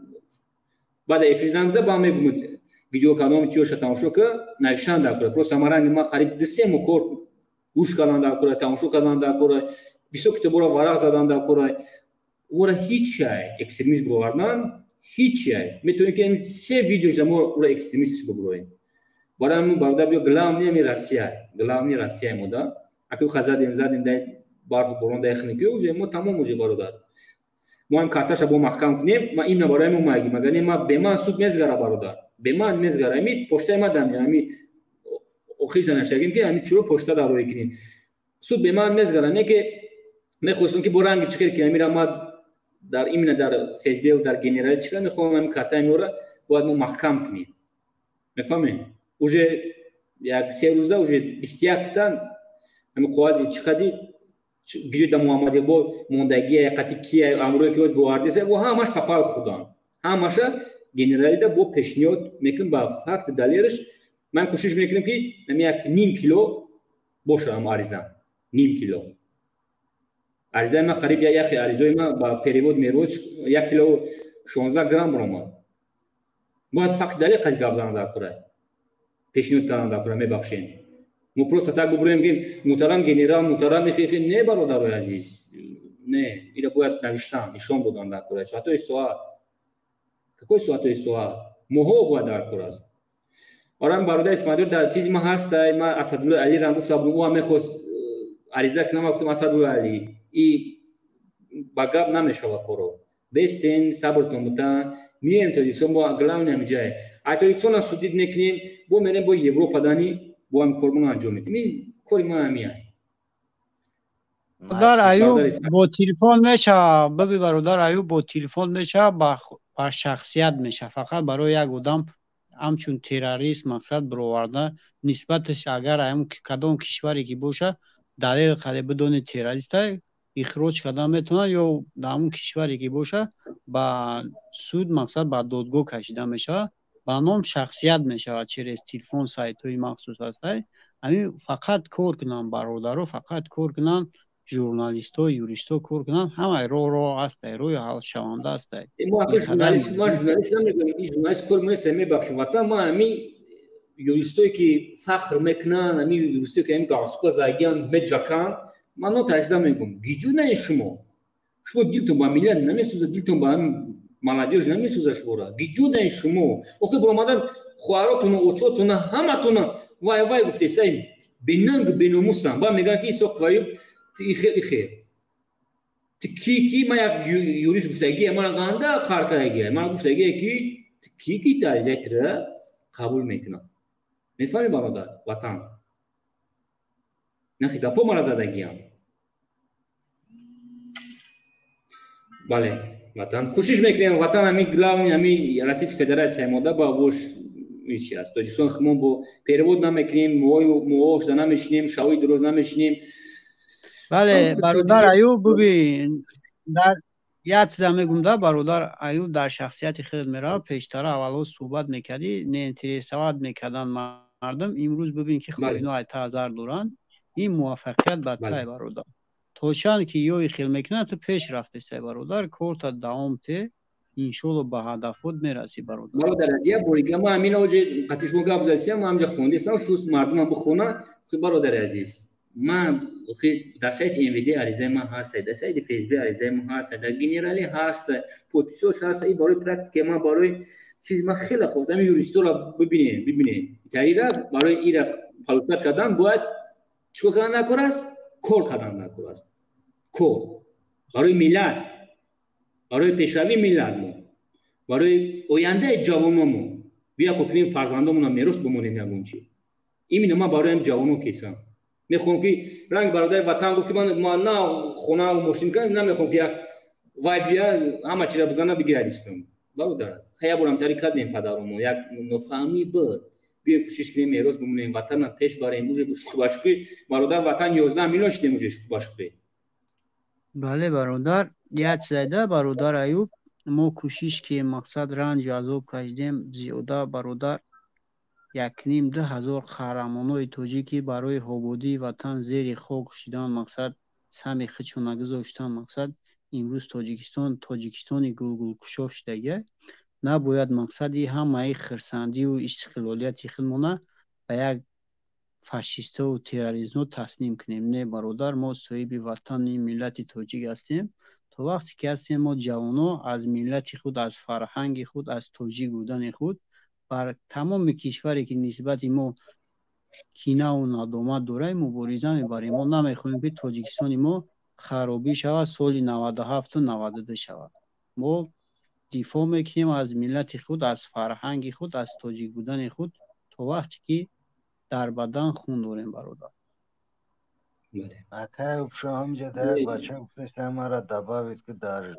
[SPEAKER 1] بعد افیزم زده با میگم ویدیو کانال چیوش تماشا که نشان داد پروسه مرا ما قریب دسه مکور گوش کردن دا کار تماشا کردن دا کار بیسو که برو ورق زدن دا کار ورا هیچ چیز اکستریمیسم بردن هیچ چیز میتونه که سه ویدیو جمع ورا اکستریمیسم برویم برام برادر بیا گلامی راسیا مودا اكو خزادیم زدیم در بارز برون داخل نکیو ما تمام موجه برادر ما هم کارتاش با محکم کنیم ما این نبارای ما میگیم مگه ما به ما سود میزگره برادر به ما میزگره می پشت ما دم می اوخیش نشگیم که همین چرا پشت دارو کنیم سود به ما میزگره نه که میخواستم که برانگ چیکار کنیم میرم ما در ایمن در فیسبوک در جنرال چیکار میخوام همین کارتای میوره باید ما محکم کنیم میفهمی уже як се рӯза уже 21 тан ҳамин қоғази чӣ қади гирда муҳаммади бо мондагия қати кия амрое ки оз бовардиса во ҳамаш папал худан ҳамаша генералида бо пешниҳод мекунем ба факт далериш ман кӯшиш мекунем ки ҳамин як ним кило боша ҳам аризам ним кило аризаи ман қариб як аризаи ман ба перевод мероҷ 1 кило 16 грамм ромад бояд факт далер қади гап занам дар кора пешниҳод кардам дар кора мебахшем мо просто так бубурем ки муҳтарам генерал муҳтарам мехехи не бародарои азиз не ира бояд навиштан нишон додан дар кора соатои соат какой соатои соат моҳо бояд дар кора аст орам бародар исмаилдор дар чизи ма ҳастай ма асадулло алирам гуфтам ӯ ҳам мехост ариза кунам гуфтам асадулло али и ба гап намешава коро бестен сабртон бутан мием тоҷикистон бо главни ҳамиҷае тоҷикистонам судид мекунем бо мерем бо европа дани бо ҳам кормон анҷом медиҳем ин кори ма ҳамин
[SPEAKER 8] برادر ایوب با تلفن میشه ببی برادر ایوب با تلفن میشه با شخصیت میشه فقط برای یک آدم همچون تروریست مقصد برآورده نسبتش اگر هم کدام کشوری که باشه دلیل قضیه بدون تروریست اخراج کردن میتونه یا در اون کشوری که باشه با سود مقصد با دادگاه کشیده میشه با نام شخصیت میشه چرا تلفن سایت های مخصوص هست همین فقط کار کنن برادرها فقط کار کنن ژورنالیست ها یوریست ها کار کنن همه رو هست روی حال شونده است
[SPEAKER 1] ما ژورنالیست نمیگیم این ژورنالیست کار میشه میبخشیم وقتا ما همین یوریستایی که فخر میکنن همین یوریستایی که همین گاسوکا زاگیان میجکن من نتایج میگم گیجو نه شما دیلتون با میلیون نمیسوزه دیلتون با هم молодежь نمیسوزه شورا گیجو نه شما اوکی برامدن خواراتون اوچاتون همتون وای وای گفته سای بیننگ بینوموسن با میگن که سوق وایو خیلی خیر کی ما یک یوریست گفتگی ما گنده خارکایگی ما گفتگی کی تاریخ را قبول میکنه میفهمی برادر وطن نخی گپا مرا زدگیم. بله وطن کوشش میکنیم وطن همین گلامی همین رسید فدراسیون ماده با وش میشی است تاجیکستان خمون با پیروود نمیکنیم موهاش نمیشنیم شوی درست نمیشنیم.
[SPEAKER 8] بله برادر ایوب ببین در یک چیز میگم ده برادر ایوب در شخصیت خود میره پیشتر اول صحبت میکردی نه انترسواد میکردن مردم امروز ببین که خودینو ایت هزار دوران این موفقیت بدتای برادر توشان که یوی خیل میکنه تو پیش رفته سی برادر کورت دوام ته انشالله به هدفت میرسی
[SPEAKER 1] برادر دیگه بوریگه ما همین اوج قطعش مو گابزاسی ما همجا خوندیستم شوست مردم بخونه برادر عزیز من خیلی در سایت انویدی عریضه ما هست در سایت فیسبوک عریضه ما هست در گینرالی هست پوتیسوش هست این برای پرکتیک ما برای چیز ما خیلی خوب همین یوریستو را ببینید تریرا برای این حالت کردن باید چیکار کردن نکرده است کار کردن نکرده است کار برای ملت برای پیشروی ملت ما برای آینده جوانمون بیا کوکنیم فرزندامون میراث بمونیم یگون چی این ما برای هم جوانو کیسم میخوام که رنگ برادر وطن گفت که ما نه خونه و ماشین کنیم نمیخوام که وای بیا همه چی را بزنه بگیردیستم برادر خیلی برام طریقت نیم پدرمو یک نفهمی بود بیا کوشش کنیم میراث بمونیم وطن پیش برای امروز باشکی برادر وطن 11 میلیون شده امروز باشکی.
[SPEAKER 8] بله برادر یک زده برادر ایوب ما کوشش که مقصد رنج عذاب کشیدیم زیاده برادر 1,500,000 قهرمانای توجیکی برای آبادی وطن زیر خاک کشیدن مقصد سمی خودشون نگذاشتن مقصد امروز تاجیکستان گل کشاف شده نباید مقصدی همه خرسندی و استقلالیت خودمون به یک فاشیسته و تروریسم تسلیم کنیم نه برادر ما صاحب وطن ملت تاجیک هستیم تا وقتی که هستیم ما جوانا از ملت خود از فرهنگ خود از تاجیک بودن خود بر تمام کشوری که نسبت ما کینه و ندامت داره مبارزه میبریم ما نمیخوایم که تاجیکستان ما خرابی شود سال 97 و 92 شود ما دفاع میکنیم از ملت خود از فرهنگ خود از تاجیک بودن خود تا وقتی که در بدن خون داریم برادر.
[SPEAKER 3] اتا شما همجا در بچه گفتش مرا دباوید که در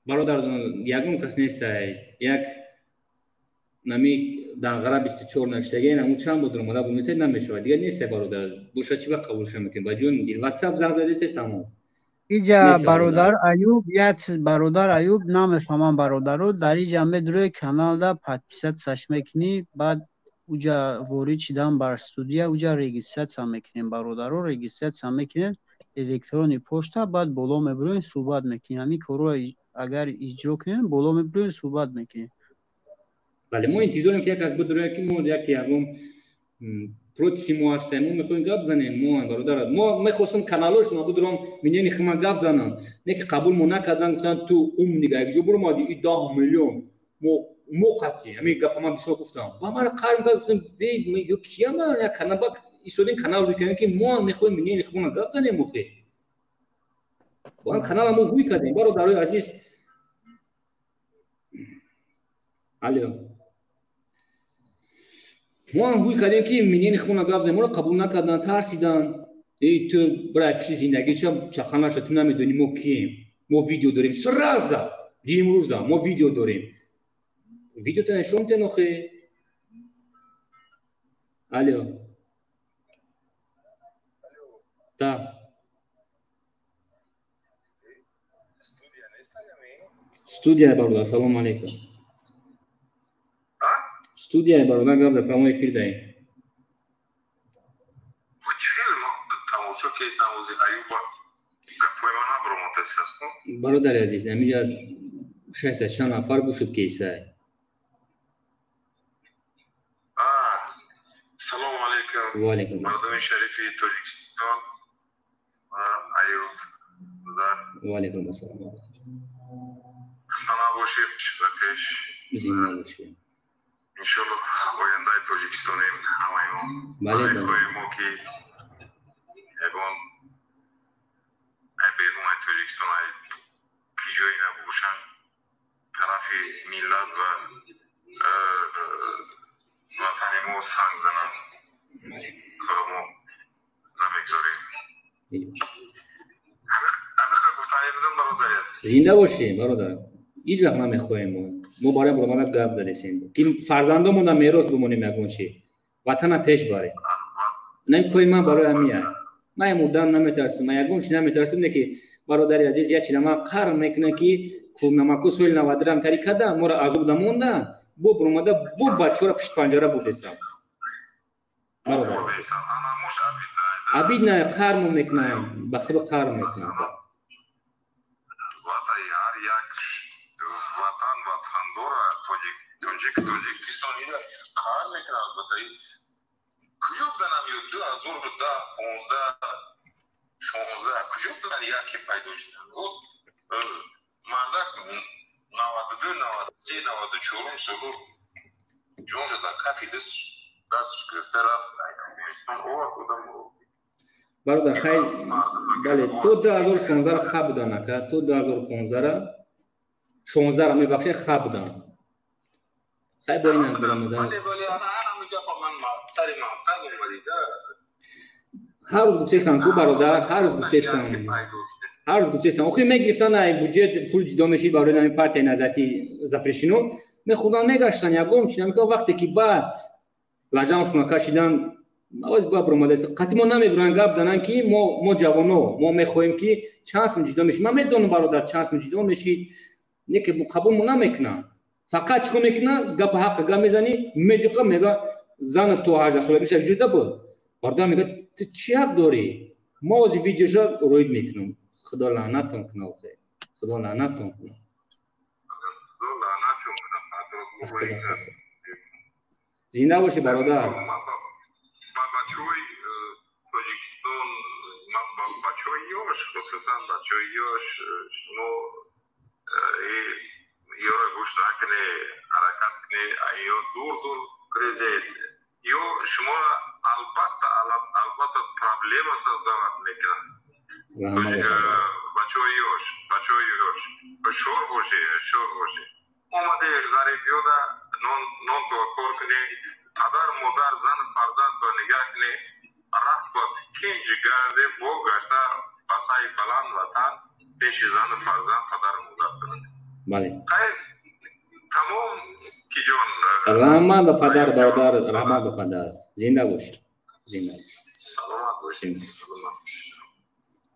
[SPEAKER 1] برادر یکم کس نیست یک نمی در غرب 24 نشتگی نمون چند بود روماده بود میتونید نمیشود دیگه نیست برادر بوشه چی وقت قبول شد میکنیم با جون گیر واتساپ زنگ زده است تمام
[SPEAKER 8] اینجا برادر ایوب یک برادر ایوب نمیفهمم برادر رو در این جنبه دروی کانال دا پادپیسات ساش میکنی بعد اوجا وارد شدن بر استودیو اوجا رجیستراسیون میکنیم برادر رو رجیستراسیون میکنیم الکترونی پشتا بعد بالا میبرین صحبت میکنیم همین کارو اگر اجرا کنیم بالا میبرین صحبت میکنیم.
[SPEAKER 1] بله ما انتظار که یک از بدروی که ما یکم پروتفی ما هستیم ما میخوایم گپ زنیم ما برادر ما میخواستم کانالش ما بدرم میگن خما گپ زنم نه که قبول مو نکردن گفتن تو اون دیگه اگه برو ما 10 میلیون موقتی همین گپ ما بسیار گفتم با من قرم گفتم بی یو کیا ما یا کانال با ایشون کانال رو کنیم که ما میخوایم میگن خما گپ زنیم موقع با این کانال ما روی کردیم برادر عزیز الو ما هم گوی کردیم که منین خونه گفت ما رو قبول نکردن ترسیدن ای تو برای چی زندگی چه خانه شد نمیدونی ما کیم ما ویدیو داریم سرازا دیم روزا ما ویدیو داریم ویدیو تو نشون میده نخه الو تا استودیا برادر سلام علیکم استودیا برادر گفت پرامو افیر دایم
[SPEAKER 4] تماشا کیسان وزی ایوب گپوی ما نبرم متاسفم
[SPEAKER 1] برادر عزیز نمیجا شاید چند نفر گوشت کیسه
[SPEAKER 4] سلام علیکم
[SPEAKER 1] و علیکم
[SPEAKER 4] مردم شریفی تاجیکستان ایوب
[SPEAKER 1] و علیکم السلام
[SPEAKER 4] خسته نباشید و پیش
[SPEAKER 1] زنده باشید
[SPEAKER 4] انشالله آینده تاجیکستان همه ما
[SPEAKER 1] بله
[SPEAKER 4] ما که یکان بیرون تاجیکستان که جایی نباشن طرف ملت و وطن ما سنگ زنن
[SPEAKER 1] زنده باشیم برادر. هیچ وقت نمیخوایم ما برای برامون گپ دادیم که فرزندامون هم میراث بمونیم یگون چی وطن پیش بره نمیخوای من برای همین من مردن نمیترسم من یگون چی نمیترسم نه که برادر عزیز یا چی ما قهر میکنه که کوم نماکو سویل نوادرم طریقه ده ما را عذاب دموندن بو برامده بو بچه را پشت پنجره بودستم برادر عبید نه قهر میکنه بخدا قهر میکنه
[SPEAKER 12] Tojikistoni'de karar mekan albatayı küçükten amıyor 2010 15 küçükten ya ki paydoştu o mardak navadı çorum solu Georgia'da kafidis das gösteraf o adam
[SPEAKER 1] برادر خیلی بله تو 2016 خواب دانه که تو 2015 16 می بخشه خواب دان خیلی با این هم برامده هر روز گفته سن کو برادر هر روز گفته سن اوخی میگفتن ای بودجه پول جدا میشید برای نمی پارتی نزدی زپرشینو می خدا میگشتن یگم چی نمیگه وقتی که بعد لجامشون کشیدن آواز با برامده قطعی ما نمیبرن گپ زنن که ما جوانو ما میخوایم که چانس جدا میشیم من میدونم برادر چانس جدا میشید نه که قبول نمیکنن فقط چیکار میکنه گپ حق گپ میزنی میگه میگه زن تو 18 سالگی شد جدا بود برادر میگه تو چی حق داری ما از ویدیوشا روید میکنم خدا لعنتتون کنه خدا لعنتتون کنه زنده باشی برادر
[SPEAKER 12] بچه‌های تاجیکستان بچه‌های یاش خصوصا بچه‌های یاش شما یارا گوش نکنه حرکت کنه یا دور گریزید یا شما البته پرابلم اساس دارد میکنن بچه‌های یاش شور باشه اومده غریب یاده نون تو کار کنه پدر مادر زن فرزند با نگاه کنه رفت با کنج گرده با گشته بسای بلند وطن پیش زن فرزند پدر مادر کنه
[SPEAKER 1] بله
[SPEAKER 12] خیر تمام کی جان
[SPEAKER 1] رحمت به پدر برادر رحمت به پدر زنده باشی
[SPEAKER 12] سلامت باشین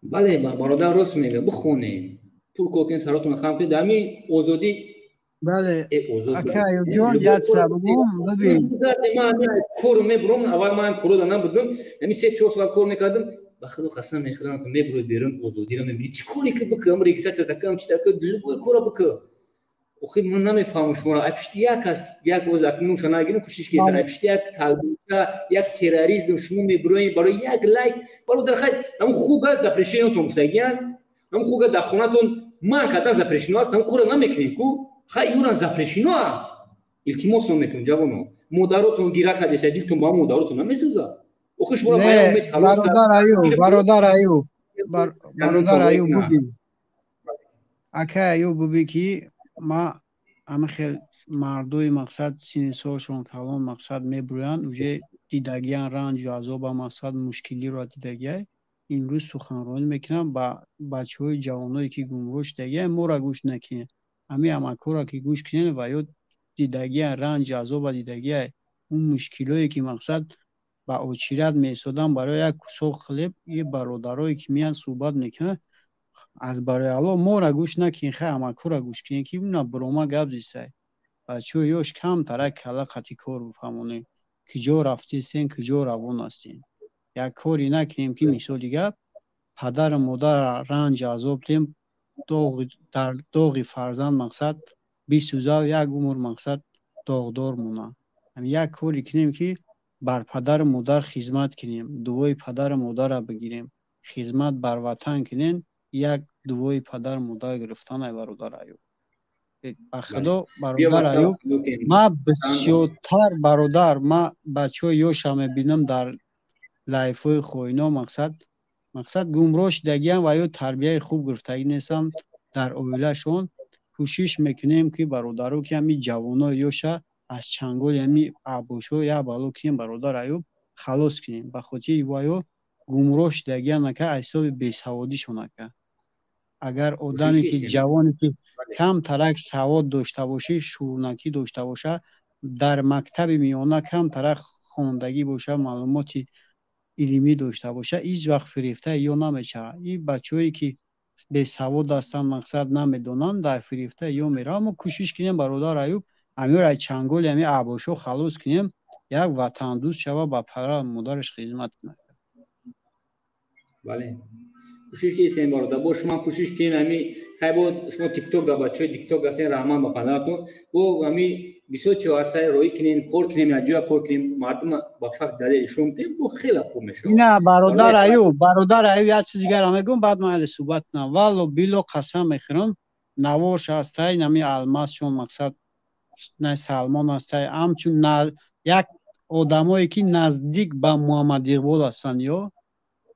[SPEAKER 1] بله برادر راست میگه بخونین پول کوکن سراتون خم کنید دمی آزادی
[SPEAKER 8] بله اکایو جان یک سببم ببین
[SPEAKER 1] من کور میبرم اول من کور دادم بودم یعنی 3-4 سال کور میکردم بخدا قسم میخورم میبرم بیرون آزادی رو میبینی چیکاری که بکنم ریکسات تکم چی تک دلبوی کورا بکن اوخی من نمیفهمم شما را اپشتی یک وز اکنون شنا نگیرم کوشش که سر اپشتی یک تلبیسا یک تروریسم شما میبرین برای یک لایک برادر خیلی همون خوگه زپرشینتون گفتگیان همون خوگه در خونتون من کردن زپرشینو است همون کورا نمیکنین کو خیلی اون زپرشینو است التماس نمیکنم جوانو مادراتون گیرا کردید دیلتون با مادراتون نمیسوزه اوخی شما را باید امید
[SPEAKER 8] برادر ایوب بگیم اکا ایوب بگی که ما همه خیلی مردوی مقصد سینساشون کلان مقصد میبرویند اوجه دیدگیان رنج و عذاب مقصد مشکلی را دیدگی این روز سخنرانی میکنم با بچه های جوانایی که گمروش دیگه ما را گوش نکنه همه کورا که گوش کنه و یا دیدگی رنج عذاب دیدگی اون مشکلایی که مقصد با اوچیرت میسودن برای یک کسوخ خلیب یه برادرایی که میان صحبت میکنه از برای الله ما را گوش نکنین خیلی همه کورا گوش کنین که اونا بروما گب دیسته بچه یوش کم ترک کلا قطی کار بفهمونه کجا رفتیستین کجا روان هستین یک کاری نکنیم که مثال دیگه پدر مادر رنج عذاب دیم در داغ فرزند مقصد بیسوزه و یک عمر مقصد داغدار مونه هم یک کاری کنیم که بر پدر مادر خدمت کنیم دوای پدر مادر را بگیریم خدمت بر وطن کنین یک دوای پدر مادر گرفتن ای برادر ایوب بخدا برادر ایوب ما بسیارتر برادر ما بچه یوشا میبینم در لایف های خوینا مقصد گمروش دگیان و یا تربیه خوب گرفتگی نیستم در اویلشون کوشش میکنیم که برادرو که همی جوانا یوشا از چنگل همی عبوشو یا بالو کنیم برادر ایوب خلاص کنیم بخاطر وایو گمراه شدگی هم نکه حساب بیسوادیش نکه. اگر آدمی که جوانی که کم ترک سواد داشته باشه، شورنکی داشته باشه، در مکتب میانه کم ترک خواندگی باشه، معلومات علمی داشته باشه، هیچ وقت فریفته یا نمیشه. این بچه‌ای که به سواد هستن مقصد نمیدونن در فریفته یا میره. ما کوشش کنیم برادر ایوب امیر چنگول یعنی عباشو خلاص کنیم، یک وطن دوست شوه با پدر مادرش خدمت کنه.
[SPEAKER 1] بله کوشش کنیم برادر. با شما کوشش کنیم همین خیلی شما تیک توک دا بچه تیک توک هستین رحمان با پدرتون و همین 24 ساعت روی کنین کار کنیم یا جا کار کنیم مردم با فقط دلیل شومتیم و خیلی خوب میشه.
[SPEAKER 8] نه برادر ایوب یک چیز دیگر هم میگم بعد من صحبت کنم. والله بیلو قسم میخورم نوارش هستای نمی الماس چون مقصد نه سلمان هستای همچون یک آدمایی که نزدیک به محمد اقبال هستن یا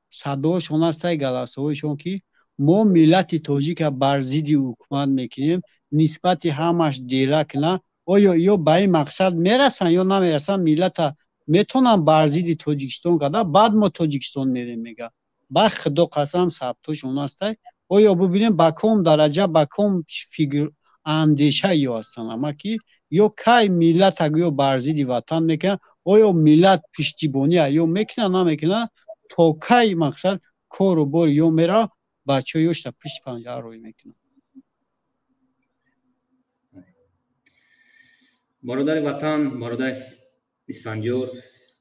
[SPEAKER 8] صداشون هستای گلاسویشون که ما ملت تاجیک بر ضد حکومت میکنیم نسبت همش دیلک نه آیا یا به این مقصد میرسن یا نمیرسن ملت میتونن بر ضد تاجیکستان کده بعد ما تاجیکستان میریم میگه با خدا قسم ثبتشون هستای آیا ببینیم با کم درجه با کم فیگر اندیشه یا هستن اما که یا کی ملت اگه بر ضد وطن میکنن آیا ملت پشتیبانی یا میکنه نمیکنه تا کی مقصد کار و بار یا میره بچه یوش تا پیش پنجه روی میکنه.
[SPEAKER 1] برادر وطن برادر اسفندیار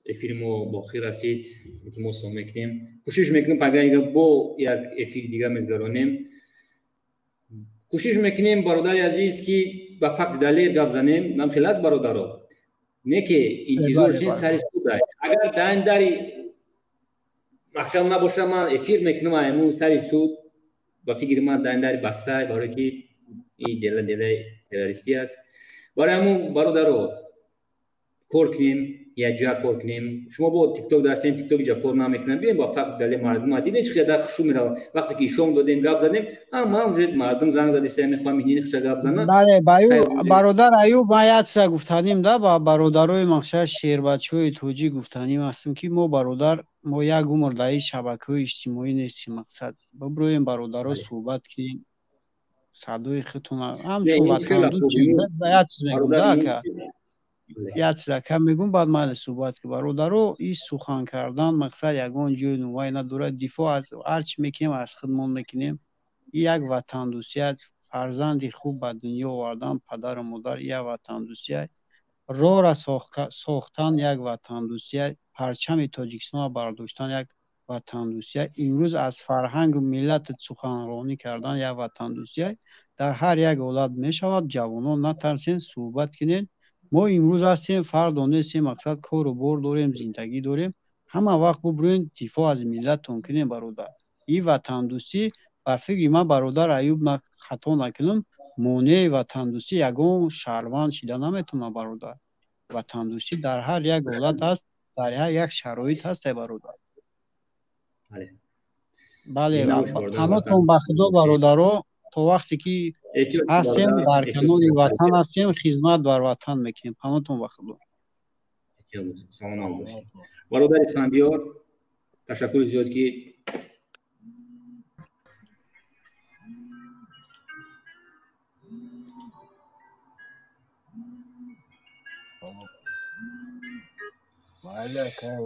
[SPEAKER 1] افیر ما باخی رسید التماس میکنیم کوشش میکنیم پگاه با یک افیر دیگه میزگرانیم کوشش میکنیم برادر عزیز که با فقط دلیل گپ زنیم نم خیلی از برادرها نه که انتظارشین سرش بوده اگر داری محکم نباشه من افیر میکنم ایمون سری سود با فکر من داری بسته برای که این دل تروریستی است برای همون برادرها کار کنیم یا جا کار کنیم شما با تیک توک دستین تیک توک جا کار نمیکنن بیاین با فقط دل مردم دیدین چه خیلی خوشو میره وقتی که شوم دادیم گپ زدیم اما اونجا مردم زنگ زدی سه میخوام میدین خش گپ زدن
[SPEAKER 8] بله برادر ایوب ما یاد سه گفتنیم ده با برادرای مخشش شیر بچهای توجی گفتنیم هستیم که ما برادر ما یک عمر در شبکه‌های اجتماعی نیستیم مقصد ببرویم برادرها صحبت کنیم صدای خودتون همچون وطن دوستیم باید چیز میگم ده که یک چیز کم میگم بعد من صحبت که برادرها این سخن کردن مقصد یگان جای نوای نداره دفاع از هرچی میکنیم از خودمون میکنیم یک وطن دوستیت فرزندی خوب به دنیا آوردن پدر و مادر یک وطن دوستیت راه را ساختن یک وطن دوستیت پرچم تاجیکستان برداشتن یک وطن دوستیت امروز از فرهنگ و ملت سخنرانی کردن یک وطن دوستیت در هر یک حالت میشود جوانان نترسین صحبت کنین ما امروز هستیم فردا نیستیم مقصد کار و بار داریم زندگی داریم همه وقت ببروین دفاع از ملتتون کنین برادر این وطن دوستی و فکر من برادر ایوب خطا نکنم مانع وطن دوستی یگان شهروند شده نمیتونه برادر وطن دوستی در هر یک حالت است در هر یک شرایط هست برادر بله همتون به خدا برادرها تا وقتی که هستیم در کنار وطن هستیم خدمت بر وطن میکنیم همتون به خدا
[SPEAKER 1] سلام باشید برادر اسفندیار تشکر زیاد که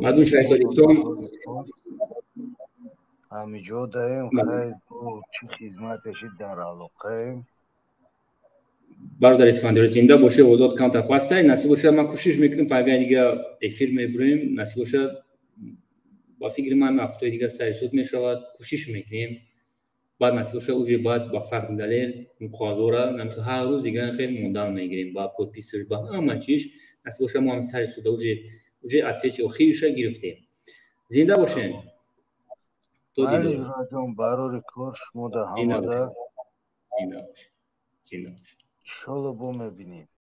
[SPEAKER 1] مردم شهر تاجیکستان
[SPEAKER 3] همینجا داریم خیلی چی خدمتشید در علاقه
[SPEAKER 1] برادر اسفندیار زنده باشه آزاد کانتر پاسته نصیب باشه من کوشش میکنم پگاه دیگه افیر میبریم نصیب باشه با فکر من هفته دیگه سر شد میشود کوشش میکنیم بعد نصیب باشه اوجه بعد با فرق دلیل مقاضوره نمیشه هر روز دیگه خیلی موندن میگیریم با پودپیسش با همه چیز نصیب باشه ما هم سر شد اوجه اتفاقی اخیرش گرفتیم زنده باشین
[SPEAKER 3] علی راجون برای کار شما در همه در
[SPEAKER 1] زنده باشه
[SPEAKER 3] انشالله با میبینیم